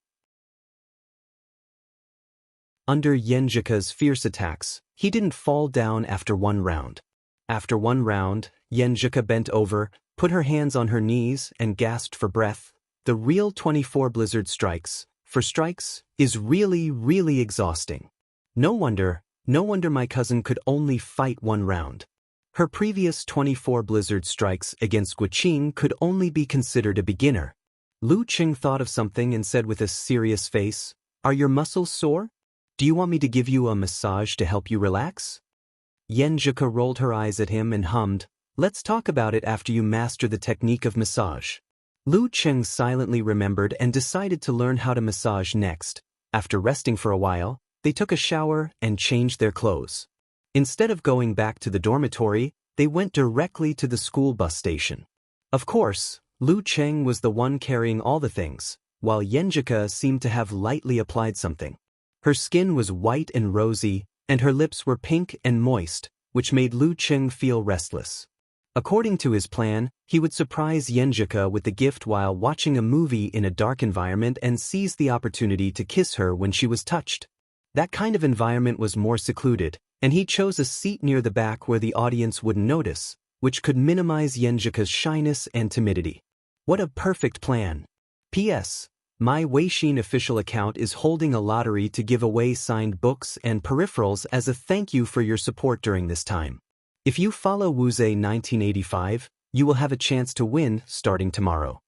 Under Yenjika's fierce attacks, he didn't fall down after one round. After one round, Yenjika bent over, put her hands on her knees, and gasped for breath. The real 24 blizzard strikes, for strikes, is really exhausting. No wonder my cousin could only fight one round. Her previous 24 blizzard strikes against Guqing could only be considered a beginner. Lu Cheng thought of something and said with a serious face, "Are your muscles sore? Do you want me to give you a massage to help you relax?" Yenjika rolled her eyes at him and hummed, "Let's talk about it after you master the technique of massage." Lu Cheng silently remembered and decided to learn how to massage next. After resting for a while, they took a shower and changed their clothes. Instead of going back to the dormitory, they went directly to the school bus station. Of course, Lu Cheng was the one carrying all the things, while Yenjika seemed to have lightly applied something. Her skin was white and rosy, and her lips were pink and moist, which made Lu Cheng feel restless. According to his plan, he would surprise Yenjika with the gift while watching a movie in a dark environment and seize the opportunity to kiss her when she was touched. That kind of environment was more secluded, and he chose a seat near the back where the audience wouldn't notice, which could minimize Yenjika's shyness and timidity. What a perfect plan! P.S. My Weixin official account is holding a lottery to give away signed books and peripherals as a thank you for your support during this time. If you follow Wuze 1985, you will have a chance to win starting tomorrow.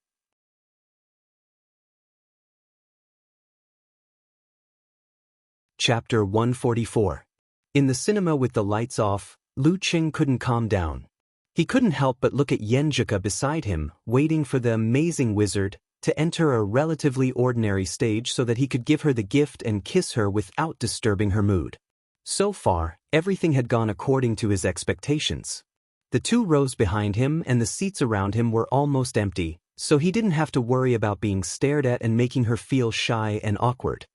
Chapter 144. In the cinema with the lights off, Lu Cheng couldn't calm down. He couldn't help but look at Yenjika beside him, waiting for the amazing wizard to enter a relatively ordinary stage so that he could give her the gift and kiss her without disturbing her mood. So far, everything had gone according to his expectations. The 2 rows behind him and the seats around him were almost empty, so he didn't have to worry about being stared at and making her feel shy and awkward.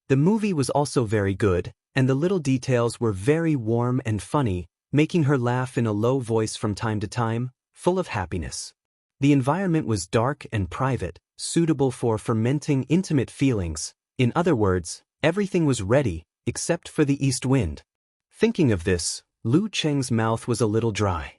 The movie was also very good, and the little details were very warm and funny, making her laugh in a low voice from time to time, full of happiness. The environment was dark and private, suitable for fermenting intimate feelings. In other words, everything was ready, except for the east wind. Thinking of this, Lu Cheng's mouth was a little dry.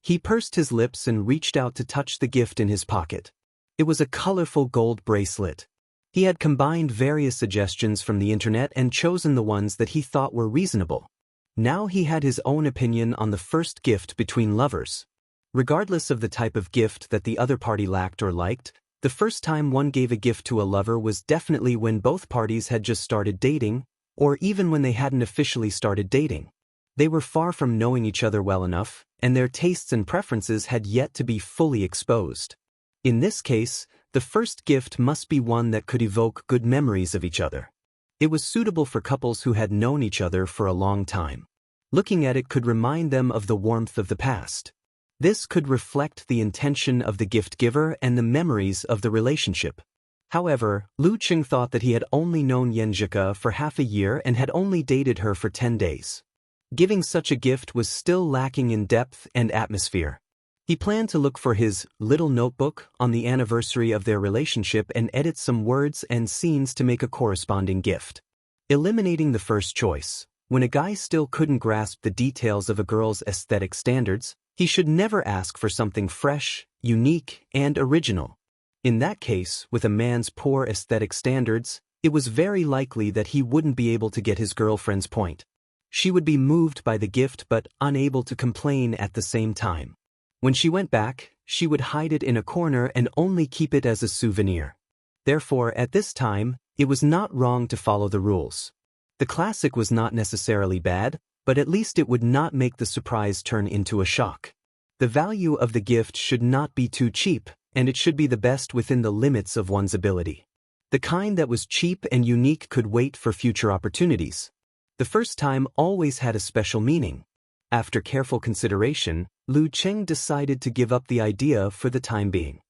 He pursed his lips and reached out to touch the gift in his pocket. It was a colorful gold bracelet. He had combined various suggestions from the internet and chosen the ones that he thought were reasonable. Now he had his own opinion on the first gift between lovers. Regardless of the type of gift that the other party lacked or liked, the first time one gave a gift to a lover was definitely when both parties had just started dating, or even when they hadn't officially started dating. They were far from knowing each other well enough, and their tastes and preferences had yet to be fully exposed. In this case, the first gift must be one that could evoke good memories of each other. It was suitable for couples who had known each other for a long time. Looking at it could remind them of the warmth of the past. This could reflect the intention of the gift giver and the memories of the relationship. However, Lu Cheng thought that he had only known Yenjika for half a year and had only dated her for 10 days. Giving such a gift was still lacking in depth and atmosphere. He planned to look for his little notebook on the anniversary of their relationship and edit some words and scenes to make a corresponding gift. Eliminating the first choice, when a guy still couldn't grasp the details of a girl's aesthetic standards, he should never ask for something fresh, unique, and original. In that case, with a man's poor aesthetic standards, it was very likely that he wouldn't be able to get his girlfriend's point. She would be moved by the gift but unable to complain at the same time. When she went back, she would hide it in a corner and only keep it as a souvenir. Therefore, at this time, it was not wrong to follow the rules. The classic was not necessarily bad, but at least it would not make the surprise turn into a shock. The value of the gift should not be too cheap, and it should be the best within the limits of one's ability. The kind that was cheap and unique could wait for future opportunities. The first time always had a special meaning. After careful consideration, Lu Cheng decided to give up the idea for the time being.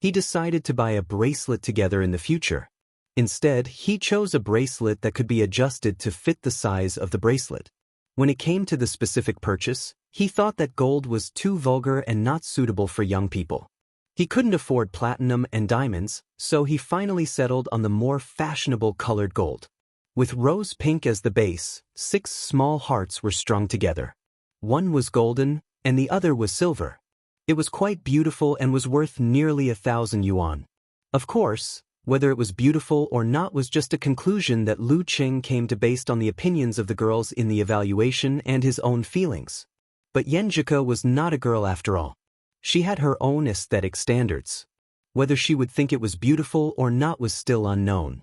He decided to buy a bracelet together in the future. Instead, he chose a bracelet that could be adjusted to fit the size of the bracelet. When it came to the specific purchase, he thought that gold was too vulgar and not suitable for young people. He couldn't afford platinum and diamonds, so he finally settled on the more fashionable colored gold. With rose pink as the base, 6 small hearts were strung together. One was golden, and the other was silver. It was quite beautiful and was worth nearly 1,000 yuan. Of course, whether it was beautiful or not was just a conclusion that Lu Cheng came to based on the opinions of the girls in the evaluation and his own feelings. But Yenjika was not a girl after all. She had her own aesthetic standards. Whether she would think it was beautiful or not was still unknown.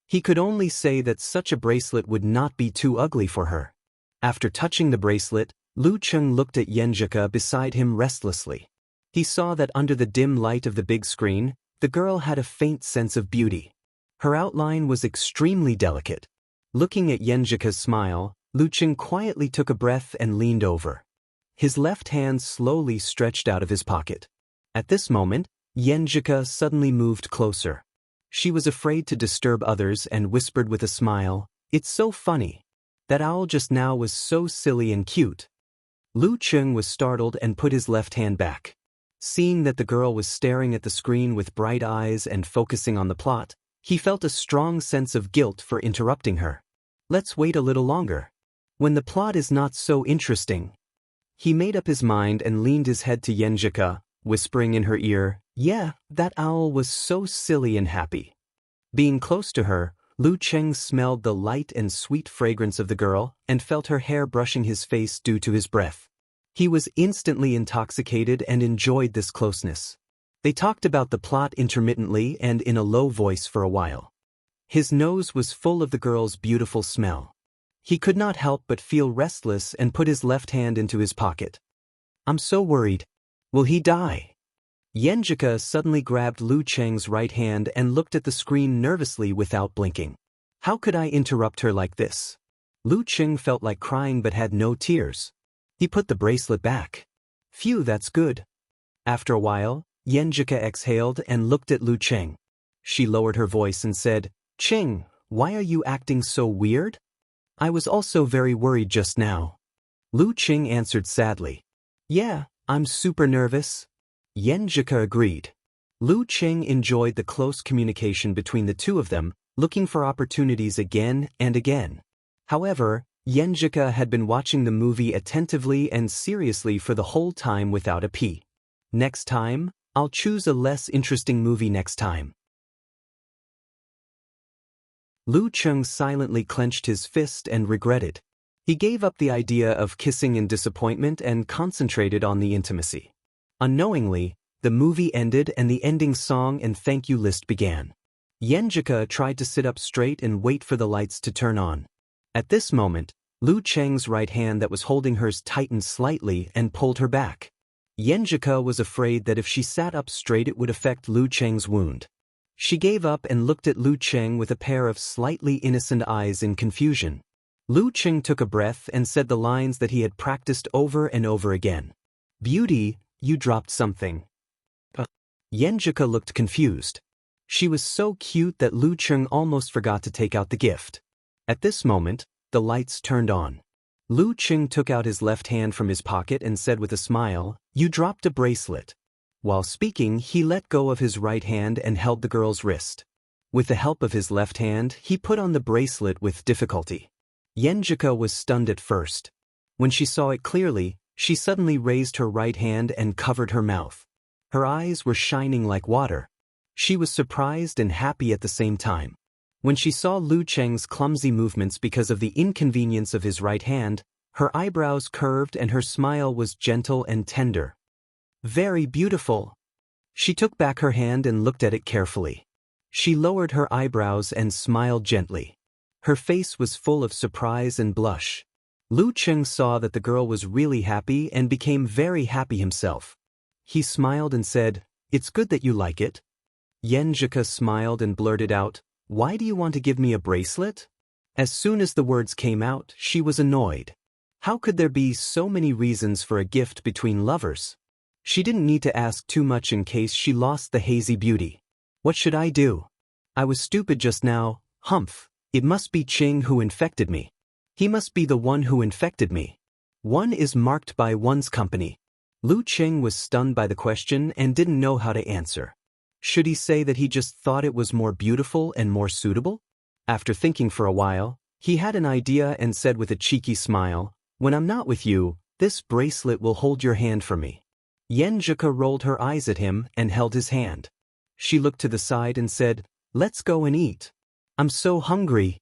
He could only say that such a bracelet would not be too ugly for her. After touching the bracelet, Lu Cheng looked at Yenjika beside him restlessly. He saw that under the dim light of the big screen, the girl had a faint sense of beauty. Her outline was extremely delicate. Looking at Yenjika's smile, Lu Cheng quietly took a breath and leaned over. His left hand slowly stretched out of his pocket. At this moment, Yenjika suddenly moved closer. She was afraid to disturb others and whispered with a smile, "It's so funny. That owl just now was so silly and cute." Lu Cheng was startled and put his left hand back. Seeing that the girl was staring at the screen with bright eyes and focusing on the plot, he felt a strong sense of guilt for interrupting her. "Let's wait a little longer. When the plot is not so interesting." He made up his mind and leaned his head to Yenjika, whispering in her ear, "Yeah, that owl was so silly and happy." Being close to her, Lu Cheng smelled the light and sweet fragrance of the girl and felt her hair brushing his face due to his breath. He was instantly intoxicated and enjoyed this closeness. They talked about the plot intermittently and in a low voice for a while. His nose was full of the girl's beautiful smell. He could not help but feel restless and put his left hand into his pocket. "I'm so worried. Will he die?" Yenjika suddenly grabbed Lu Cheng's right hand and looked at the screen nervously without blinking. How could I interrupt her like this? Lu Cheng felt like crying but had no tears. He put the bracelet back. "Phew, that's good." After a while, Yenjika exhaled and looked at Lu Cheng. She lowered her voice and said, "Cheng, why are you acting so weird?" "I was also very worried just now." Lu Cheng answered sadly. "Yeah, I'm super nervous." Yenjika agreed. Lu Cheng enjoyed the close communication between the two of them, looking for opportunities again and again. However, Yenjika had been watching the movie attentively and seriously for the whole time without a pee. "Next time, I'll choose a less interesting movie next time." Lu Cheng silently clenched his fist and regretted. He gave up the idea of kissing in disappointment and concentrated on the intimacy. Unknowingly, the movie ended and the ending song and thank you list began. Yenjika tried to sit up straight and wait for the lights to turn on. At this moment, Lu Cheng's right hand that was holding hers tightened slightly and pulled her back. Yenjika was afraid that if she sat up straight it would affect Lu Cheng's wound. She gave up and looked at Lu Cheng with a pair of slightly innocent eyes in confusion. Lu Cheng took a breath and said the lines that he had practiced over and over again. "Beauty, you dropped something." Yenjika looked confused. She was so cute that Lu Cheng almost forgot to take out the gift. At this moment, the lights turned on. Lu Cheng took out his left hand from his pocket and said with a smile, "You dropped a bracelet." While speaking, he let go of his right hand and held the girl's wrist. With the help of his left hand, he put on the bracelet with difficulty. Yenjika was stunned at first. When she saw it clearly, she suddenly raised her right hand and covered her mouth. Her eyes were shining like water. She was surprised and happy at the same time. When she saw Lu Cheng's clumsy movements because of the inconvenience of his right hand, her eyebrows curved and her smile was gentle and tender. "Very beautiful." She took back her hand and looked at it carefully. She lowered her eyebrows and smiled gently. Her face was full of surprise and blush. Lu Cheng saw that the girl was really happy and became very happy himself. He smiled and said, "It's good that you like it." Yenjika smiled and blurted out, "Why do you want to give me a bracelet?" As soon as the words came out, she was annoyed. How could there be so many reasons for a gift between lovers? She didn't need to ask too much in case she lost the hazy beauty. What should I do? I was stupid just now, humph. It must be Ching who infected me. He must be the one who infected me. One is marked by one's company. Lu Cheng was stunned by the question and didn't know how to answer. Should he say that he just thought it was more beautiful and more suitable? After thinking for a while, he had an idea and said with a cheeky smile, "When I'm not with you, this bracelet will hold your hand for me." Yen Zhika rolled her eyes at him and held his hand. She looked to the side and said, "Let's go and eat. I'm so hungry."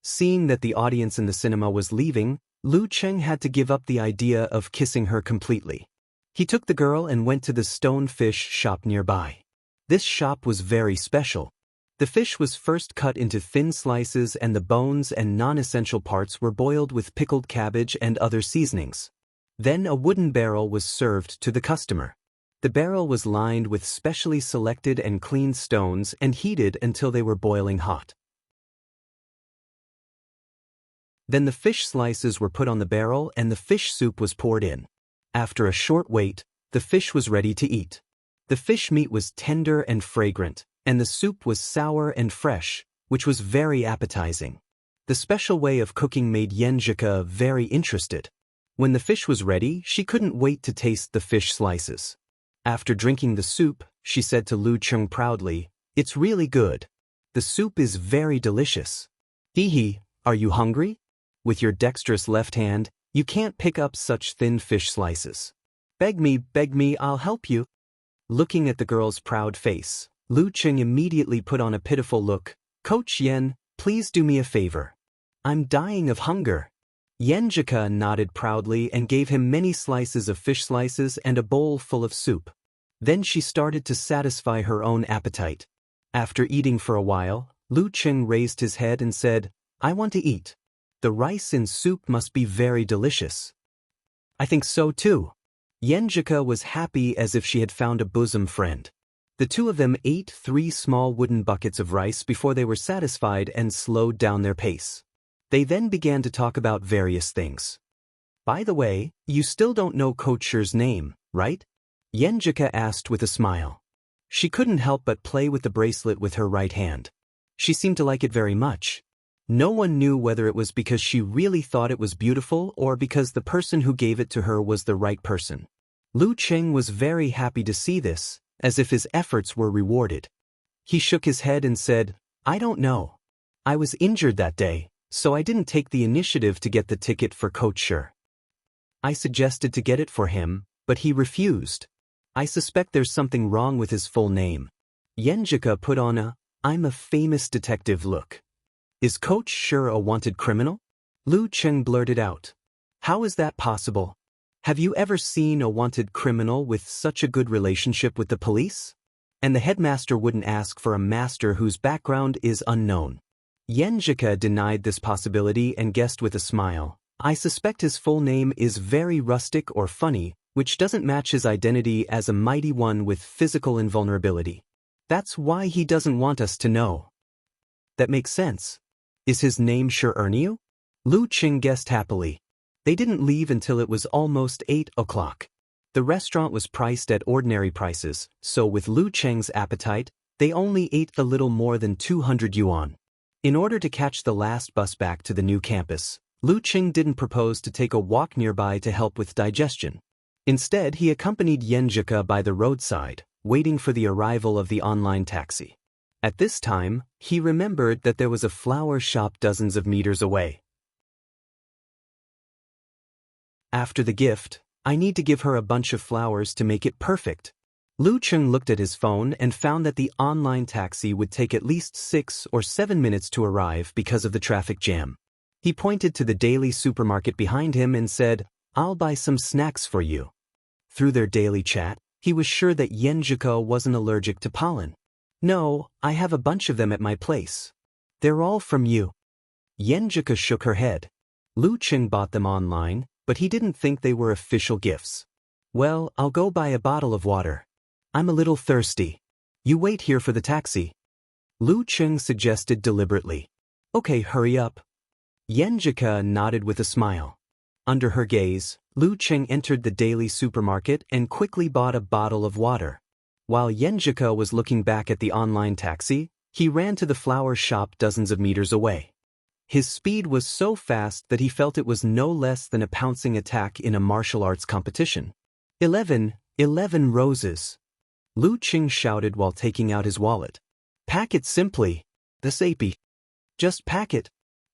Seeing that the audience in the cinema was leaving, Lu Cheng had to give up the idea of kissing her completely. He took the girl and went to the stone fish shop nearby. This shop was very special. The fish was first cut into thin slices and the bones and non-essential parts were boiled with pickled cabbage and other seasonings. Then a wooden barrel was served to the customer. The barrel was lined with specially selected and cleaned stones and heated until they were boiling hot. Then the fish slices were put on the barrel and the fish soup was poured in. After a short wait, the fish was ready to eat. The fish meat was tender and fragrant, and the soup was sour and fresh, which was very appetizing. The special way of cooking made Yen Zhika very interested. When the fish was ready, she couldn't wait to taste the fish slices. After drinking the soup, she said to Lu Cheng proudly, "It's really good. The soup is very delicious. Hee, are you hungry? With your dexterous left hand, you can't pick up such thin fish slices. Beg me, I'll help you." Looking at the girl's proud face, Lu Cheng immediately put on a pitiful look. "Coach Yen, please do me a favor. I'm dying of hunger." Yen Zhika nodded proudly and gave him many slices of fish slices and a bowl full of soup. Then she started to satisfy her own appetite. After eating for a while, Lu Cheng raised his head and said, "I want to eat. The rice in soup must be very delicious." "I think so too." Yen Zhika was happy as if she had found a bosom friend. The two of them ate 3 small wooden buckets of rice before they were satisfied and slowed down their pace. They then began to talk about various things. "By the way, you still don't know Coach Shi's name, right?" Yen Zhika asked with a smile. She couldn't help but play with the bracelet with her right hand. She seemed to like it very much. No one knew whether it was because she really thought it was beautiful or because the person who gave it to her was the right person. Lu Cheng was very happy to see this, as if his efforts were rewarded. He shook his head and said, "I don't know. I was injured that day, so I didn't take the initiative to get the ticket for Coach Shi. I suggested to get it for him, but he refused. I suspect there's something wrong with his full name." Yen Zhika put on a, "I'm a famous detective" look. "Is Coach Shi a wanted criminal?" Lu Cheng blurted out. "How is that possible? Have you ever seen a wanted criminal with such a good relationship with the police? And the headmaster wouldn't ask for a master whose background is unknown." Yen Zhika denied this possibility and guessed with a smile, "I suspect his full name is very rustic or funny, which doesn't match his identity as a mighty one with physical invulnerability. That's why he doesn't want us to know." "That makes sense. Is his name Shi Erniu?" Lu Cheng guessed happily. They didn't leave until it was almost 8 o'clock. The restaurant was priced at ordinary prices, so with Lu Cheng's appetite, they only ate a little more than 200 yuan. In order to catch the last bus back to the new campus, Lu Cheng didn't propose to take a walk nearby to help with digestion. Instead, he accompanied Yen Zhika by the roadside, waiting for the arrival of the online taxi. At this time, he remembered that there was a flower shop dozens of meters away. After the gift, I need to give her a bunch of flowers to make it perfect. Lu Cheng looked at his phone and found that the online taxi would take at least 6 or 7 minutes to arrive because of the traffic jam. He pointed to the daily supermarket behind him and said, "I'll buy some snacks for you." Through their daily chat, he was sure that Yen Zhika wasn't allergic to pollen. "No, I have a bunch of them at my place. They're all from you." Yen Zhika shook her head. Lu Cheng bought them online, but he didn't think they were official gifts. "Well, I'll go buy a bottle of water. I'm a little thirsty. You wait here for the taxi." Lu Cheng suggested deliberately. "Okay, hurry up. Yenjika nodded with a smile. Under her gaze, Lu Cheng entered the daily supermarket and quickly bought a bottle of water. While Yenjika was looking back at the online taxi, he ran to the flower shop dozens of meters away. His speed was so fast that he felt it was no less than a pouncing attack in a martial arts competition. 11 roses. Lu Cheng shouted while taking out his wallet. Pack it simply. The sapi. Just pack it.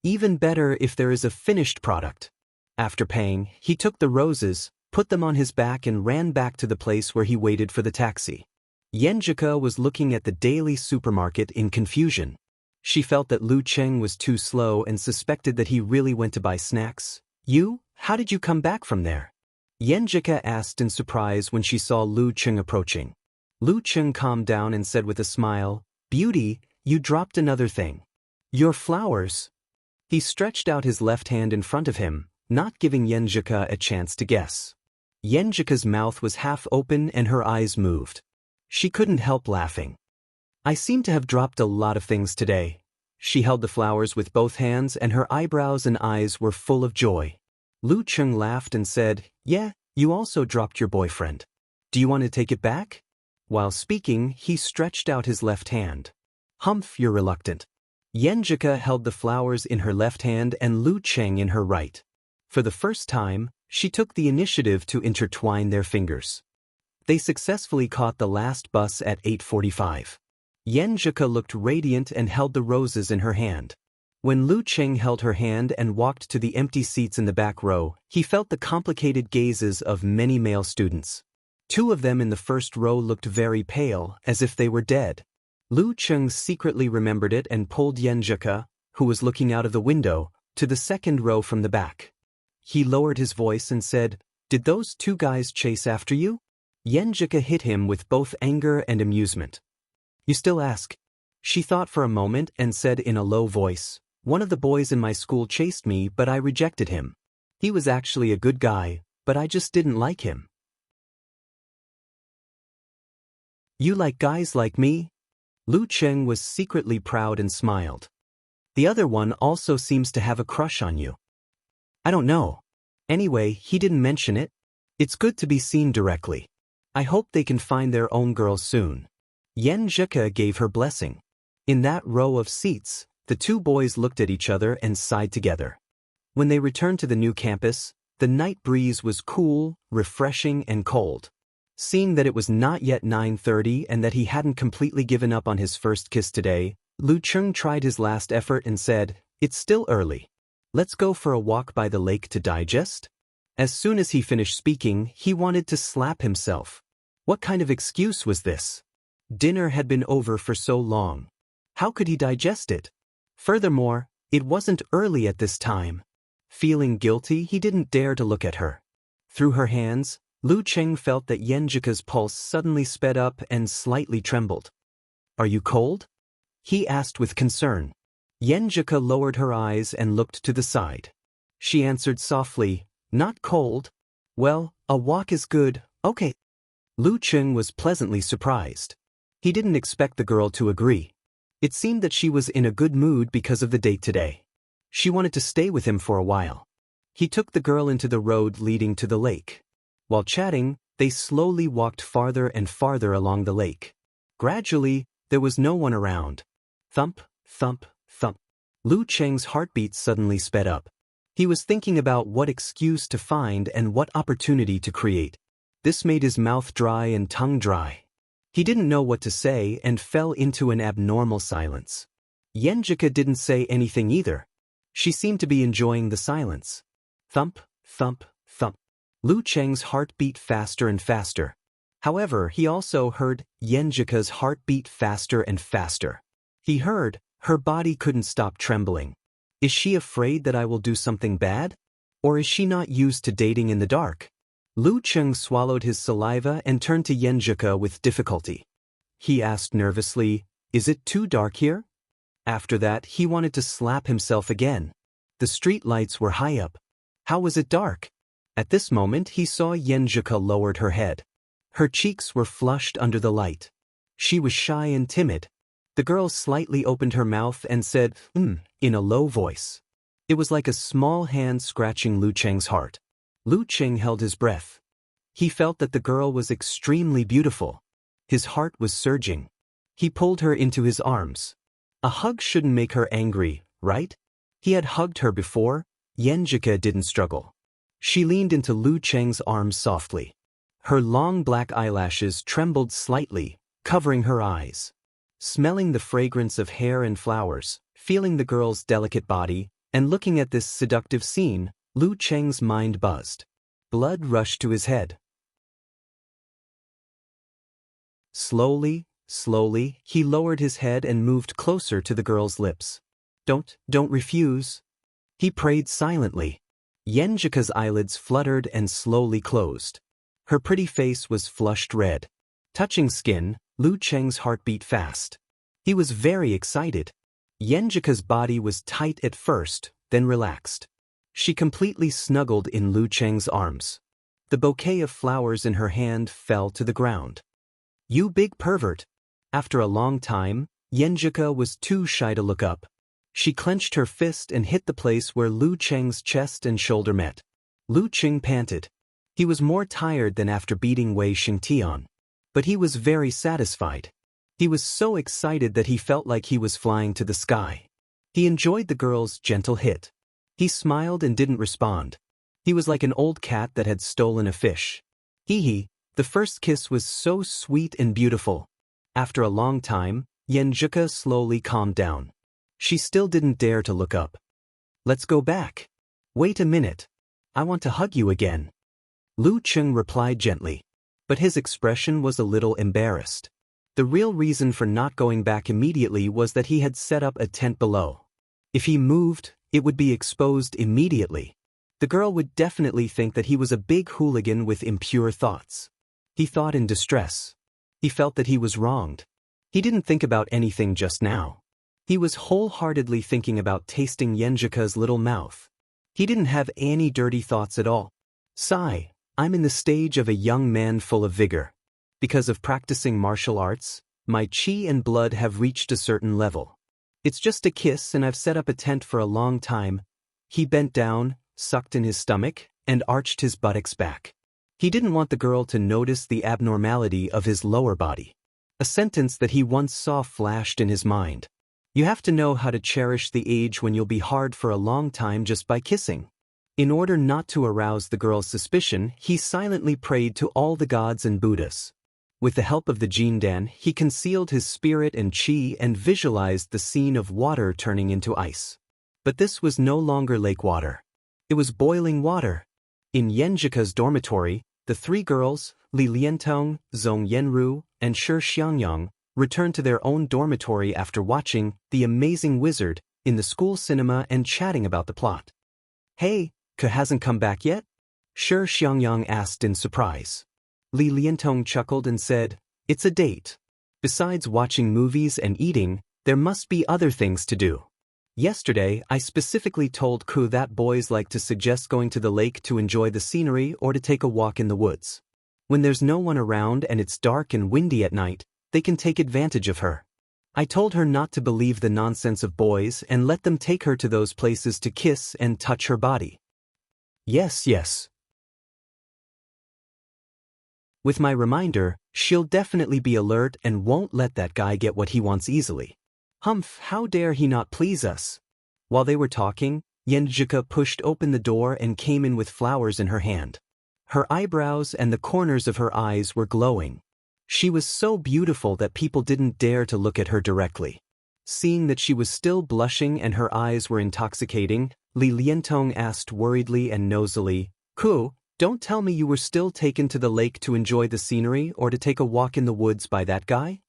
Even better if there is a finished product. After paying, he took the roses, put them on his back and ran back to the place where he waited for the taxi. Yenjika was looking at the daily supermarket in confusion. She felt that Lu Cheng was too slow and suspected that he really went to buy snacks. How did you come back from there? Yenjika asked in surprise when she saw Lu Cheng approaching. Lu Cheng calmed down and said with a smile, Beauty, you dropped another thing. Your flowers. He stretched out his left hand in front of him, not giving Yenjika a chance to guess. Yenjika's mouth was half open and her eyes moved. She couldn't help laughing. I seem to have dropped a lot of things today. She held the flowers with both hands and her eyebrows and eyes were full of joy. Lu Cheng laughed and said, Yeah, you also dropped your boyfriend. Do you want to take it back? While speaking, he stretched out his left hand. Humph, you're reluctant. Yenjika held the flowers in her left hand and Lu Cheng in her right. For the first time, she took the initiative to intertwine their fingers. They successfully caught the last bus at 8:45. Yenjika looked radiant and held the roses in her hand. When Lu Cheng held her hand and walked to the empty seats in the back row, he felt the complicated gazes of many male students. Two of them in the first row looked very pale, as if they were dead. Lu Cheng secretly remembered it and pulled Yenjika, who was looking out of the window, to the second row from the back. He lowered his voice and said, Did those two guys chase after you? Yenjika hit him with both anger and amusement. You still ask? She thought for a moment and said in a low voice, One of the boys in my school chased me but I rejected him. He was actually a good guy, but I just didn't like him. You like guys like me? Lu Cheng was secretly proud and smiled. The other one also seems to have a crush on you. I don't know. Anyway, he didn't mention it. It's good to be seen directly. I hope they can find their own girl soon. Yenjika gave her blessing. In that row of seats, the two boys looked at each other and sighed together. When they returned to the new campus, the night breeze was cool, refreshing, and cold. Seeing that it was not yet 9:30 and that he hadn't completely given up on his first kiss today, Lu Cheng tried his last effort and said, It's still early. Let's go for a walk by the lake to digest? As soon as he finished speaking, he wanted to slap himself. What kind of excuse was this? Dinner had been over for so long. How could he digest it? Furthermore, it wasn't early at this time. Feeling guilty, he didn't dare to look at her. Through her hands, Lu Cheng felt that Yenjika's pulse suddenly sped up and slightly trembled. Are you cold? He asked with concern. Yenjika lowered her eyes and looked to the side. She answered softly, Not cold. Well, a walk is good, okay. Lu Cheng was pleasantly surprised. He didn't expect the girl to agree. It seemed that she was in a good mood because of the date today. She wanted to stay with him for a while. He took the girl into the road leading to the lake. While chatting, they slowly walked farther and farther along the lake. Gradually, there was no one around. Thump, thump, thump. Lu Cheng's heartbeat suddenly sped up. He was thinking about what excuse to find and what opportunity to create. This made his mouth dry and tongue dry. He didn't know what to say and fell into an abnormal silence. Yenjika didn't say anything either. She seemed to be enjoying the silence. Thump, thump, thump. Lu Cheng's heart beat faster and faster. However, he also heard Yenjika's heart beat faster and faster. He heard, her body couldn't stop trembling. Is she afraid that I will do something bad? Or is she not used to dating in the dark? Lu Cheng swallowed his saliva and turned to Yenjika with difficulty. He asked nervously, Is it too dark here? After that, he wanted to slap himself again. The street lights were high up. How was it dark? At this moment, he saw Yenjika lowered her head. Her cheeks were flushed under the light. She was shy and timid. The girl slightly opened her mouth and said, in a low voice. It was like a small hand scratching Lu Cheng's heart. Lu Cheng held his breath. He felt that the girl was extremely beautiful. His heart was surging. He pulled her into his arms. A hug shouldn't make her angry, right? He had hugged her before. Yenjika didn't struggle. She leaned into Lu Cheng's arms softly. Her long black eyelashes trembled slightly, covering her eyes. Smelling the fragrance of hair and flowers, feeling the girl's delicate body, and looking at this seductive scene, Lu Cheng's mind buzzed. Blood rushed to his head. Slowly, he lowered his head and moved closer to the girl's lips. Don't refuse. He prayed silently. Yenjika's eyelids fluttered and slowly closed. Her pretty face was flushed red. Touching skin, Lu Cheng's heart beat fast. He was very excited. Yenjika's body was tight at first, then relaxed. She completely snuggled in Lu Cheng's arms. The bouquet of flowers in her hand fell to the ground. "You big pervert." After a long time, Yenjika was too shy to look up. She clenched her fist and hit the place where Lu Cheng's chest and shoulder met. Lu Cheng panted. He was more tired than after beating Wei Xingtian. But he was very satisfied. He was so excited that he felt like he was flying to the sky. He enjoyed the girl's gentle hit. He smiled and didn't respond. He was like an old cat that had stolen a fish. Hee. The first kiss was so sweet and beautiful. After a long time, Yenjika slowly calmed down. She still didn't dare to look up. "Let's go back." "Wait a minute. I want to hug you again." Lu Cheng replied gently. But his expression was a little embarrassed. The real reason for not going back immediately was that he had set up a tent below. If he moved, it would be exposed immediately. The girl would definitely think that he was a big hooligan with impure thoughts. He thought in distress. He felt that he was wronged. He didn't think about anything just now. He was wholeheartedly thinking about tasting Yenjika's little mouth. He didn't have any dirty thoughts at all. Sigh, I'm in the stage of a young man full of vigor. Because of practicing martial arts, my chi and blood have reached a certain level. It's just a kiss and I've set up a tent for a long time. He bent down, sucked in his stomach, and arched his buttocks back. He didn't want the girl to notice the abnormality of his lower body. A sentence that he once saw flashed in his mind. You have to know how to cherish the age when you'll be hard for a long time just by kissing. In order not to arouse the girl's suspicion, he silently prayed to all the gods and Buddhas. With the help of the Jindan, he concealed his spirit and chi and visualized the scene of water turning into ice. But this was no longer lake water. It was boiling water. In Yenjika's dormitory, the three girls, Li Liantong, Zhong Yenru, and Shi Xiangyang, returned to their own dormitory after watching The Amazing Wizard in the school cinema and chatting about the plot. "Hey, Ke hasn't come back yet?" Shi Xiangyang asked in surprise. Li Liantong chuckled and said, "It's a date. Besides watching movies and eating, there must be other things to do. Yesterday, I specifically told Ku that boys like to suggest going to the lake to enjoy the scenery or to take a walk in the woods. When there's no one around and it's dark and windy at night, they can take advantage of her. I told her not to believe the nonsense of boys and let them take her to those places to kiss and touch her body." Yes. With my reminder, she'll definitely be alert and won't let that guy get what he wants easily. Humph, how dare he not please us? While they were talking, Yenjika pushed open the door and came in with flowers in her hand. Her eyebrows and the corners of her eyes were glowing. She was so beautiful that people didn't dare to look at her directly. Seeing that she was still blushing and her eyes were intoxicating, Li Liantong asked worriedly and nosily, "Ku, don't tell me you were still taken to the lake to enjoy the scenery or to take a walk in the woods by that guy?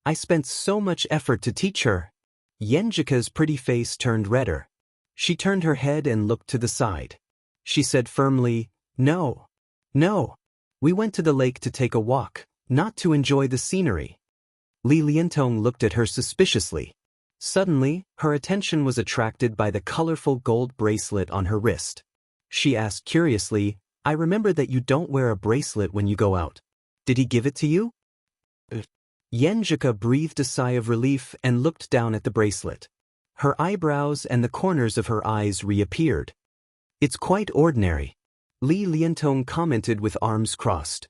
I spent so much effort to teach her." Yenjika's pretty face turned redder. She turned her head and looked to the side. She said firmly, No. We went to the lake to take a walk, not to enjoy the scenery." Li Liantong looked at her suspiciously. Suddenly, her attention was attracted by the colorful gold bracelet on her wrist. She asked curiously, "I remember that you don't wear a bracelet when you go out. Did he give it to you?" Yenjika breathed a sigh of relief and looked down at the bracelet. Her eyebrows and the corners of her eyes reappeared. It's quite ordinary, Li Liantong commented with arms crossed.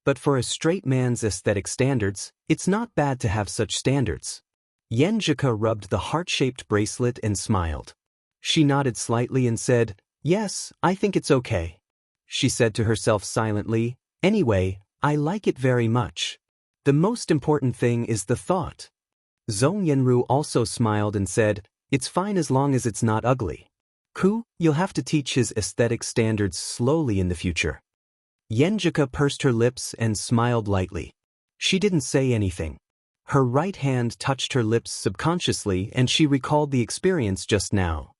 But for a straight man's aesthetic standards, it's not bad to have such standards. Yenjika rubbed the heart-shaped bracelet and smiled. She nodded slightly and said, "Yes, I think it's okay." She said to herself silently, "Anyway, I like it very much. The most important thing is the thought." Zhong Yenru also smiled and said, "It's fine as long as it's not ugly. Ku, you'll have to teach his aesthetic standards slowly in the future." Yenjika pursed her lips and smiled lightly. She didn't say anything. Her right hand touched her lips subconsciously and she recalled the experience just now.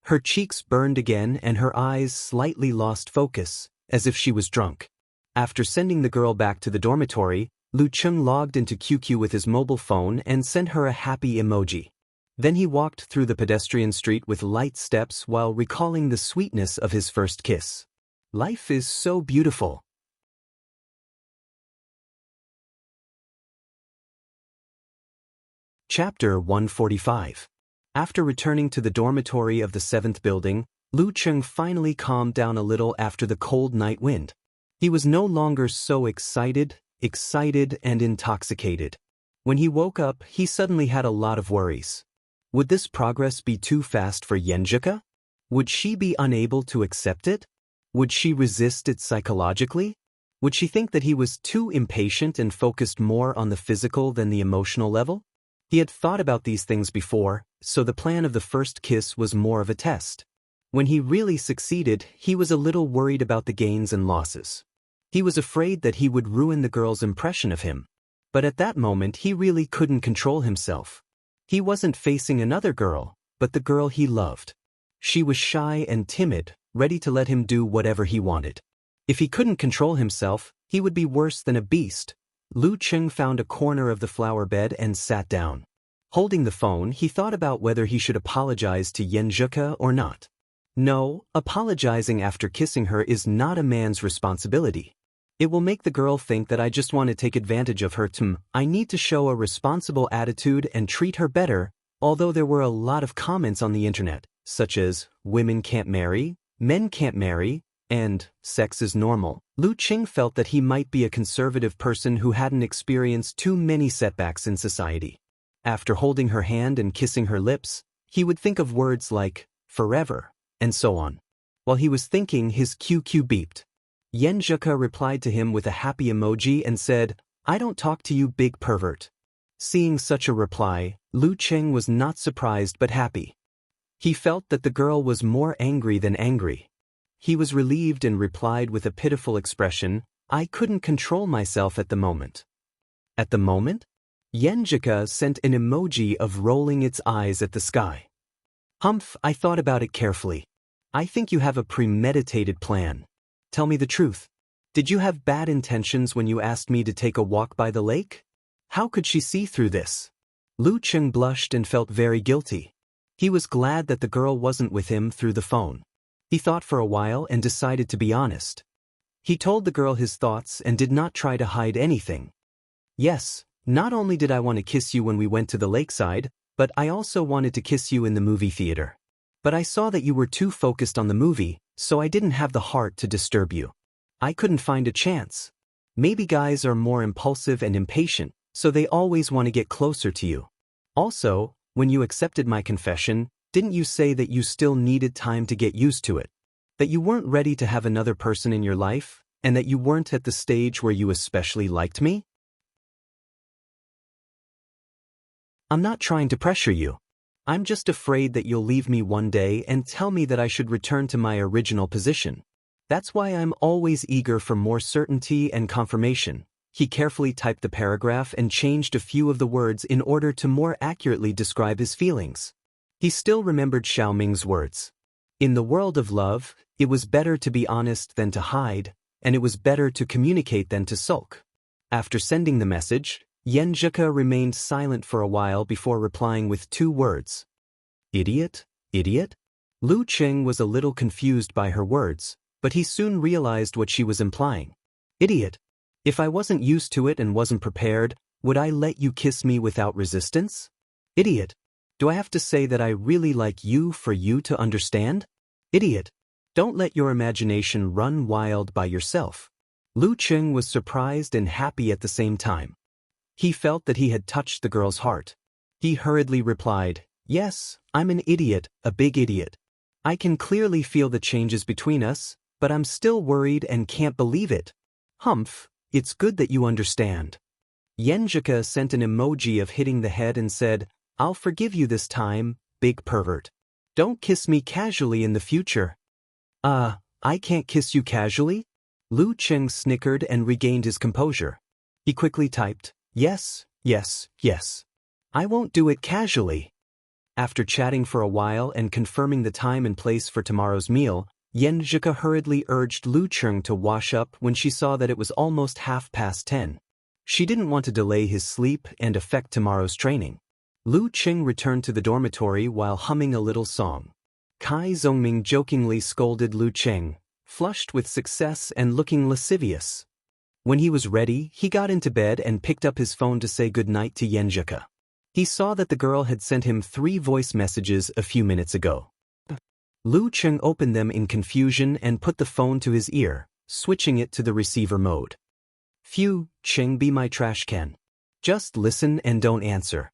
Her cheeks burned again and her eyes slightly lost focus, as if she was drunk. After sending the girl back to the dormitory, Lu Cheng logged into QQ with his mobile phone and sent her a happy emoji. Then he walked through the pedestrian street with light steps while recalling the sweetness of his first kiss. Life is so beautiful. Chapter 145. After returning to the dormitory of the 7th building, Lu Cheng finally calmed down a little after the cold night wind. He was no longer so excited and intoxicated. When he woke up, he suddenly had a lot of worries. Would this progress be too fast for Yenjika? Would she be unable to accept it? Would she resist it psychologically? Would she think that he was too impatient and focused more on the physical than the emotional level? He had thought about these things before, so the plan of the first kiss was more of a test. When he really succeeded, he was a little worried about the gains and losses. He was afraid that he would ruin the girl's impression of him. But at that moment he really couldn't control himself. He wasn't facing another girl, but the girl he loved. She was shy and timid, ready to let him do whatever he wanted. If he couldn't control himself, he would be worse than a beast. Lu Cheng found a corner of the flower bed and sat down. Holding the phone, he thought about whether he should apologize to Yenjika or not. No, apologizing after kissing her is not a man's responsibility. It will make the girl think that I just want to take advantage of her. I need to show a responsible attitude and treat her better, although there were a lot of comments on the internet, such as, women can't marry, men can't marry, and sex is normal. Lu Cheng felt that he might be a conservative person who hadn't experienced too many setbacks in society. After holding her hand and kissing her lips, he would think of words like, forever, and so on. While he was thinking, his QQ beeped. Yenjika replied to him with a happy emoji and said, "I don't talk to you, big pervert." Seeing such a reply, Lu Cheng was not surprised but happy. He felt that the girl was more angry than angry. He was relieved and replied with a pitiful expression, "I couldn't control myself at the moment." At the moment? Yenjika sent an emoji of rolling its eyes at the sky. "Humph, I thought about it carefully. I think you have a premeditated plan. Tell me the truth. Did you have bad intentions when you asked me to take a walk by the lake?" How could she see through this? Lu Cheng blushed and felt very guilty. He was glad that the girl wasn't with him through the phone. He thought for a while and decided to be honest. He told the girl his thoughts and did not try to hide anything. "Yes, not only did I want to kiss you when we went to the lakeside, but I also wanted to kiss you in the movie theater. But I saw that you were too focused on the movie, so I didn't have the heart to disturb you. I couldn't find a chance. Maybe guys are more impulsive and impatient, so they always want to get closer to you. Also, when you accepted my confession, didn't you say that you still needed time to get used to it? That you weren't ready to have another person in your life, and that you weren't at the stage where you especially liked me?" "I'm not trying to pressure you. I'm just afraid that you'll leave me one day and tell me that I should return to my original position. That's why I'm always eager for more certainty and confirmation." He carefully typed the paragraph and changed a few of the words in order to more accurately describe his feelings. He still remembered Xiaoming's words. In the world of love, it was better to be honest than to hide, and it was better to communicate than to sulk. After sending the message, Yenjika remained silent for a while before replying with 2 words. "Idiot? Idiot?" Lu Cheng was a little confused by her words, but he soon realized what she was implying. "Idiot? If I wasn't used to it and wasn't prepared, would I let you kiss me without resistance? Idiot. Do I have to say that I really like you for you to understand? Idiot. Don't let your imagination run wild by yourself. Lu Cheng was surprised and happy at the same time. He felt that he had touched the girl's heart. He hurriedly replied, "Yes, I'm an idiot, a big idiot. I can clearly feel the changes between us, but I'm still worried and can't believe it. Humph, it's good that you understand." Yenjika sent an emoji of hitting the head and said, "I'll forgive you this time, big pervert. Don't kiss me casually in the future." I can't kiss you casually?" Lu Cheng snickered and regained his composure. He quickly typed, "Yes, yes, yes. I won't do it casually." After chatting for a while and confirming the time and place for tomorrow's meal, Yenjika hurriedly urged Lu Cheng to wash up when she saw that it was almost 10:30. She didn't want to delay his sleep and affect tomorrow's training. Lu Cheng returned to the dormitory while humming a little song. Kai Zongming jokingly scolded Lu Cheng, flushed with success and looking lascivious. When he was ready, he got into bed and picked up his phone to say goodnight to Yenjika. He saw that the girl had sent him 3 voice messages a few minutes ago. Lu Cheng opened them in confusion and put the phone to his ear, switching it to the receiver mode. "Phew, Cheng, be my trash can. Just listen and don't answer."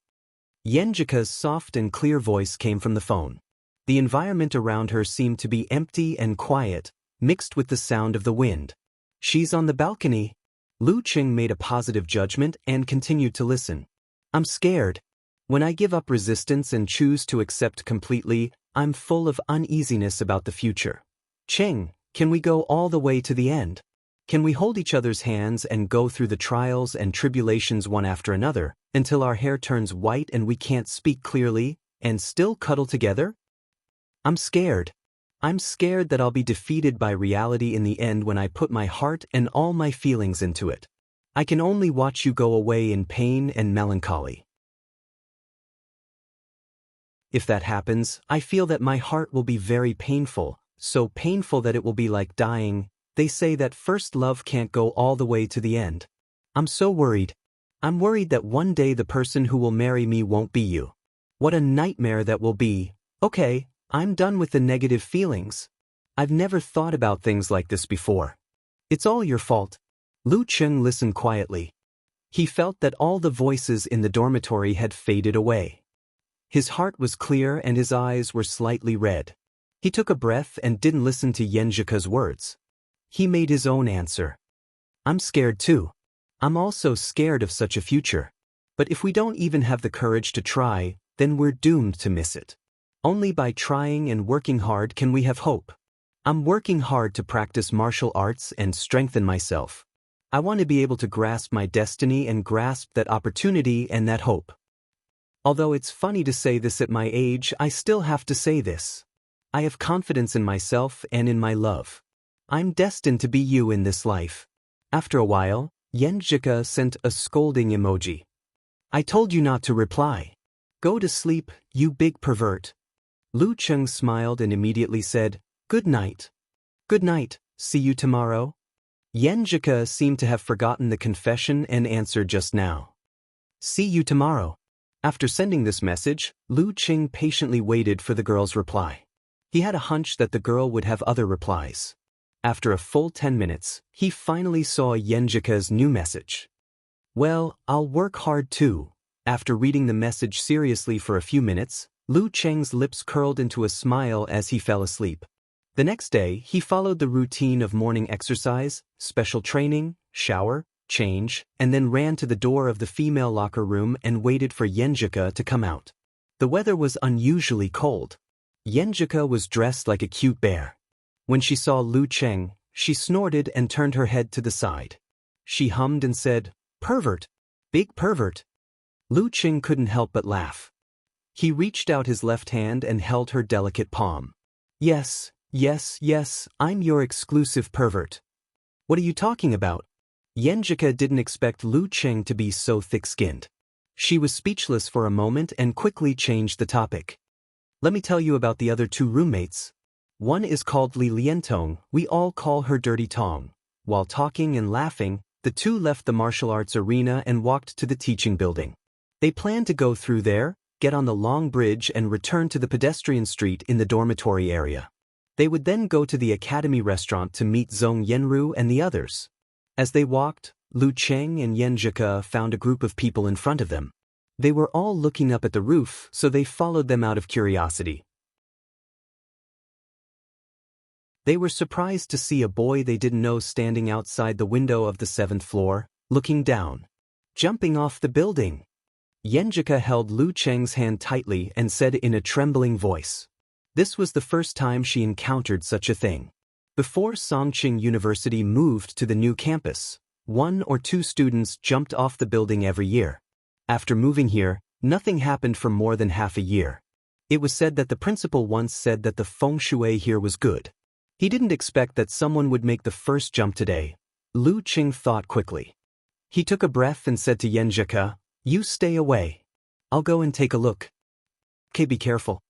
Yenjika's soft and clear voice came from the phone. The environment around her seemed to be empty and quiet, mixed with the sound of the wind. "She's on the balcony." Lu Cheng made a positive judgment and continued to listen. "I'm scared. When I give up resistance and choose to accept completely, I'm full of uneasiness about the future. Cheng, can we go all the way to the end? Can we hold each other's hands and go through the trials and tribulations one after another, until our hair turns white and we can't speak clearly, and still cuddle together? I'm scared. I'm scared that I'll be defeated by reality in the end when I put my heart and all my feelings into it. I can only watch you go away in pain and melancholy. If that happens, I feel that my heart will be very painful, so painful that it will be like dying. They say that first love can't go all the way to the end. I'm so worried. I'm worried that one day the person who will marry me won't be you. What a nightmare that will be. Okay, I'm done with the negative feelings. I've never thought about things like this before. It's all your fault." Lu Cheng listened quietly. He felt that all the voices in the dormitory had faded away. His heart was clear and his eyes were slightly red. He took a breath and didn't listen to Yenjika's words. He made his own answer. "I'm scared too. I'm also scared of such a future. But if we don't even have the courage to try, then we're doomed to miss it. Only by trying and working hard can we have hope. I'm working hard to practice martial arts and strengthen myself. I want to be able to grasp my destiny and grasp that opportunity and that hope. Although it's funny to say this at my age, I still have to say this. I have confidence in myself and in my love. I'm destined to be you in this life." After a while, Yenjika sent a scolding emoji. "I told you not to reply. Go to sleep, you big pervert." Lu Cheng smiled and immediately said, "Good night." "Good night, see you tomorrow." Yenjika seemed to have forgotten the confession and answered just now. "See you tomorrow." After sending this message, Lu Cheng patiently waited for the girl's reply. He had a hunch that the girl would have other replies. After a full 10 minutes, he finally saw Yenjika's new message. "Well, I'll work hard too." After reading the message seriously for a few minutes, Lu Cheng's lips curled into a smile as he fell asleep. The next day, he followed the routine of morning exercise, special training, shower, change, and then ran to the door of the female locker room and waited for Yenjika to come out. The weather was unusually cold. Yenjika was dressed like a cute bear. When she saw Lu Cheng, she snorted and turned her head to the side. She hummed and said, "Pervert! Big pervert!" Lu Cheng couldn't help but laugh. He reached out his left hand and held her delicate palm. "Yes, yes, yes, I'm your exclusive pervert." "What are you talking about?" Yenjika didn't expect Lu Cheng to be so thick-skinned. She was speechless for a moment and quickly changed the topic. "Let me tell you about the other 2 roommates. One is called Li Lientong, we all call her Dirty Tong." While talking and laughing, the 2 left the martial arts arena and walked to the teaching building. They planned to go through there, get on the long bridge and return to the pedestrian street in the dormitory area. They would then go to the academy restaurant to meet Zhong Yenru and the others. As they walked, Lu Cheng and Yenjika found a group of people in front of them. They were all looking up at the roof, so they followed them out of curiosity. They were surprised to see a boy they didn't know standing outside the window of the 7th floor, looking down. Jumping off the building. Yenjika held Lu Cheng's hand tightly and said in a trembling voice. This was the first time she encountered such a thing. Before Songqing University moved to the new campus, 1 or 2 students jumped off the building every year. After moving here, nothing happened for more than half a year. It was said that the principal once said that the feng shui here was good. He didn't expect that someone would make the first jump today. Lu Qing thought quickly. He took a breath and said to Yenjika, "You stay away. I'll go and take a look." "Okay, be careful."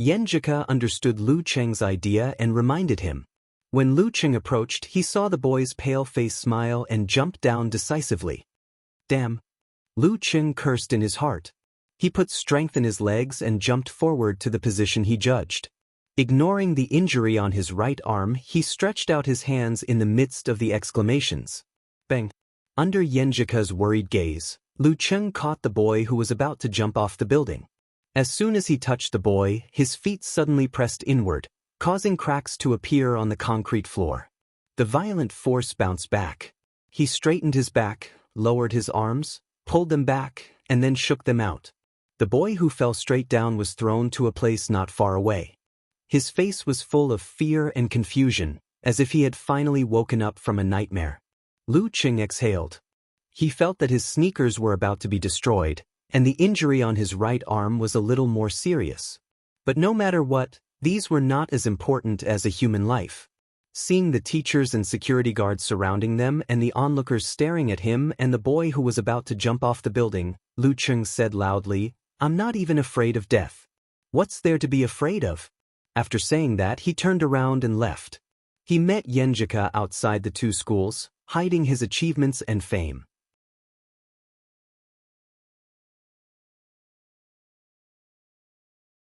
Yenjika understood Lu Cheng's idea and reminded him. When Lu Cheng approached, he saw the boy's pale face smile and jumped down decisively. Damn. Lu Cheng cursed in his heart. He put strength in his legs and jumped forward to the position he judged. Ignoring the injury on his right arm, he stretched out his hands in the midst of the exclamations. Bang. Under Yenjika's worried gaze, Lu Cheng caught the boy who was about to jump off the building. As soon as he touched the boy, his feet suddenly pressed inward, causing cracks to appear on the concrete floor. The violent force bounced back. He straightened his back, lowered his arms, pulled them back, and then shook them out. The boy who fell straight down was thrown to a place not far away. His face was full of fear and confusion, as if he had finally woken up from a nightmare. Lu Cheng exhaled. He felt that his sneakers were about to be destroyed, and the injury on his right arm was a little more serious. But no matter what, these were not as important as a human life. Seeing the teachers and security guards surrounding them and the onlookers staring at him and the boy who was about to jump off the building, Lu Cheng said loudly, "I'm not even afraid of death. What's there to be afraid of?" After saying that, he turned around and left. He met Yenjika outside the 2 schools, hiding his achievements and fame.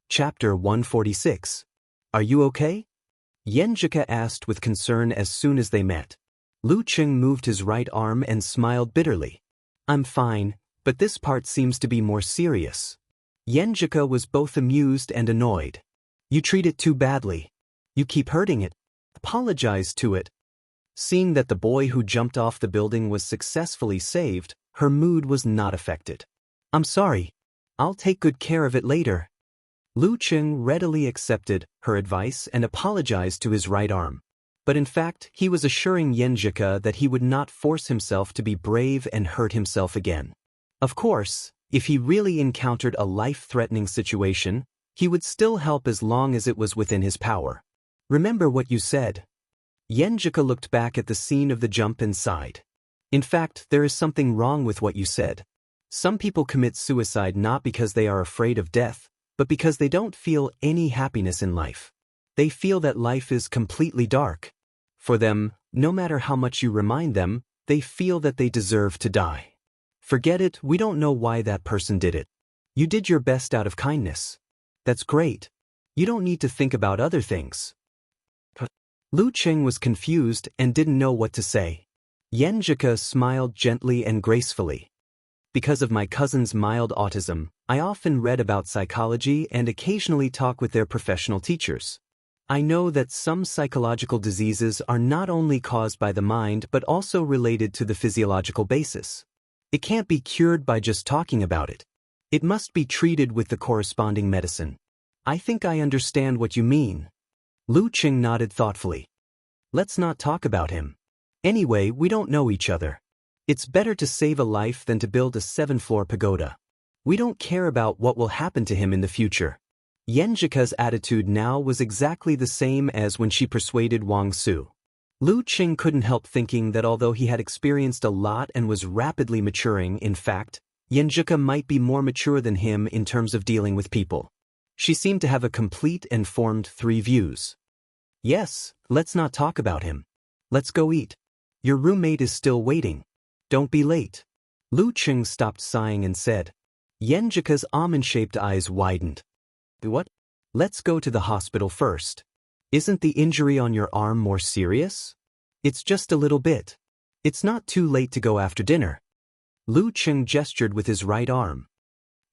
Chapter 146. Are you okay? Yenjika asked with concern as soon as they met. Lu Cheng moved his right arm and smiled bitterly. "I'm fine, but this part seems to be more serious." Yenjika was both amused and annoyed. "You treat it too badly. You keep hurting it. Apologize to it." Seeing that the boy who jumped off the building was successfully saved, her mood was not affected. "I'm sorry. I'll take good care of it later." Lu Cheng readily accepted her advice and apologized to his right arm. But in fact, he was assuring Yenjika that he would not force himself to be brave and hurt himself again. Of course, if he really encountered a life-threatening situation, he would still help as long as it was within his power. "Remember what you said." Yenjika looked back at the scene of the jump and sighed. "In fact, there is something wrong with what you said. Some people commit suicide not because they are afraid of death, but because they don't feel any happiness in life. They feel that life is completely dark. For them, no matter how much you remind them, they feel that they deserve to die. Forget it, we don't know why that person did it. You did your best out of kindness. That's great. You don't need to think about other things." Lu Cheng was confused and didn't know what to say. Yenjika smiled gently and gracefully. "Because of my cousin's mild autism, I often read about psychology and occasionally talk with their professional teachers. I know that some psychological diseases are not only caused by the mind but also related to the physiological basis. It can't be cured by just talking about it. It must be treated with the corresponding medicine. I think I understand what you mean." Lu Cheng nodded thoughtfully. "Let's not talk about him. Anyway, we don't know each other. It's better to save a life than to build a 7-floor pagoda. We don't care about what will happen to him in the future." Yenjika's attitude now was exactly the same as when she persuaded Wang Su. Lu Cheng couldn't help thinking that although he had experienced a lot and was rapidly maturing, in fact, Yenjika might be more mature than him in terms of dealing with people. She seemed to have a complete and formed 3 views. "Yes, let's not talk about him. Let's go eat. Your roommate is still waiting. Don't be late." Lu Cheng stopped sighing and said, Yenjika's almond-shaped eyes widened. What? Let's go to the hospital first. Isn't the injury on your arm more serious? It's just a little bit. It's not too late to go after dinner. Lu Cheng gestured with his right arm.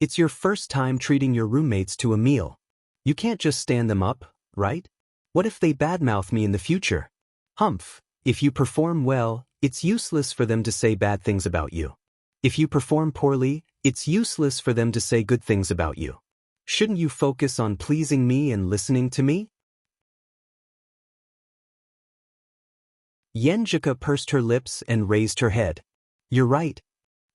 It's your first time treating your roommates to a meal. You can't just stand them up, right? What if they badmouth me in the future? Humph, if you perform well, it's useless for them to say bad things about you. If you perform poorly, it's useless for them to say good things about you. Shouldn't you focus on pleasing me and listening to me? Yenjika pursed her lips and raised her head. You're right.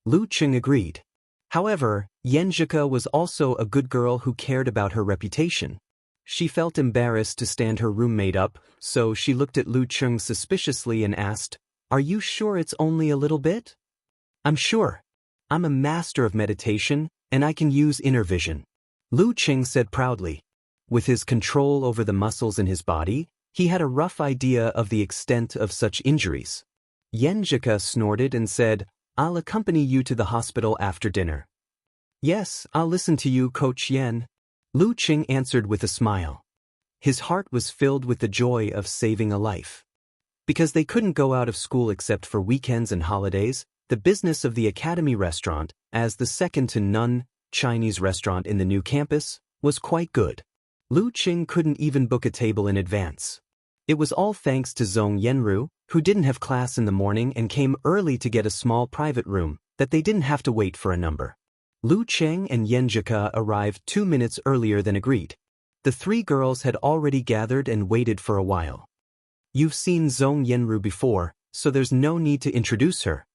Lu Cheng agreed. However, Yenjika was also a good girl who cared about her reputation. She felt embarrassed to stand her roommate up, so she looked at Lu Cheng suspiciously and asked, Are you sure it's only a little bit? I'm sure. I'm a master of meditation, and I can use inner vision. Lu Cheng said proudly. With his control over the muscles in his body, he had a rough idea of the extent of such injuries. Yenjika snorted and said, I'll accompany you to the hospital after dinner. Yes, I'll listen to you, Coach Yen. Lu Cheng answered with a smile. His heart was filled with the joy of saving a life. Because they couldn't go out of school except for weekends and holidays, the business of the Academy restaurant, as the second-to-none Chinese restaurant in the new campus, was quite good. Lu Cheng couldn't even book a table in advance. It was all thanks to Zhong Yenru, who didn't have class in the morning and came early to get a small private room, that they didn't have to wait for a number. Lu Cheng and Yenjika arrived 2 minutes earlier than agreed. The three girls had already gathered and waited for a while. You've seen Zhong Yenru before, so there's no need to introduce her.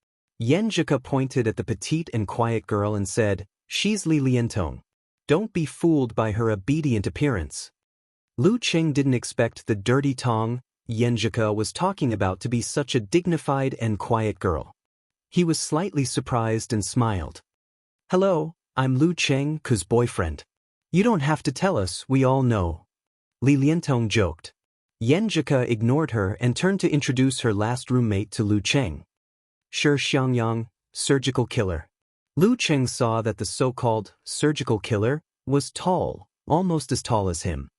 Yenjika pointed at the petite and quiet girl and said, She's Li Liantong. Don't be fooled by her obedient appearance. Lu Cheng didn't expect the dirty Tong Yenjika was talking about to be such a dignified and quiet girl. He was slightly surprised and smiled. Hello, I'm Lu Cheng, Ku's boyfriend. You don't have to tell us, we all know. Li Liantong joked. Yenjika ignored her and turned to introduce her last roommate to Lu Cheng. Shi Xiangyang, surgical killer. Lu Cheng saw that the so-called surgical killer was tall, almost as tall as him.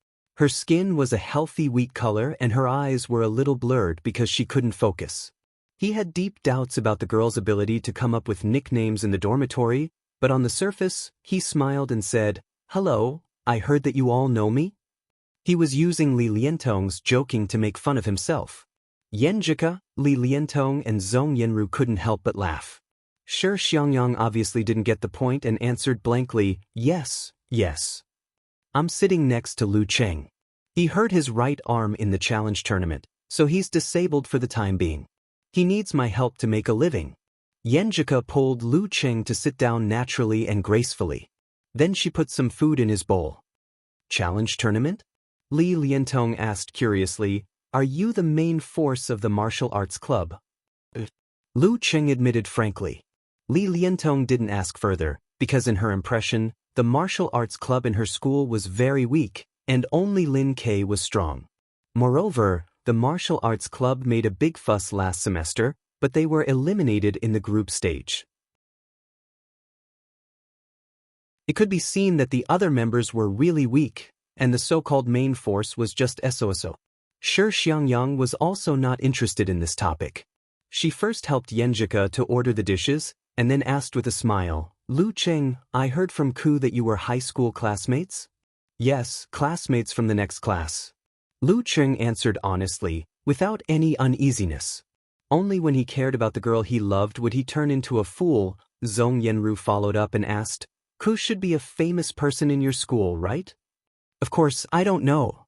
Her skin was a healthy wheat color and her eyes were a little blurred because she couldn't focus. He had deep doubts about the girl's ability to come up with nicknames in the dormitory, but on the surface, he smiled and said, Hello, I heard that you all know me? He was using Li Liantong's joking to make fun of himself. Yenjika, Li Liantong and Zhong Yenru couldn't help but laugh. Shi Xiangyang obviously didn't get the point and answered blankly, Yes, yes. I'm sitting next to Lu Cheng. He hurt his right arm in the challenge tournament, so he's disabled for the time being. He needs my help to make a living. Yenjika pulled Lu Cheng to sit down naturally and gracefully. Then she put some food in his bowl. Challenge tournament? Li Liantong asked curiously, Are you the main force of the martial arts club? Lu Cheng admitted frankly. Li Liantong didn't ask further, because in her impression, the martial arts club in her school was very weak, and only Lin Kei was strong. Moreover, the martial arts club made a big fuss last semester, but they were eliminated in the group stage. It could be seen that the other members were really weak, and the so-called main force was just SOSO. Shi Xiangyang was also not interested in this topic. She first helped Yenjika to order the dishes, and then asked with a smile, Lu Cheng, I heard from Ku that you were high school classmates? Yes, classmates from the next class. Lu Cheng answered honestly, without any uneasiness. Only when he cared about the girl he loved would he turn into a fool. Zhong Yenru followed up and asked, Ku should be a famous person in your school, right? Of course, I don't know.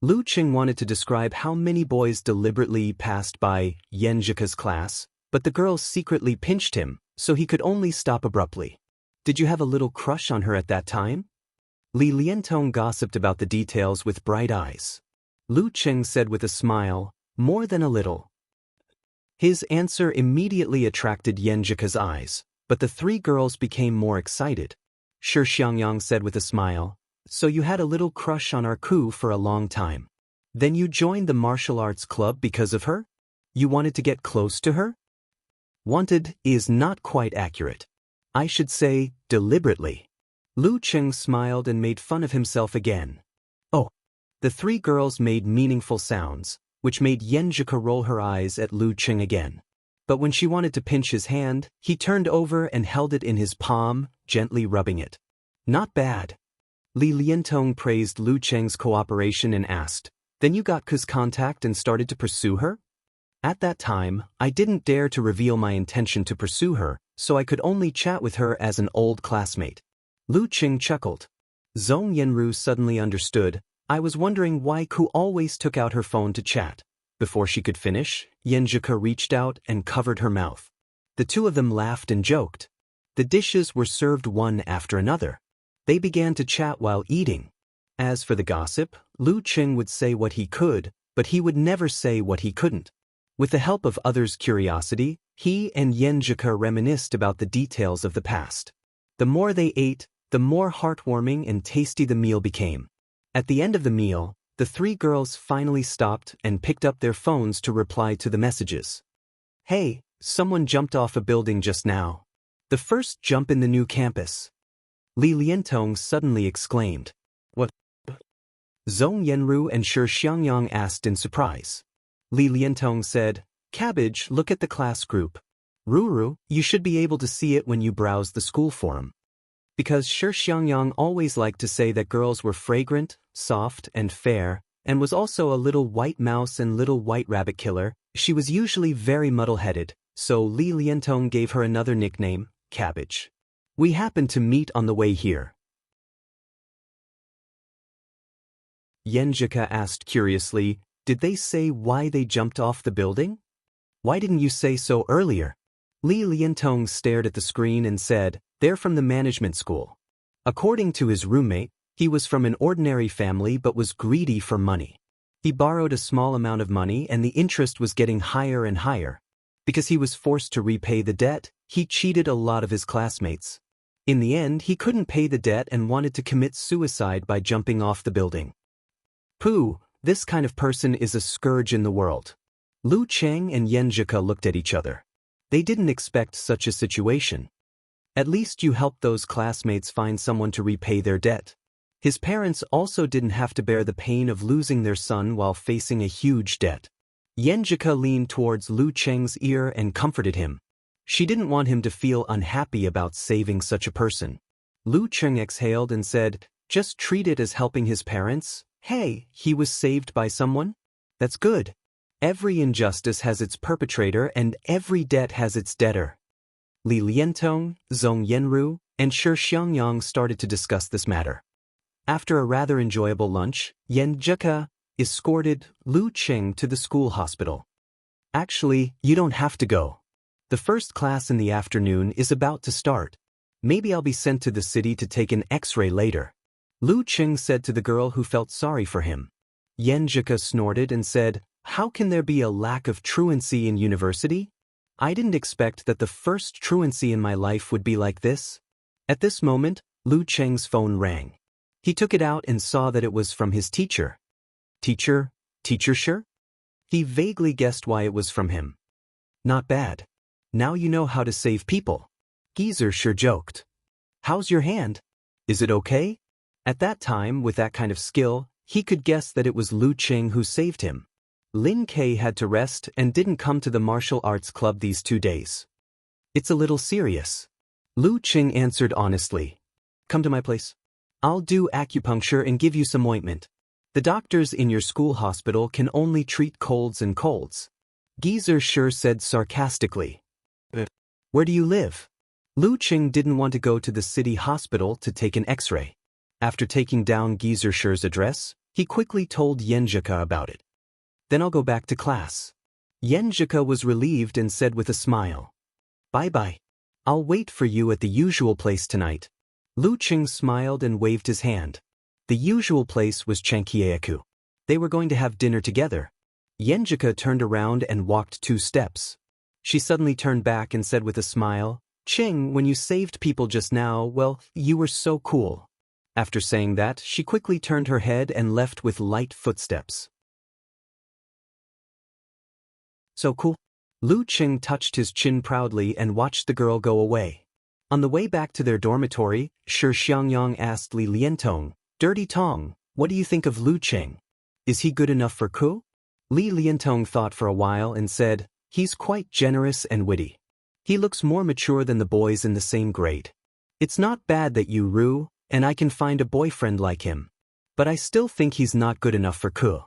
Lu Cheng wanted to describe how many boys deliberately passed by Yenjika's class, but the girls secretly pinched him, so he could only stop abruptly. Did you have a little crush on her at that time? Li Liantong gossiped about the details with bright eyes. Lu Cheng said with a smile, More than a little. His answer immediately attracted Yenjika's eyes, but the three girls became more excited. Shi Xiangyang said with a smile, So you had a little crush on our Ku for a long time. Then you joined the martial arts club because of her? You wanted to get close to her? Wanted is not quite accurate. I should say, deliberately. Lu Cheng smiled and made fun of himself again. Oh. The three girls made meaningful sounds, which made Yenjika roll her eyes at Lu Cheng again. But when she wanted to pinch his hand, he turned over and held it in his palm, gently rubbing it. Not bad. Li Liantong praised Lu Cheng's cooperation and asked, "Then you got Ku's contact and started to pursue her?" At that time, I didn't dare to reveal my intention to pursue her, so I could only chat with her as an old classmate. Lu Cheng chuckled. Zhong Yenru suddenly understood. I was wondering why Ku always took out her phone to chat. Before she could finish, Yenjika reached out and covered her mouth. The two of them laughed and joked. The dishes were served one after another. They began to chat while eating. As for the gossip, Lu Cheng would say what he could, but he would never say what he couldn't. With the help of others' curiosity, he and Yenjika reminisced about the details of the past. The more they ate, the more heartwarming and tasty the meal became. At the end of the meal, the three girls finally stopped and picked up their phones to reply to the messages. Hey, someone jumped off a building just now. The first jump in the new campus. Li Liantong suddenly exclaimed. What? Zhong Yenru and Shi Xiangyang asked in surprise. Li Liantong said, Cabbage, look at the class group. Ruru, you should be able to see it when you browse the school forum. Because Shi Xiangyang always liked to say that girls were fragrant, soft, and fair, and was also a little white mouse and little white rabbit killer, she was usually very muddle-headed, so Li Liantong gave her another nickname, Cabbage. We happened to meet on the way here. Yenjika asked curiously, did they say why they jumped off the building? Why didn't you say so earlier? Li Liantong stared at the screen and said, they're from the management school. According to his roommate, he was from an ordinary family but was greedy for money. He borrowed a small amount of money and the interest was getting higher and higher. Because he was forced to repay the debt, he cheated a lot of his classmates. In the end, he couldn't pay the debt and wanted to commit suicide by jumping off the building. Pooh, this kind of person is a scourge in the world. Lu Cheng and Yenjika looked at each other. They didn't expect such a situation. At least you helped those classmates find someone to repay their debt. His parents also didn't have to bear the pain of losing their son while facing a huge debt. Yenjika leaned towards Lu Cheng's ear and comforted him. She didn't want him to feel unhappy about saving such a person. Lu Cheng exhaled and said, just treat it as helping his parents. Hey, he was saved by someone? That's good. Every injustice has its perpetrator and every debt has its debtor. Li Liantong, Zhong Yenru, and Shi Xiangyang started to discuss this matter. After a rather enjoyable lunch, Yenjika escorted Lu Cheng to the school hospital. Actually, you don't have to go. The first class in the afternoon is about to start. Maybe I'll be sent to the city to take an X-ray later. Lu Cheng said to the girl who felt sorry for him. Yenjika snorted and said, how can there be a lack of truancy in university? I didn't expect that the first truancy in my life would be like this. At this moment, Lu Cheng's phone rang. He took it out and saw that it was from his teacher. Teacher Shi? He vaguely guessed why it was from him. Not bad. Now you know how to save people. Geezer Shi joked. How's your hand? Is it okay? At that time, with that kind of skill, he could guess that it was Lu Cheng who saved him. Lin Kei had to rest and didn't come to the martial arts club these 2 days. It's a little serious. Lu Cheng answered honestly. Come to my place. I'll do acupuncture and give you some ointment. The doctors in your school hospital can only treat colds and colds. Geezer Shi said sarcastically. Where do you live? Lu Cheng didn't want to go to the city hospital to take an X-ray. After taking down Geezer Shi's address, he quickly told Yenjika about it. Then I'll go back to class. Yenjika was relieved and said with a smile. Bye-bye. I'll wait for you at the usual place tonight. Lu Cheng smiled and waved his hand. The usual place was Chankieku. They were going to have dinner together. Yenjika turned around and walked 2 steps. She suddenly turned back and said with a smile, Cheng, when you saved people just now, well, you were so cool. After saying that, she quickly turned her head and left with light footsteps. So cool. Lu Cheng touched his chin proudly and watched the girl go away. On the way back to their dormitory, Shi Xiangyang asked Li Liantong, "Dirty Tong, what do you think of Lu Cheng? Is he good enough for Ku?" Li Liantong thought for a while and said, "He's quite generous and witty. He looks more mature than the boys in the same grade. It's not bad that you Ru, and I can find a boyfriend like him. But I still think he's not good enough for Ku.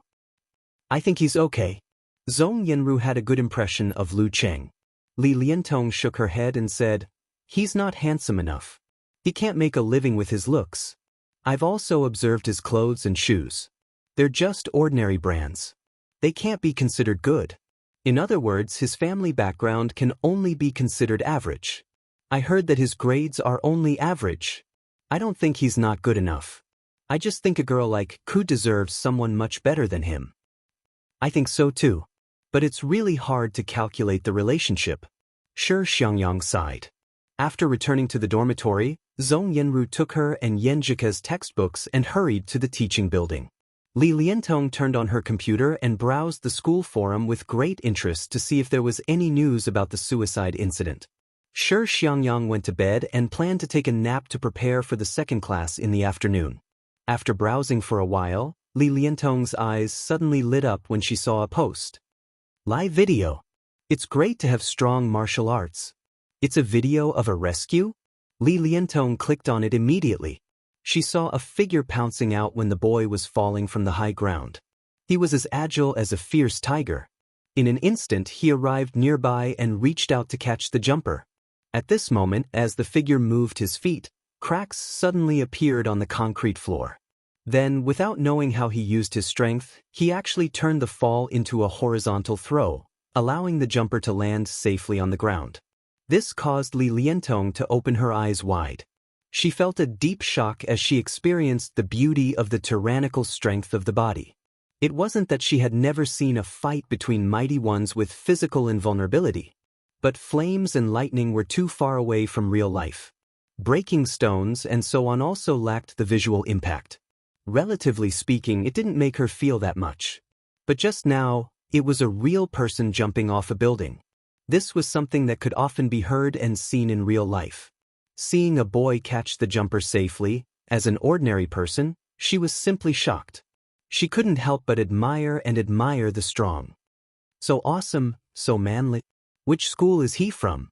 I think he's okay." Zhong Yanru had a good impression of Lu Cheng. Li Liantong shook her head and said, "He's not handsome enough. He can't make a living with his looks. I've also observed his clothes and shoes. They're just ordinary brands. They can't be considered good. In other words, his family background can only be considered average. I heard that his grades are only average. I don't think he's not good enough. I just think a girl like Ku deserves someone much better than him." "I think so too. But it's really hard to calculate the relationship." Shi Xiangyang sighed. After returning to the dormitory, Zhong Yanru took her and Yanjika's textbooks and hurried to the teaching building. Li Liantong turned on her computer and browsed the school forum with great interest to see if there was any news about the suicide incident. Shi Xiangyang went to bed and planned to take a nap to prepare for the second class in the afternoon. After browsing for a while, Li Liantong's eyes suddenly lit up when she saw a post. "Live video. It's great to have strong martial arts. It's a video of a rescue?" Li Liantong clicked on it immediately. She saw a figure pouncing out when the boy was falling from the high ground. He was as agile as a fierce tiger. In an instant he arrived nearby and reached out to catch the jumper. At this moment, as the figure moved his feet, cracks suddenly appeared on the concrete floor. Then, without knowing how he used his strength, he actually turned the fall into a horizontal throw, allowing the jumper to land safely on the ground. This caused Li Liantong to open her eyes wide. She felt a deep shock as she experienced the beauty of the tyrannical strength of the body. It wasn't that she had never seen a fight between mighty ones with physical invulnerability, but flames and lightning were too far away from real life. Breaking stones and so on also lacked the visual impact. Relatively speaking, it didn't make her feel that much. But just now, it was a real person jumping off a building. This was something that could often be heard and seen in real life. Seeing a boy catch the jumper safely, as an ordinary person, she was simply shocked. She couldn't help but admire the strong. So awesome, so manly. Which school is he from?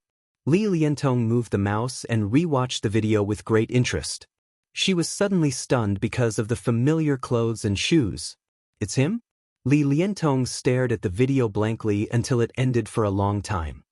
Li Liantong moved the mouse and rewatched the video with great interest. She was suddenly stunned because of the familiar clothes and shoes. "It's him?" Li Liantong stared at the video blankly until it ended for a long time.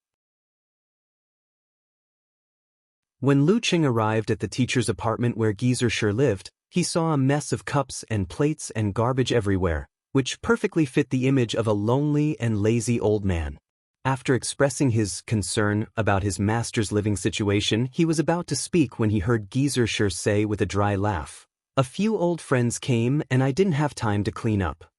When Lu Cheng arrived at the teacher's apartment where Geezer Shi lived, he saw a mess of cups and plates and garbage everywhere, which perfectly fit the image of a lonely and lazy old man. After expressing his concern about his master's living situation, he was about to speak when he heard Geezer Shi say with a dry laugh, "A few old friends came and I didn't have time to clean up."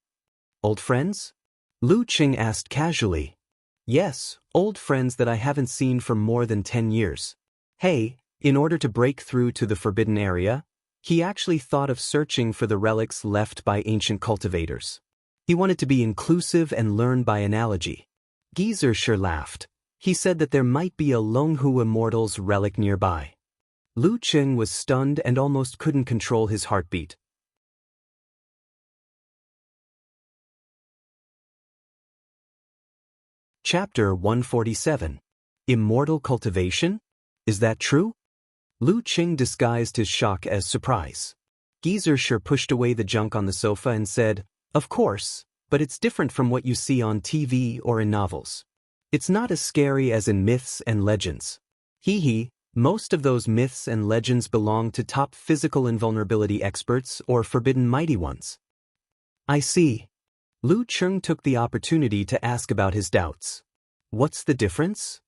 "Old friends?" Lu Cheng asked casually. "Yes, old friends that I haven't seen for more than 10 years. Hey, in order to break through to the forbidden area, he actually thought of searching for the relics left by ancient cultivators. He wanted to be inclusive and learn by analogy." Geezer Shi laughed. He said that there might be a Longhu Immortal's relic nearby. Lu Cheng was stunned and almost couldn't control his heartbeat. Chapter 147. Immortal Cultivation? Is that true? Lu Cheng disguised his shock as surprise. Geezer Shi pushed away the junk on the sofa and said, "Of course, but it's different from what you see on TV or in novels. It's not as scary as in myths and legends. Hee, most of those myths and legends belong to top physical invulnerability experts or forbidden mighty ones." "I see." Lu Cheng took the opportunity to ask about his doubts. "What's the difference?"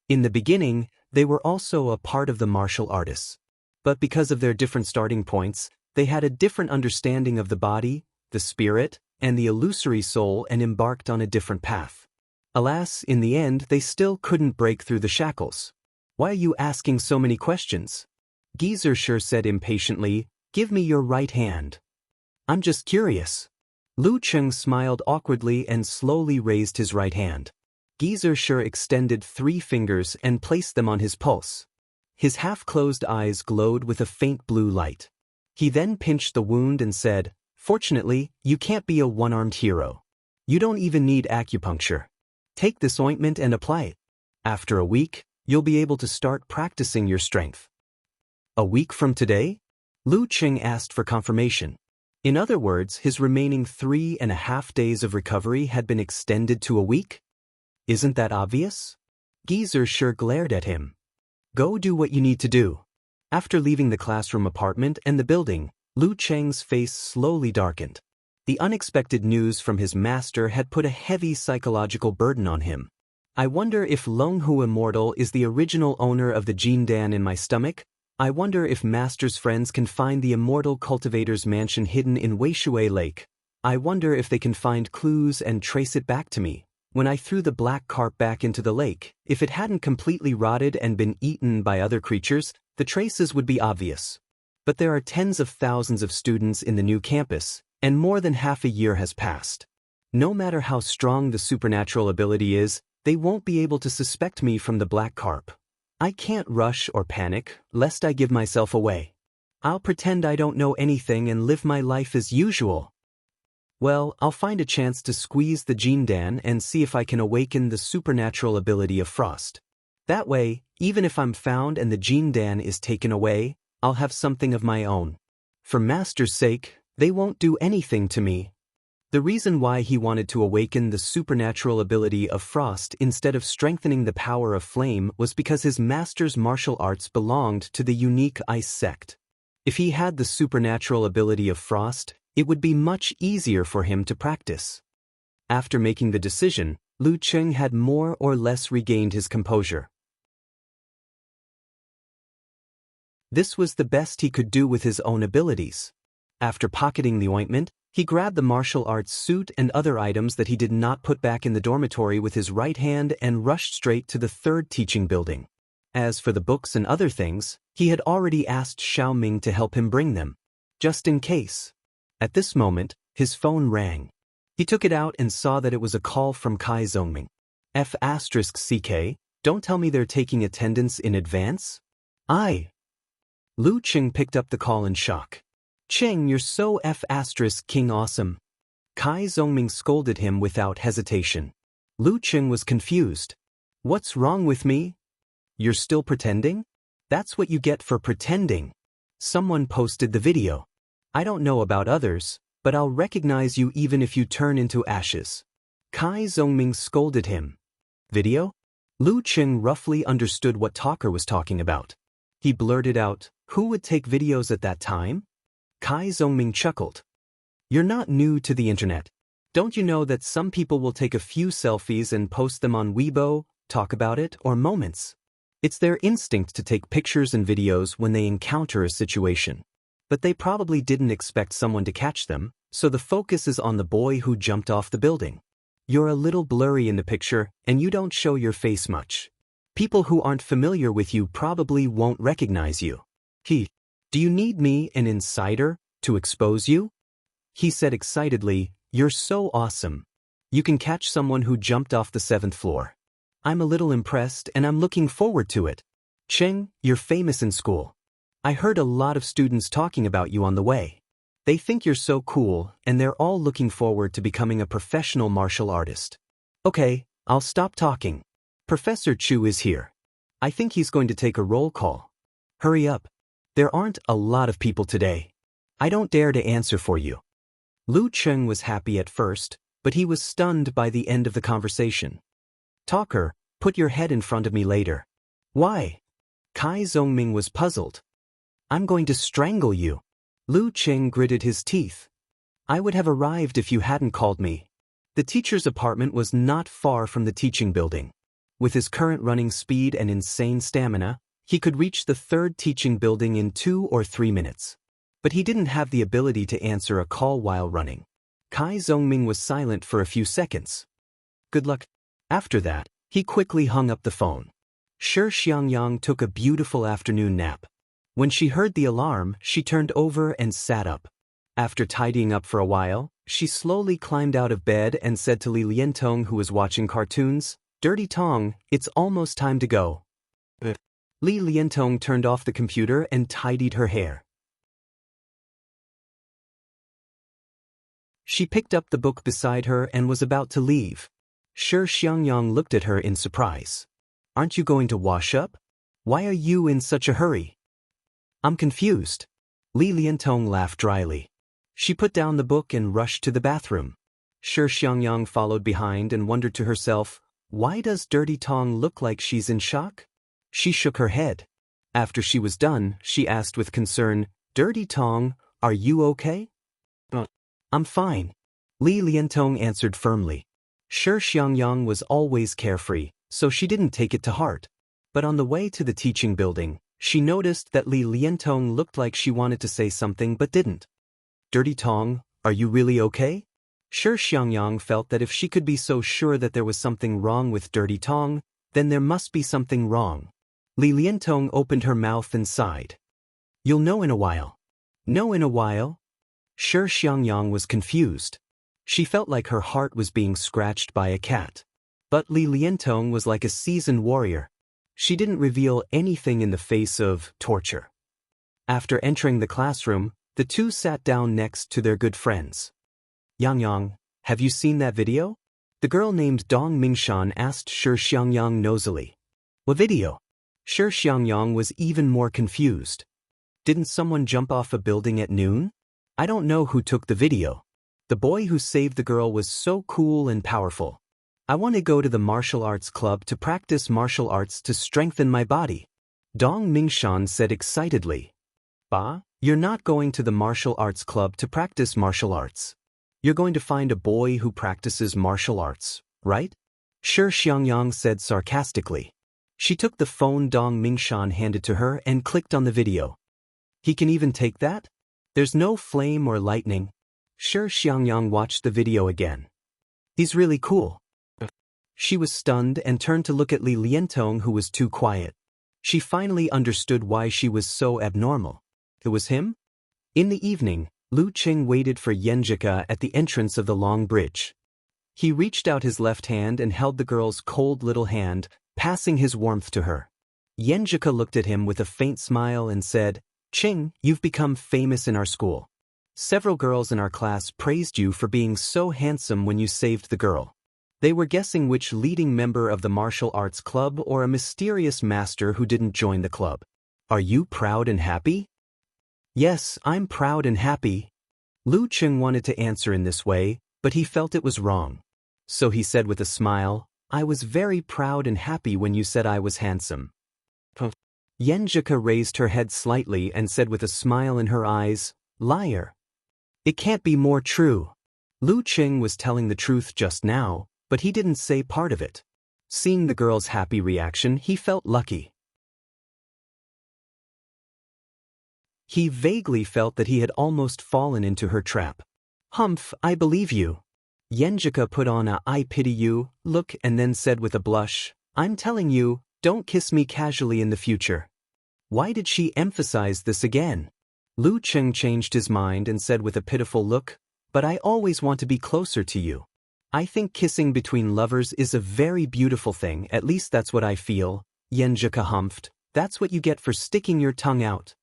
In the beginning, they were also a part of the martial artists. But because of their different starting points, they had a different understanding of the body, the spirit, and the illusory soul and embarked on a different path. Alas, in the end, they still couldn't break through the shackles. "Why are you asking so many questions?" Geezer Shi said impatiently, "Give me your right hand." "I'm just curious." Lu Cheng smiled awkwardly and slowly raised his right hand. Geezer Shi extended 3 fingers and placed them on his pulse. His half-closed eyes glowed with a faint blue light. He then pinched the wound and said, "Fortunately, you can't be a one-armed hero. You don't even need acupuncture. Take this ointment and apply it. After a week, you'll be able to start practicing your strength." "A week from today?" Lu Qing asked for confirmation. In other words, his remaining 3.5 days of recovery had been extended to a week? Isn't that obvious? Geezer sure glared at him. "Go do what you need to do." After leaving the classroom apartment and the building, Lu Cheng's face slowly darkened. The unexpected news from his master had put a heavy psychological burden on him. "I wonder if Longhu Immortal is the original owner of the Jindan in my stomach? I wonder if Master's friends can find the Immortal Cultivator's mansion hidden in Weishui Lake. I wonder if they can find clues and trace it back to me. When I threw the black carp back into the lake, if it hadn't completely rotted and been eaten by other creatures, the traces would be obvious. But there are tens of thousands of students in the new campus, and more than half a year has passed. No matter how strong the supernatural ability is, they won't be able to suspect me from the black carp. I can't rush or panic, lest I give myself away. I'll pretend I don't know anything and live my life as usual. Well, I'll find a chance to squeeze the Jindan and see if I can awaken the supernatural ability of Frost. That way, even if I'm found and the Jindan is taken away, I'll have something of my own. For Master's sake, they won't do anything to me." The reason why he wanted to awaken the supernatural ability of Frost instead of strengthening the power of Flame was because his master's martial arts belonged to the unique Ice sect. If he had the supernatural ability of Frost, it would be much easier for him to practice. After making the decision, Lu Cheng had more or less regained his composure. This was the best he could do with his own abilities. After pocketing the ointment, he grabbed the martial arts suit and other items that he did not put back in the dormitory with his right hand and rushed straight to the third teaching building. As for the books and other things, he had already asked Xiao Ming to help him bring them, just in case. At this moment, his phone rang. He took it out and saw that it was a call from Kai Zongming. F***CK, don't tell me they're taking attendance in advance? Lu Qing picked up the call in shock. "Cheng, you're so F***king awesome." Kai Zongming scolded him without hesitation. Lu Qing was confused. "What's wrong with me? You're still pretending? That's what you get for pretending." Someone posted the video. "I don't know about others, but I'll recognize you even if you turn into ashes." Kai Zongming scolded him. "Video?" Lu Qing roughly understood what Talker was talking about. He blurted out, "Who would take videos at that time?" Kai Zongming chuckled. "You're not new to the internet. Don't you know that some people will take a few selfies and post them on Weibo, talk about it, or Moments? It's their instinct to take pictures and videos when they encounter a situation. But they probably didn't expect someone to catch them, so the focus is on the boy who jumped off the building. You're a little blurry in the picture, and you don't show your face much. People who aren't familiar with you probably won't recognize you. Do you need me, an insider, to expose you?" He said excitedly, "You're so awesome. You can catch someone who jumped off the 7th floor. I'm a little impressed and I'm looking forward to it. Cheng, you're famous in school. I heard a lot of students talking about you on the way. They think you're so cool and they're all looking forward to becoming a professional martial artist. Okay, I'll stop talking. Professor Chu is here. I think he's going to take a roll call. Hurry up. There aren't a lot of people today. I don't dare to answer for you." Lu Cheng was happy at first, but he was stunned by the end of the conversation. "Talker, put your head in front of me later." "Why?" Kai Zongming was puzzled. "I'm going to strangle you." Lu Cheng gritted his teeth. "I would have arrived if you hadn't called me." The teacher's apartment was not far from the teaching building. With his current running speed and insane stamina, he could reach the third teaching building in 2 or 3 minutes. But he didn't have the ability to answer a call while running. Kai Zongming was silent for a few seconds. "Good luck." After that, he quickly hung up the phone. Shi Xiangyang took a beautiful afternoon nap. When she heard the alarm, she turned over and sat up. After tidying up for a while, she slowly climbed out of bed and said to Li Liantong, who was watching cartoons, "Dirty Tong, it's almost time to go." Li Liantong turned off the computer and tidied her hair. She picked up the book beside her and was about to leave. Shi Xiangyang looked at her in surprise. Aren't you going to wash up? Why are you in such a hurry? I'm confused. Li Liantong laughed dryly. She put down the book and rushed to the bathroom. Shi Xiangyang followed behind and wondered to herself, why does Dirty Tong look like she's in shock? She shook her head. After she was done, she asked with concern, Dirty Tong, are you okay? I'm fine. Li Liantong answered firmly. Shi Xiangyang was always carefree, so she didn't take it to heart. But on the way to the teaching building, she noticed that Li Liantong looked like she wanted to say something but didn't. Dirty Tong, are you really okay? Shi Xiangyang felt that if she could be so sure that there was something wrong with Dirty Tong, then there must be something wrong. Li Liantong opened her mouth and sighed. You'll know in a while. Know in a while? Shi Xiangyang was confused. She felt like her heart was being scratched by a cat. But Li Liantong was like a seasoned warrior. She didn't reveal anything in the face of torture. After entering the classroom, the two sat down next to their good friends. Yang, have you seen that video? The girl named Dong Mingshan asked Shi Xiangyang nosily. What video? Shi Xiangyang was even more confused. Didn't someone jump off a building at noon? I don't know who took the video. The boy who saved the girl was so cool and powerful. I want to go to the martial arts club to practice martial arts to strengthen my body. Dong Mingshan said excitedly. Ba, you're not going to the martial arts club to practice martial arts. You're going to find a boy who practices martial arts, right? Shi Xiangyang said sarcastically. She took the phone Dong Mingshan handed to her and clicked on the video. He can even take that? There's no flame or lightning. Shi Xiangyang watched the video again. He's really cool. She was stunned and turned to look at Li Liantong, who was too quiet. She finally understood why she was so abnormal. It was him? In the evening, Lu Qing waited for Yenjika at the entrance of the long bridge. He reached out his left hand and held the girl's cold little hand, passing his warmth to her. Yenjika looked at him with a faint smile and said, Qing, you've become famous in our school. Several girls in our class praised you for being so handsome when you saved the girl. They were guessing which leading member of the martial arts club or a mysterious master who didn't join the club. Are you proud and happy? Yes, I'm proud and happy. Lu Qing wanted to answer in this way, but he felt it was wrong. So he said with a smile, I was very proud and happy when you said I was handsome. Yenjika raised her head slightly and said with a smile in her eyes, Liar. It can't be more true. Lu Qing was telling the truth just now, but he didn't say part of it. Seeing the girl's happy reaction, he felt lucky. He vaguely felt that he had almost fallen into her trap. Humph, I believe you. Yenjika put on a I pity you look and then said with a blush, I'm telling you, don't kiss me casually in the future. Why did she emphasize this again? Lu Qing changed his mind and said with a pitiful look, but I always want to be closer to you. I think kissing between lovers is a very beautiful thing, at least that's what I feel. Yenjika humphed, that's what you get for sticking your tongue out.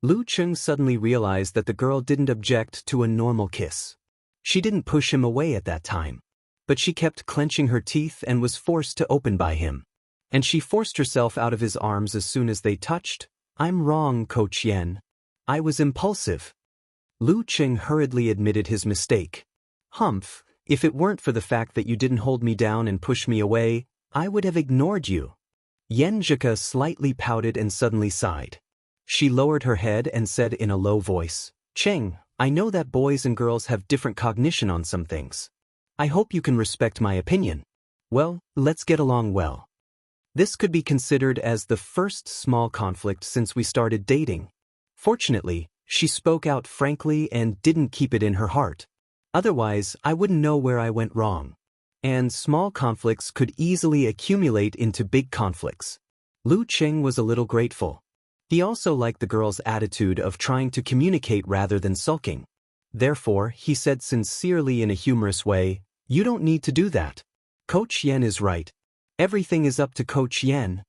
Lu Qing suddenly realized that the girl didn't object to a normal kiss. She didn't push him away at that time. But she kept clenching her teeth and was forced to open by him. And she forced herself out of his arms as soon as they touched. I'm wrong, Coach Yen. I was impulsive. Lu Qing hurriedly admitted his mistake. Humph, if it weren't for the fact that you didn't hold me down and push me away, I would have ignored you. Yenjika slightly pouted and suddenly sighed. She lowered her head and said in a low voice, Qing, I know that boys and girls have different cognition on some things. I hope you can respect my opinion. Well, let's get along well. This could be considered as the first small conflict since we started dating. Fortunately, she spoke out frankly and didn't keep it in her heart. Otherwise, I wouldn't know where I went wrong. And small conflicts could easily accumulate into big conflicts. Lu Qing was a little grateful. He also liked the girl's attitude of trying to communicate rather than sulking. Therefore, he said sincerely in a humorous way, You don't need to do that. Coach Yen is right. Everything is up to Coach Yen.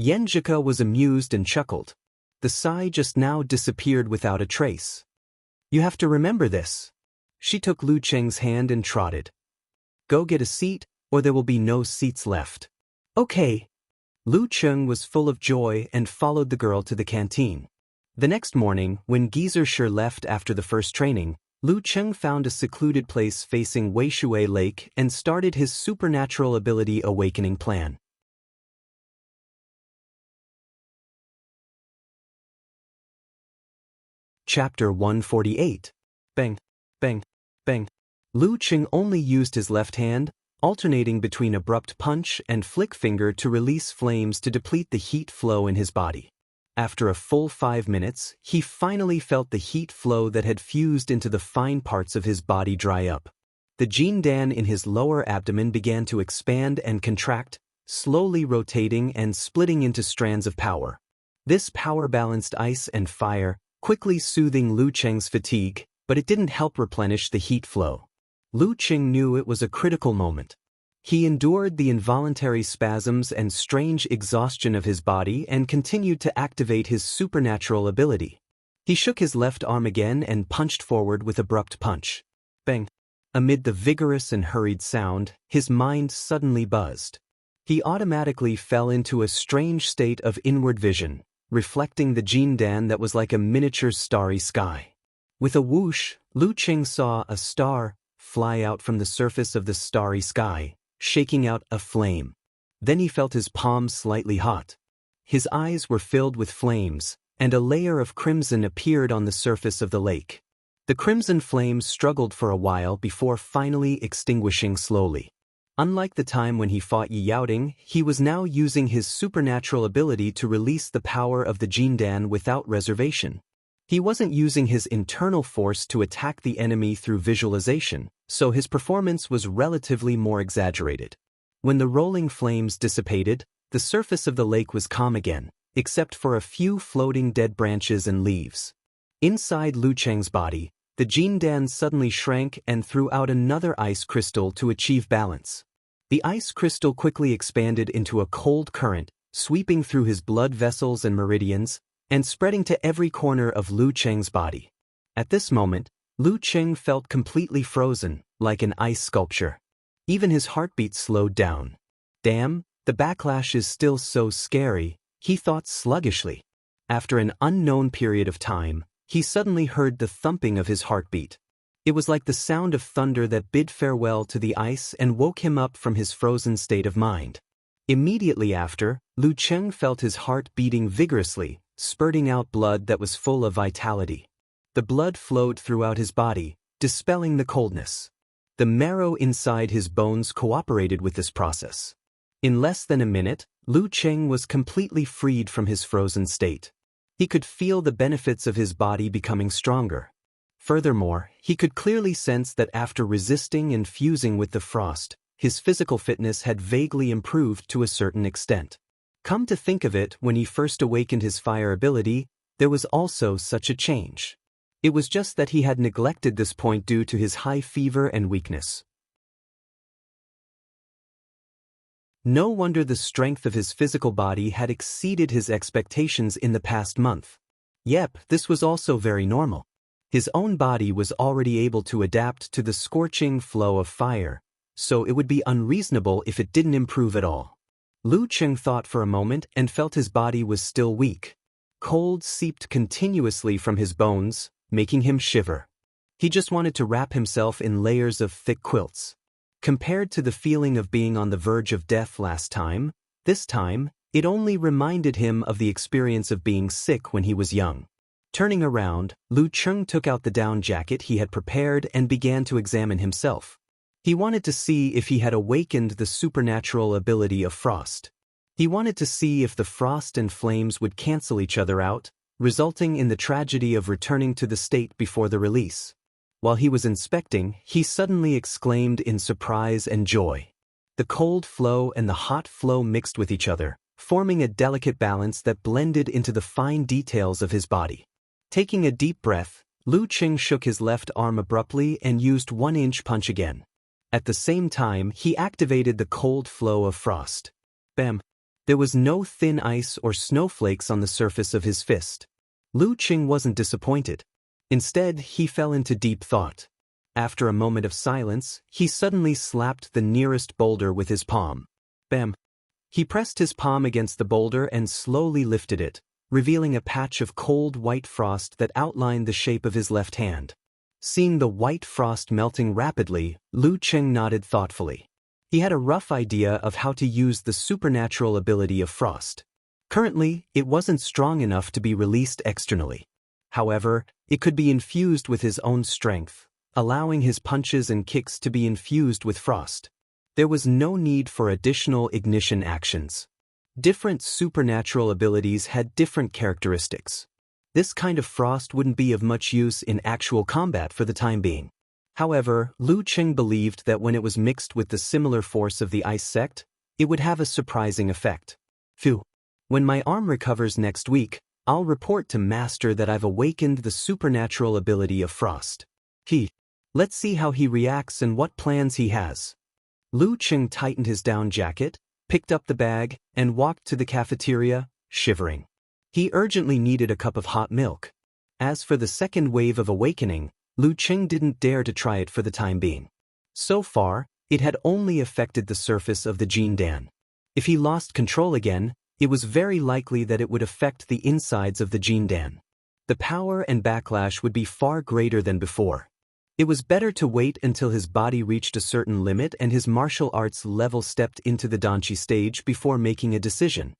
Yenjika was amused and chuckled. The sigh just now disappeared without a trace. You have to remember this. She took Lu Cheng's hand and trotted. Go get a seat, or there will be no seats left. Okay. Lu Cheng was full of joy and followed the girl to the canteen. The next morning, when Geezer left after the first training, Lu Cheng found a secluded place facing Weishui Lake and started his supernatural ability awakening plan. Chapter 148. Bang, bang, bang. Lu Cheng only used his left hand, alternating between abrupt punch and flick finger to release flames to deplete the heat flow in his body. After a full 5 minutes, he finally felt the heat flow that had fused into the fine parts of his body dry up. The Jindan in his lower abdomen began to expand and contract, slowly rotating and splitting into strands of power. This power balanced ice and fire, quickly soothing Lu Cheng's fatigue, but it didn't help replenish the heat flow. Lu Cheng knew it was a critical moment. He endured the involuntary spasms and strange exhaustion of his body and continued to activate his supernatural ability. He shook his left arm again and punched forward with abrupt punch. Bang! Amid the vigorous and hurried sound, his mind suddenly buzzed. He automatically fell into a strange state of inward vision, reflecting the Jindan that was like a miniature starry sky. With a whoosh, Lu Cheng saw a star fly out from the surface of the starry sky, shaking out a flame. Then he felt his palms slightly hot. His eyes were filled with flames, and a layer of crimson appeared on the surface of the lake. The crimson flames struggled for a while before finally extinguishing slowly. Unlike the time when he fought Yi Yaoding, he was now using his supernatural ability to release the power of the Jindan without reservation. He wasn't using his internal force to attack the enemy through visualization, so his performance was relatively more exaggerated. When the rolling flames dissipated, the surface of the lake was calm again, except for a few floating dead branches and leaves. Inside Lu Cheng's body, the Jindan suddenly shrank and threw out another ice crystal to achieve balance. The ice crystal quickly expanded into a cold current, sweeping through his blood vessels and meridians, and spreading to every corner of Lu Cheng's body. At this moment, Lu Cheng felt completely frozen, like an ice sculpture. Even his heartbeat slowed down. Damn, the backlash is still so scary, he thought sluggishly. After an unknown period of time, he suddenly heard the thumping of his heartbeat. It was like the sound of thunder that bid farewell to the ice and woke him up from his frozen state of mind. Immediately after, Lu Cheng felt his heart beating vigorously, spurting out blood that was full of vitality. The blood flowed throughout his body, dispelling the coldness. The marrow inside his bones cooperated with this process. In less than a minute, Lu Cheng was completely freed from his frozen state. He could feel the benefits of his body becoming stronger. Furthermore, he could clearly sense that after resisting and fusing with the frost, his physical fitness had vaguely improved to a certain extent. Come to think of it, when he first awakened his fire ability, there was also such a change. It was just that he had neglected this point due to his high fever and weakness. No wonder the strength of his physical body had exceeded his expectations in the past month. Yep, this was also very normal. His own body was already able to adapt to the scorching flow of fire, so it would be unreasonable if it didn't improve at all. Lu Cheng thought for a moment and felt his body was still weak. Cold seeped continuously from his bones, making him shiver. He just wanted to wrap himself in layers of thick quilts. Compared to the feeling of being on the verge of death last time, this time, it only reminded him of the experience of being sick when he was young. Turning around, Lu Cheng took out the down jacket he had prepared and began to examine himself. He wanted to see if he had awakened the supernatural ability of frost. He wanted to see if the frost and flames would cancel each other out, resulting in the tragedy of returning to the state before the release. While he was inspecting, he suddenly exclaimed in surprise and joy. The cold flow and the hot flow mixed with each other, forming a delicate balance that blended into the fine details of his body. Taking a deep breath, Lu Cheng shook his left arm abruptly and used 1-inch punch again. At the same time, he activated the cold flow of frost. Bam! There was no thin ice or snowflakes on the surface of his fist. Lu Qing wasn't disappointed. Instead, he fell into deep thought. After a moment of silence, he suddenly slapped the nearest boulder with his palm. Bam! He pressed his palm against the boulder and slowly lifted it, revealing a patch of cold white frost that outlined the shape of his left hand. Seeing the white frost melting rapidly, Lu Qing nodded thoughtfully. He had a rough idea of how to use the supernatural ability of frost. Currently, it wasn't strong enough to be released externally. However, it could be infused with his own strength, allowing his punches and kicks to be infused with frost. There was no need for additional ignition actions. Different supernatural abilities had different characteristics. This kind of frost wouldn't be of much use in actual combat for the time being. However, Lu Qing believed that when it was mixed with the similar force of the ice sect, it would have a surprising effect. Phew. When my arm recovers next week, I'll report to Master that I've awakened the supernatural ability of frost. Let's see how he reacts and what plans he has. Lu Qing tightened his down jacket, picked up the bag, and walked to the cafeteria, shivering. He urgently needed a cup of hot milk. As for the second wave of awakening, Lu Qing didn't dare to try it for the time being. So far, it had only affected the surface of the Jindan. If he lost control again, it was very likely that it would affect the insides of the Jindan. The power and backlash would be far greater than before. It was better to wait until his body reached a certain limit and his martial arts level stepped into the Danchi stage before making a decision.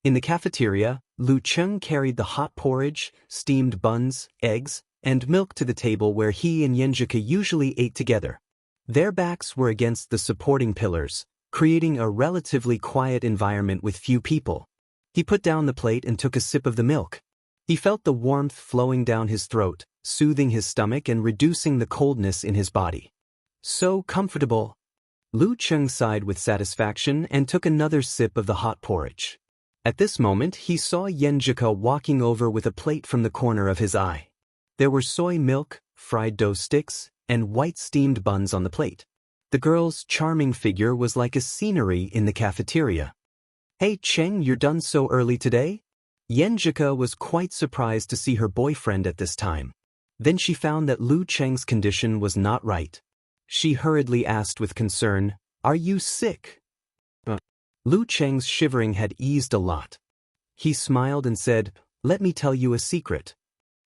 In the cafeteria, Lu Qing carried the hot porridge, steamed buns, eggs, and milk to the table where he and Yenjika usually ate together. Their backs were against the supporting pillars, creating a relatively quiet environment with few people. He put down the plate and took a sip of the milk. He felt the warmth flowing down his throat, soothing his stomach and reducing the coldness in his body. So comfortable. Lu Qing sighed with satisfaction and took another sip of the hot porridge. At this moment, he saw Yenjika walking over with a plate from the corner of his eye. There were soy milk, fried dough sticks, and white steamed buns on the plate. The girl's charming figure was like a scenery in the cafeteria. "Hey Qing, you're done so early today?" Yenjika was quite surprised to see her boyfriend at this time. Then she found that Lu Qing's condition was not right. She hurriedly asked with concern, "Are you sick?" Lu Qing's shivering had eased a lot. He smiled and said, "Let me tell you a secret."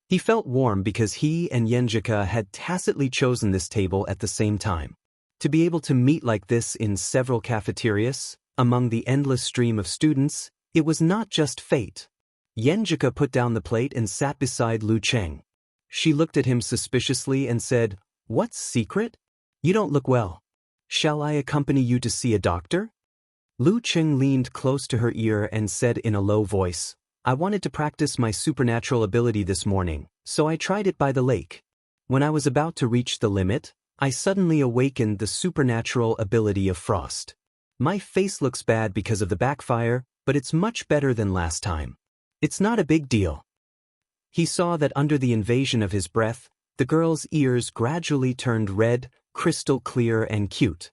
He felt warm because he and Yenjika had tacitly chosen this table at the same time. To be able to meet like this in several cafeterias, among the endless stream of students, it was not just fate. Yenjika put down the plate and sat beside Lu Qing. She looked at him suspiciously and said, "What secret? You don't look well. Shall I accompany you to see a doctor?" Lu Qing leaned close to her ear and said in a low voice, "I wanted to practice my supernatural ability this morning, so I tried it by the lake. When I was about to reach the limit, I suddenly awakened the supernatural ability of frost. My face looks bad because of the backfire, but it's much better than last time. It's not a big deal." He saw that under the invasion of his breath, the girl's ears gradually turned red, crystal clear and cute.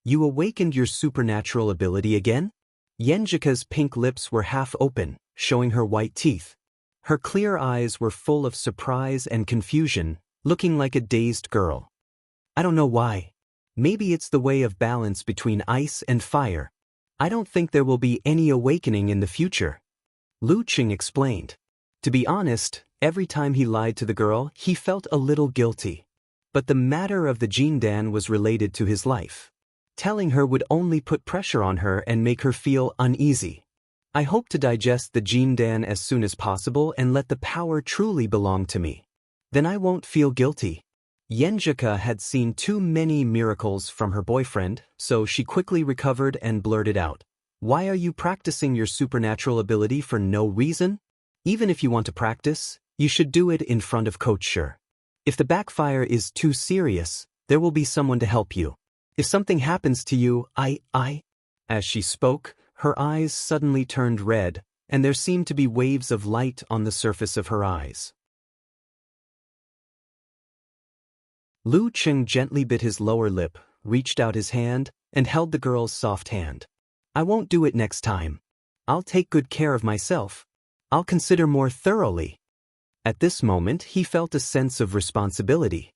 "You awakened your supernatural ability again?" Yenjika's pink lips were half open, showing her white teeth. Her clear eyes were full of surprise and confusion, looking like a dazed girl. "I don't know why. Maybe it's the way of balance between ice and fire. I don't think there will be any awakening in the future," Lu Qing explained. To be honest, every time he lied to the girl, he felt a little guilty. But the matter of the Jindan was related to his life. Telling her would only put pressure on her and make her feel uneasy. "I hope to digest the Jindan as soon as possible and let the power truly belong to me. Then I won't feel guilty." Yenjika had seen too many miracles from her boyfriend, so she quickly recovered and blurted out, "Why are you practicing your supernatural ability for no reason? Even if you want to practice, you should do it in front of Coach Sher. If the backfire is too serious, there will be someone to help you. If something happens to you, As she spoke, her eyes suddenly turned red, and there seemed to be waves of light on the surface of her eyes. Lu Qing gently bit his lower lip, reached out his hand, and held the girl's soft hand. I won't do it next time. I'll take good care of myself. I'll consider more thoroughly. At this moment, he felt a sense of responsibility.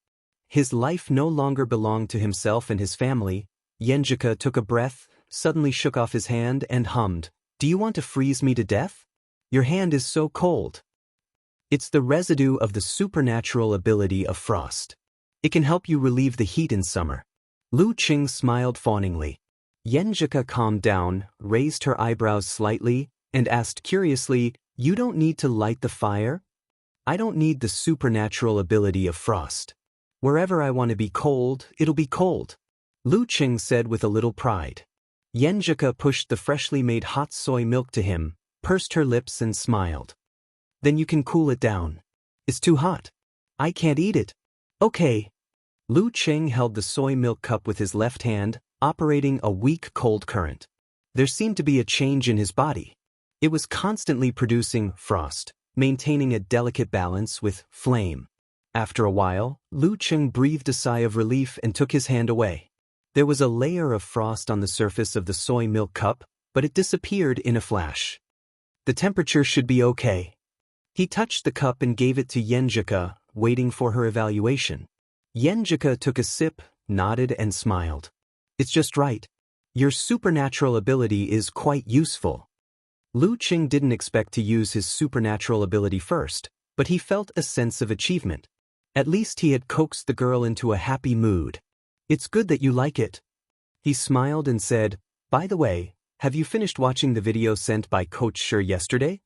His life no longer belonged to himself and his family. Yenjika took a breath, suddenly shook off his hand and hummed, "Do you want to freeze me to death? Your hand is so cold." It's the residue of the supernatural ability of frost. It can help you relieve the heat in summer. Lu Qing smiled fawningly. Yenjika calmed down, raised her eyebrows slightly, and asked curiously, "You don't need to light the fire? I don't need the supernatural ability of frost. Wherever I want to be cold, it'll be cold," Lu Qing said with a little pride. Yenjika pushed the freshly made hot soy milk to him, pursed her lips and smiled. "Then you can cool it down. It's too hot. I can't eat it." "Okay." Lu Qing held the soy milk cup with his left hand, operating a weak cold current. There seemed to be a change in his body. It was constantly producing frost, maintaining a delicate balance with flame. After a while, Lu Qing breathed a sigh of relief and took his hand away. There was a layer of frost on the surface of the soy milk cup, but it disappeared in a flash. The temperature should be okay. He touched the cup and gave it to Yenjika, waiting for her evaluation. Yenjika took a sip, nodded and smiled. "It's just right. Your supernatural ability is quite useful." Lu Qing didn't expect to use his supernatural ability first, but he felt a sense of achievement. At least he had coaxed the girl into a happy mood. "It's good that you like it." He smiled and said, "By the way, have you finished watching the video sent by Coach Shi yesterday?"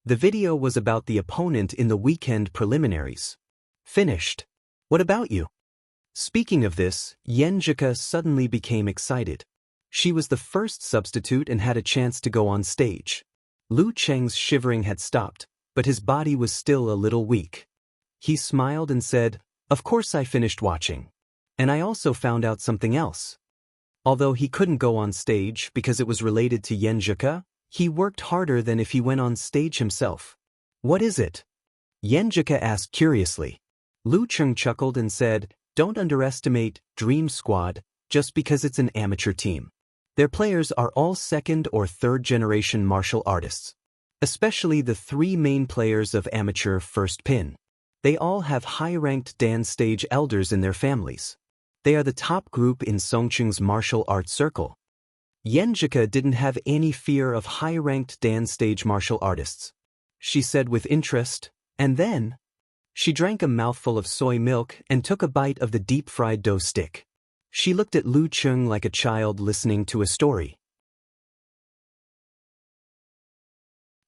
The video was about the opponent in the weekend preliminaries. "Finished. What about you?" Speaking of this, Yenjika suddenly became excited. She was the first substitute and had a chance to go on stage. Lu Cheng's shivering had stopped, but his body was still a little weak. He smiled and said, "Of course I finished watching. And I also found out something else." Although he couldn't go on stage because it was related to Yenjika, he worked harder than if he went on stage himself. "What is it?" Yenjika asked curiously. Lu Cheng chuckled and said, "Don't underestimate Dream Squad just because it's an amateur team. Their players are all second or third generation martial artists. Especially the three main players of amateur first pin. They all have high-ranked Dan stage elders in their families. They are the top group in Songqing's martial arts circle." Yenjika didn't have any fear of high-ranked Dan stage martial artists. She said with interest, and then she drank a mouthful of soy milk and took a bite of the deep-fried dough stick. She looked at Lu Cheng like a child listening to a story.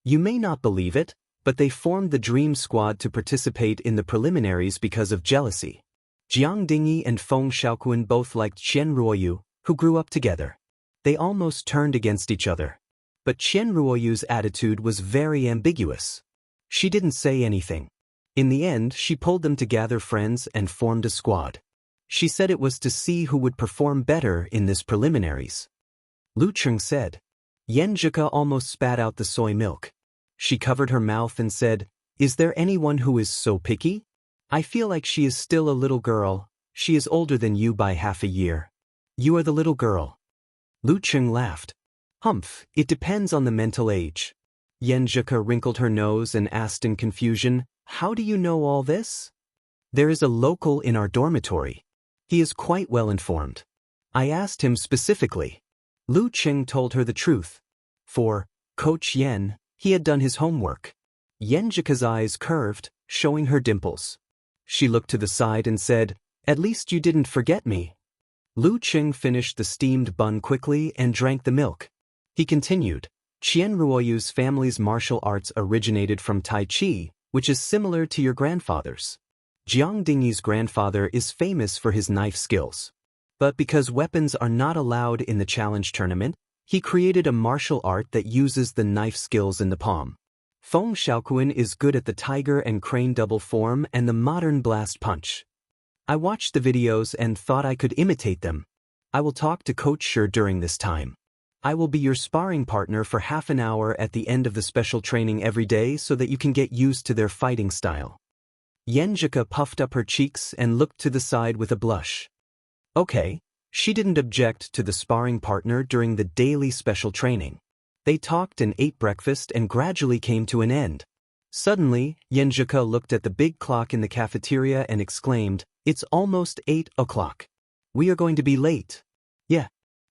You may not believe it, but they formed the Dream Squad to participate in the preliminaries because of jealousy. Jiang Dingyi and Feng Xiaoquan both liked Qian Ruoyu, who grew up together. They almost turned against each other. But Qian Ruoyu's attitude was very ambiguous. She didn't say anything. In the end, she pulled them to gather friends and formed a squad. She said it was to see who would perform better in this preliminaries. Lu Cheng said. Yenjika almost spat out the soy milk. She covered her mouth and said, "Is there anyone who is so picky? I feel like she is still a little girl. She is older than you by half a year. You are the little girl." Lu Cheng laughed. "Humph, it depends on the mental age." Yenjika wrinkled her nose and asked in confusion, "How do you know all this?" "There is a local in our dormitory. He is quite well informed. I asked him specifically." Lu Cheng told her the truth. For Coach Yen, he had done his homework. Yenjika's eyes curved, showing her dimples. She looked to the side and said, "At least you didn't forget me." Lu Cheng finished the steamed bun quickly and drank the milk. He continued, "Qian Ruoyu's family's martial arts originated from Tai Chi, which is similar to your grandfather's. Jiang Dingyi's grandfather is famous for his knife skills. But because weapons are not allowed in the challenge tournament, he created a martial art that uses the knife skills in the palm. Feng Xiaoquan is good at the tiger and crane double form and the modern blast punch. I watched the videos and thought I could imitate them. I will talk to Coach Shi during this time. I will be your sparring partner for half an hour at the end of the special training every day so that you can get used to their fighting style." Yenjika puffed up her cheeks and looked to the side with a blush. "Okay, She didn't object to the sparring partner during the daily special training. They talked and ate breakfast and gradually came to an end. Suddenly, Yenjika looked at the big clock in the cafeteria and exclaimed, "It's almost 8 o'clock. We are going to be late." "Yeah."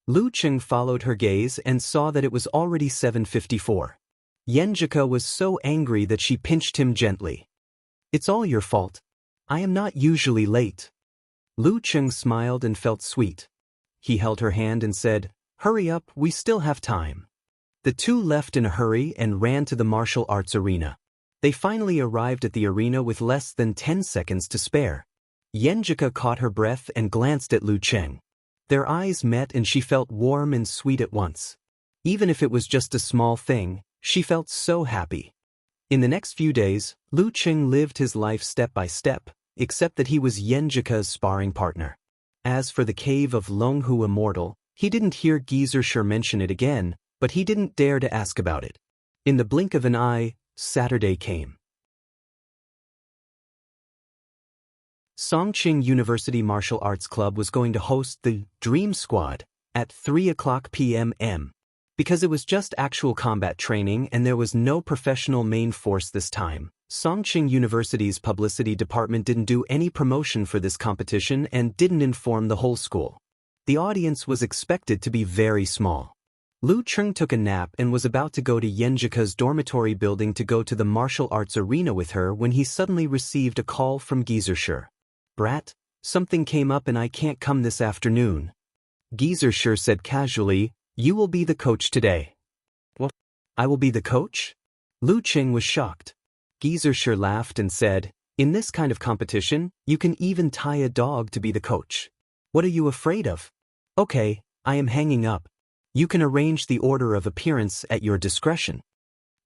Lu Cheng followed her gaze and saw that it was already 7:54. Yenjika was so angry that she pinched him gently. "It's all your fault. I am not usually late." Lu Cheng smiled and felt sweet. He held her hand and said, "Hurry up, we still have time." The two left in a hurry and ran to the martial arts arena. They finally arrived at the arena with less than 10 seconds to spare. Yenjika caught her breath and glanced at Lu Cheng. Their eyes met and she felt warm and sweet at once. Even if it was just a small thing, she felt so happy. In the next few days, Lu Cheng lived his life step by step, except that he was Yenjika's sparring partner. As for the cave of Longhu Immortal, he didn't hear Geyser mention it again, but he didn't dare to ask about it. In the blink of an eye, Saturday came. Songqing University Martial Arts Club was going to host the Dream Squad at 3:00 p.m. Because it was just actual combat training and there was no professional main force this time, Songqing University's publicity department didn't do any promotion for this competition and didn't inform the whole school. The audience was expected to be very small. Lu Cheng took a nap and was about to go to Yenjika's dormitory building to go to the martial arts arena with her when he suddenly received a call from Geyser. "Brat, something came up and I can't come this afternoon." Geyser said casually, "You will be the coach today." "What? I will be the coach?" Lu Cheng was shocked. Geyser laughed and said, "In this kind of competition, you can even tie a dog to be the coach. What are you afraid of?" "Okay, I am hanging up. You can arrange the order of appearance at your discretion."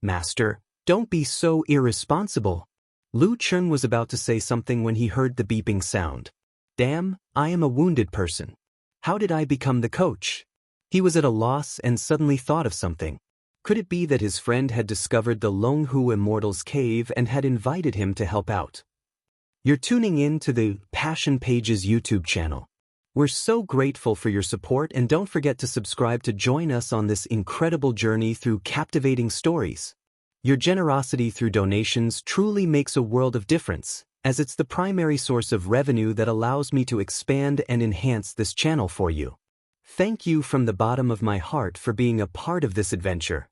"Master, don't be so irresponsible." Lu Cheng was about to say something when he heard the beeping sound. "Damn, I am a wounded person. How did I become the coach?" He was at a loss and suddenly thought of something. Could it be that his friend had discovered the Longhu Immortal's cave and had invited him to help out? You're tuning in to the Passion Pages YouTube channel. We're so grateful for your support and don't forget to subscribe to join us on this incredible journey through captivating stories. Your generosity through donations truly makes a world of difference, as it's the primary source of revenue that allows me to expand and enhance this channel for you. Thank you from the bottom of my heart for being a part of this adventure.